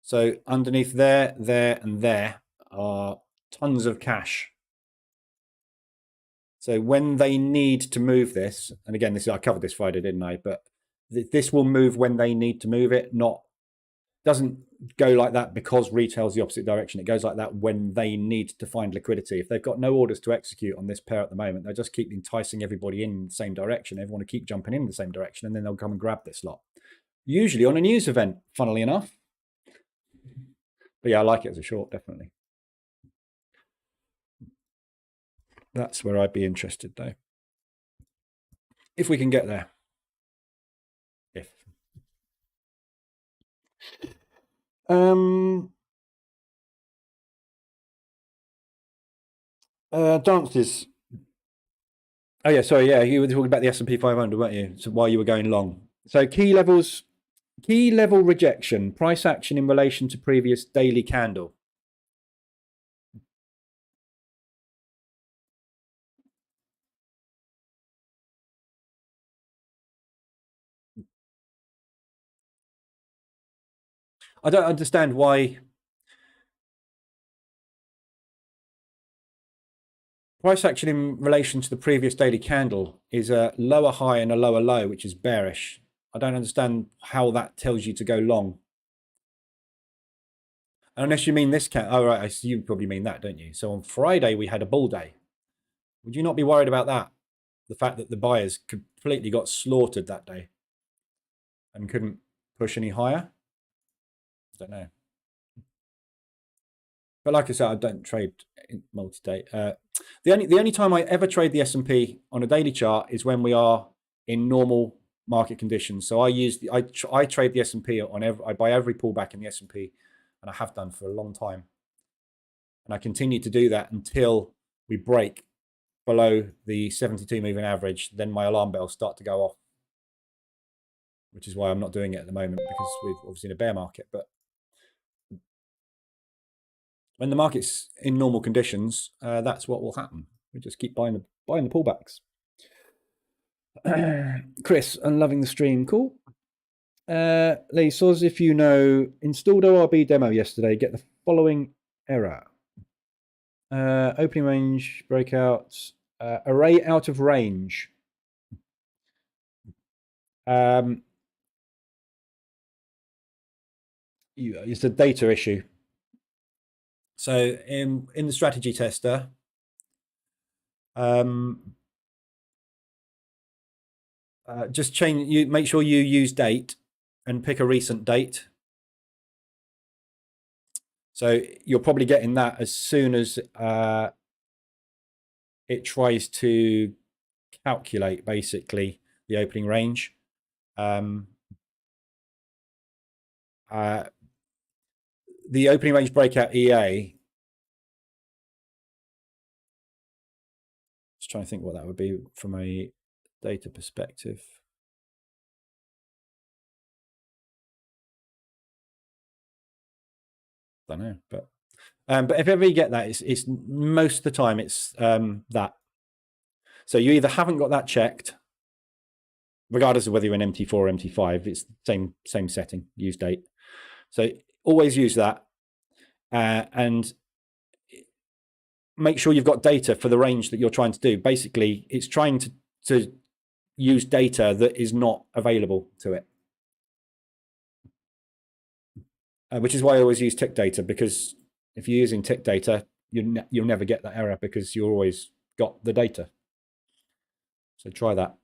[SPEAKER 1] So underneath there, and there are tons of cash. So when they need to move this, and again, I covered this Friday, didn't I? But this will move when they need to move it, doesn't go like that because retail's the opposite direction. It goes like that when they need to find liquidity. If they've got no orders to execute on this pair at the moment, they'll just keep enticing everybody in the same direction. Everyone will keep jumping in the same direction, and then they'll come and grab this lot. Usually on a news event, funnily enough. But yeah, I like it as a short, definitely. That's where I'd be interested, though. If we can get there. If. Dances. Oh yeah, sorry, yeah, you were talking about the S&P 500, weren't you? So while you were going long. So key levels Key level rejection, price action in relation to previous daily candle. I don't understand why price action in relation to the previous daily candle is a lower high and a lower low, which is bearish. I don't understand how that tells you to go long. Unless you mean this oh, right, you probably mean that, don't you? So on Friday, we had a bull day. Would you not be worried about that? The fact that the buyers completely got slaughtered that day and couldn't push any higher? I don't know. But like I said, I don't trade in multi-day. The only time I ever trade the S&P on a daily chart is when we are in normal market conditions. So I trade the S&P I buy every pullback in the S&P, and I have done for a long time. And I continue to do that until we break below the 72 moving average. Then my alarm bells start to go off, which is why I'm not doing it at the moment, because we're obviously in a bear market. But when the market's in normal conditions, that's what will happen. We just keep buying the pullbacks. Chris, I'm loving the stream. Cool. Lee, so as if you know, installed ORB demo yesterday, get the following error. Opening range, breakouts, array out of range. It's a data issue. So in the strategy tester, just make sure you use date and pick a recent date. So you're probably getting that as soon as it tries to calculate basically the opening range. The opening range breakout EA. Just trying to think what that would be from a data perspective. Don't know, but if ever you get that, it's most of the time it's that. So you either haven't got that checked, regardless of whether you're in MT4 or MT5, it's the same setting, use date. So always use that, and make sure you've got data for the range that you're trying to do. Basically, it's trying to use data that is not available to it. Which is why I always use tick data, because if you're using tick data, you'll never get that error because you always got the data. So try that.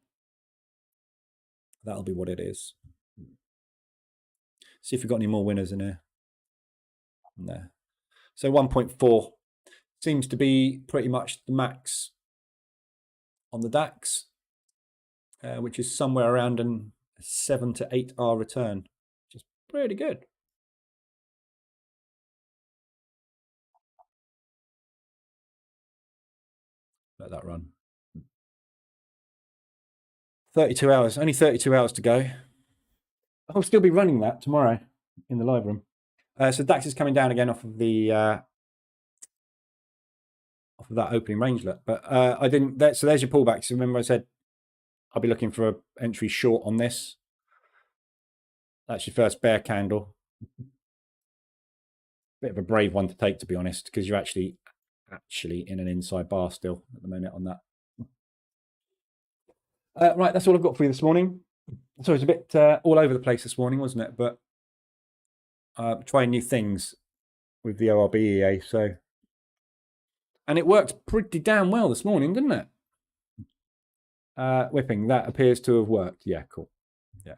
[SPEAKER 1] That'll be what it is. See if we've got any more winners in here. No. So 1.4 seems to be pretty much the max on the DAX, which is somewhere around a 7 to 8 hour return, which is pretty good. Let that run. 32 hours, only 32 hours to go. I'll still be running that tomorrow in the live room. So DAX is coming down again off of that opening rangelet, but I didn't. So there's your pullbacks. Remember I said I'll be looking for an entry short on this. That's your first bear candle. Bit of a brave one to take, to be honest, because you're actually in an inside bar still at the minute on that. Right, that's all I've got for you this morning. So it's a bit all over the place this morning, wasn't it? But trying new things with the ORB EA. So, and it worked pretty damn well this morning, didn't it? Whipping, that appears to have worked. Yeah, cool. Yeah,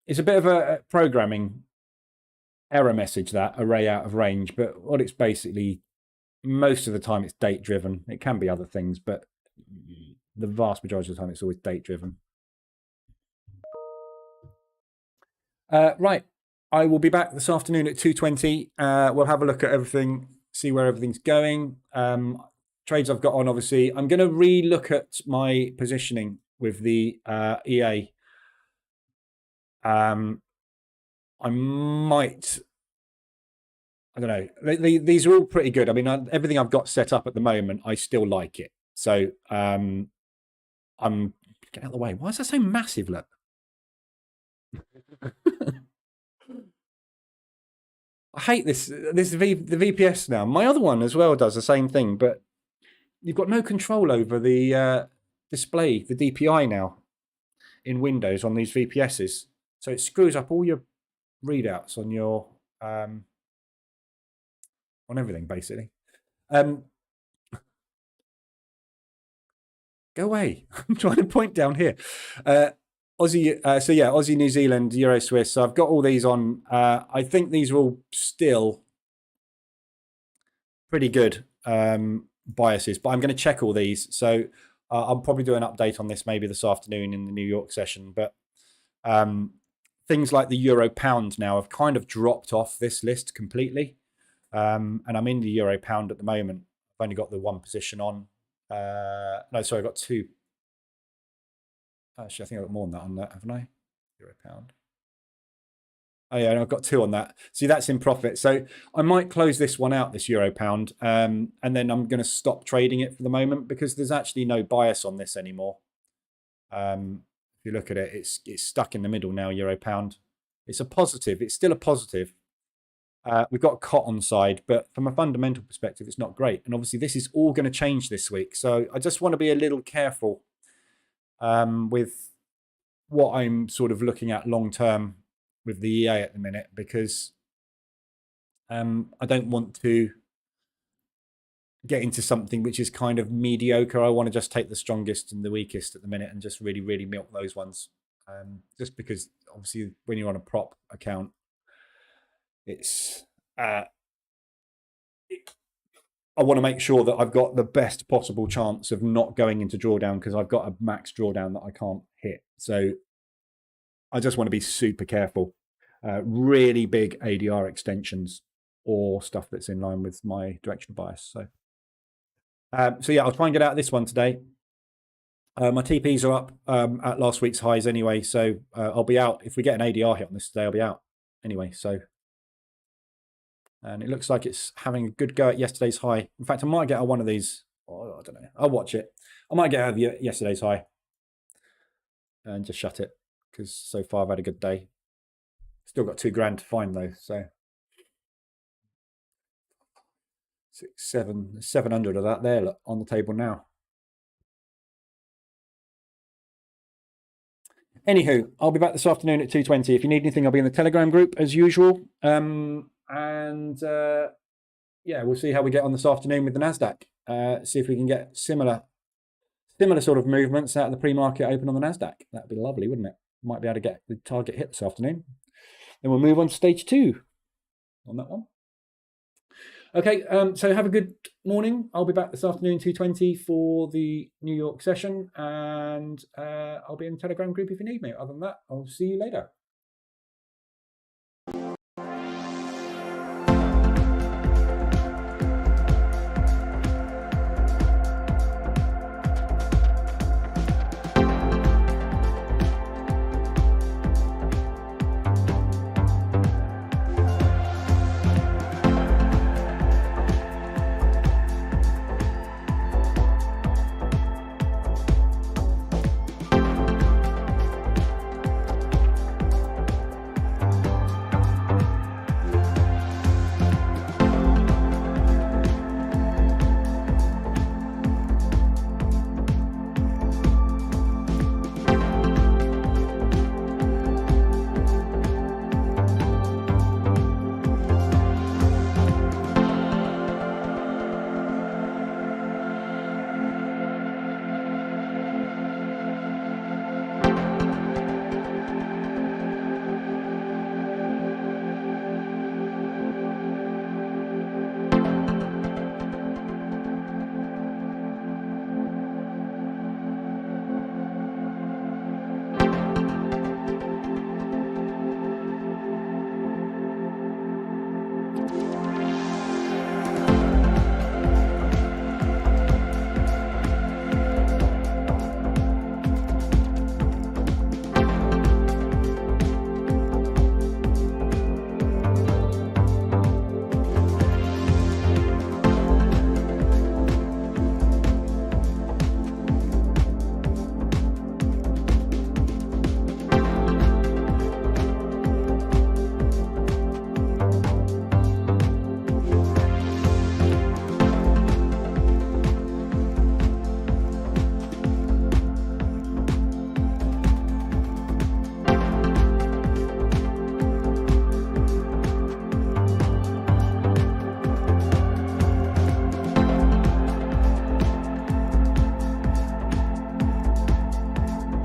[SPEAKER 1] it's a bit of a programming error message, that array out of range, but what it's basically, most of the time it's date driven. It can be other things, but the vast majority of the time it's always date driven. Right, I will be back this afternoon at 2:20. We'll have a look at everything, see where everything's going. Trades I've got on, obviously. I'm going to re-look at my positioning with the EA. I might, I don't know. These are all pretty good. I mean, everything I've got set up at the moment, I still like it. So I'm get out of the way. Why is that so massive? Look. I hate this. The VPS now. My other one as well does the same thing, but you've got no control over the display, the DPI now in Windows on these VPSs. So it screws up all your readouts on your on everything basically. Go away. I'm trying to point down here. Aussie, so yeah, Aussie, New Zealand, Euro, Swiss. So I've got all these on. I think these are all still pretty good biases, but I'm going to check all these. So I'll probably do an update on this maybe this afternoon in the New York session. But things like the Euro Pound now have kind of dropped off this list completely. And I'm in the Euro Pound at the moment. I've only got the one position on. No, sorry, I've got two. Actually, I think I've got more than that on that, haven't I? Euro Pound. Oh yeah, and I've got two on that. See, that's in profit. So I might close this one out, this Euro Pound, and then I'm going to stop trading it for the moment because there's actually no bias on this anymore. If you look at it, it's stuck in the middle now, Euro Pound. It's a positive. It's still a positive. We've got a COT on side, but from a fundamental perspective, it's not great. And obviously, this is all going to change this week. So I just want to be a little careful with what I'm sort of looking at long term with the EA at the minute, because I don't want to get into something which is kind of mediocre. I want to just take the strongest and the weakest at the minute and just really, really milk those ones. Just because obviously when you're on a prop account, it's I want to make sure that I've got the best possible chance of not going into drawdown because I've got a max drawdown that I can't hit. So I just want to be super careful. Really big ADR extensions or stuff that's in line with my directional bias. So yeah, I'll try and get out of this one today. My TPs are up at last week's highs anyway, so I'll be out. If we get an ADR hit on this today, I'll be out anyway. So, and it looks like it's having a good go at yesterday's high. In fact, I might get out one of these. Oh, I don't know. I'll watch it. I might get out of yesterday's high and just shut it because so far I've had a good day. Still got $2,000 to find though, so 700 of that there, look, on the table now. Anywho, I'll be back this afternoon at 2:20. If you need anything, I'll be in the Telegram group as usual. Yeah, we'll see how we get on this afternoon with the NASDAQ. See if we can get similar sort of movements out of the pre-market open on the NASDAQ. That'd be lovely, wouldn't it? Might be able to get the target hit this afternoon. Then we'll move on to stage 2 on that one. Okay, so have a good morning. I'll be back this afternoon, 2:20 for the New York session, and I'll be in the Telegram group if you need me. Other than that, I'll see you later.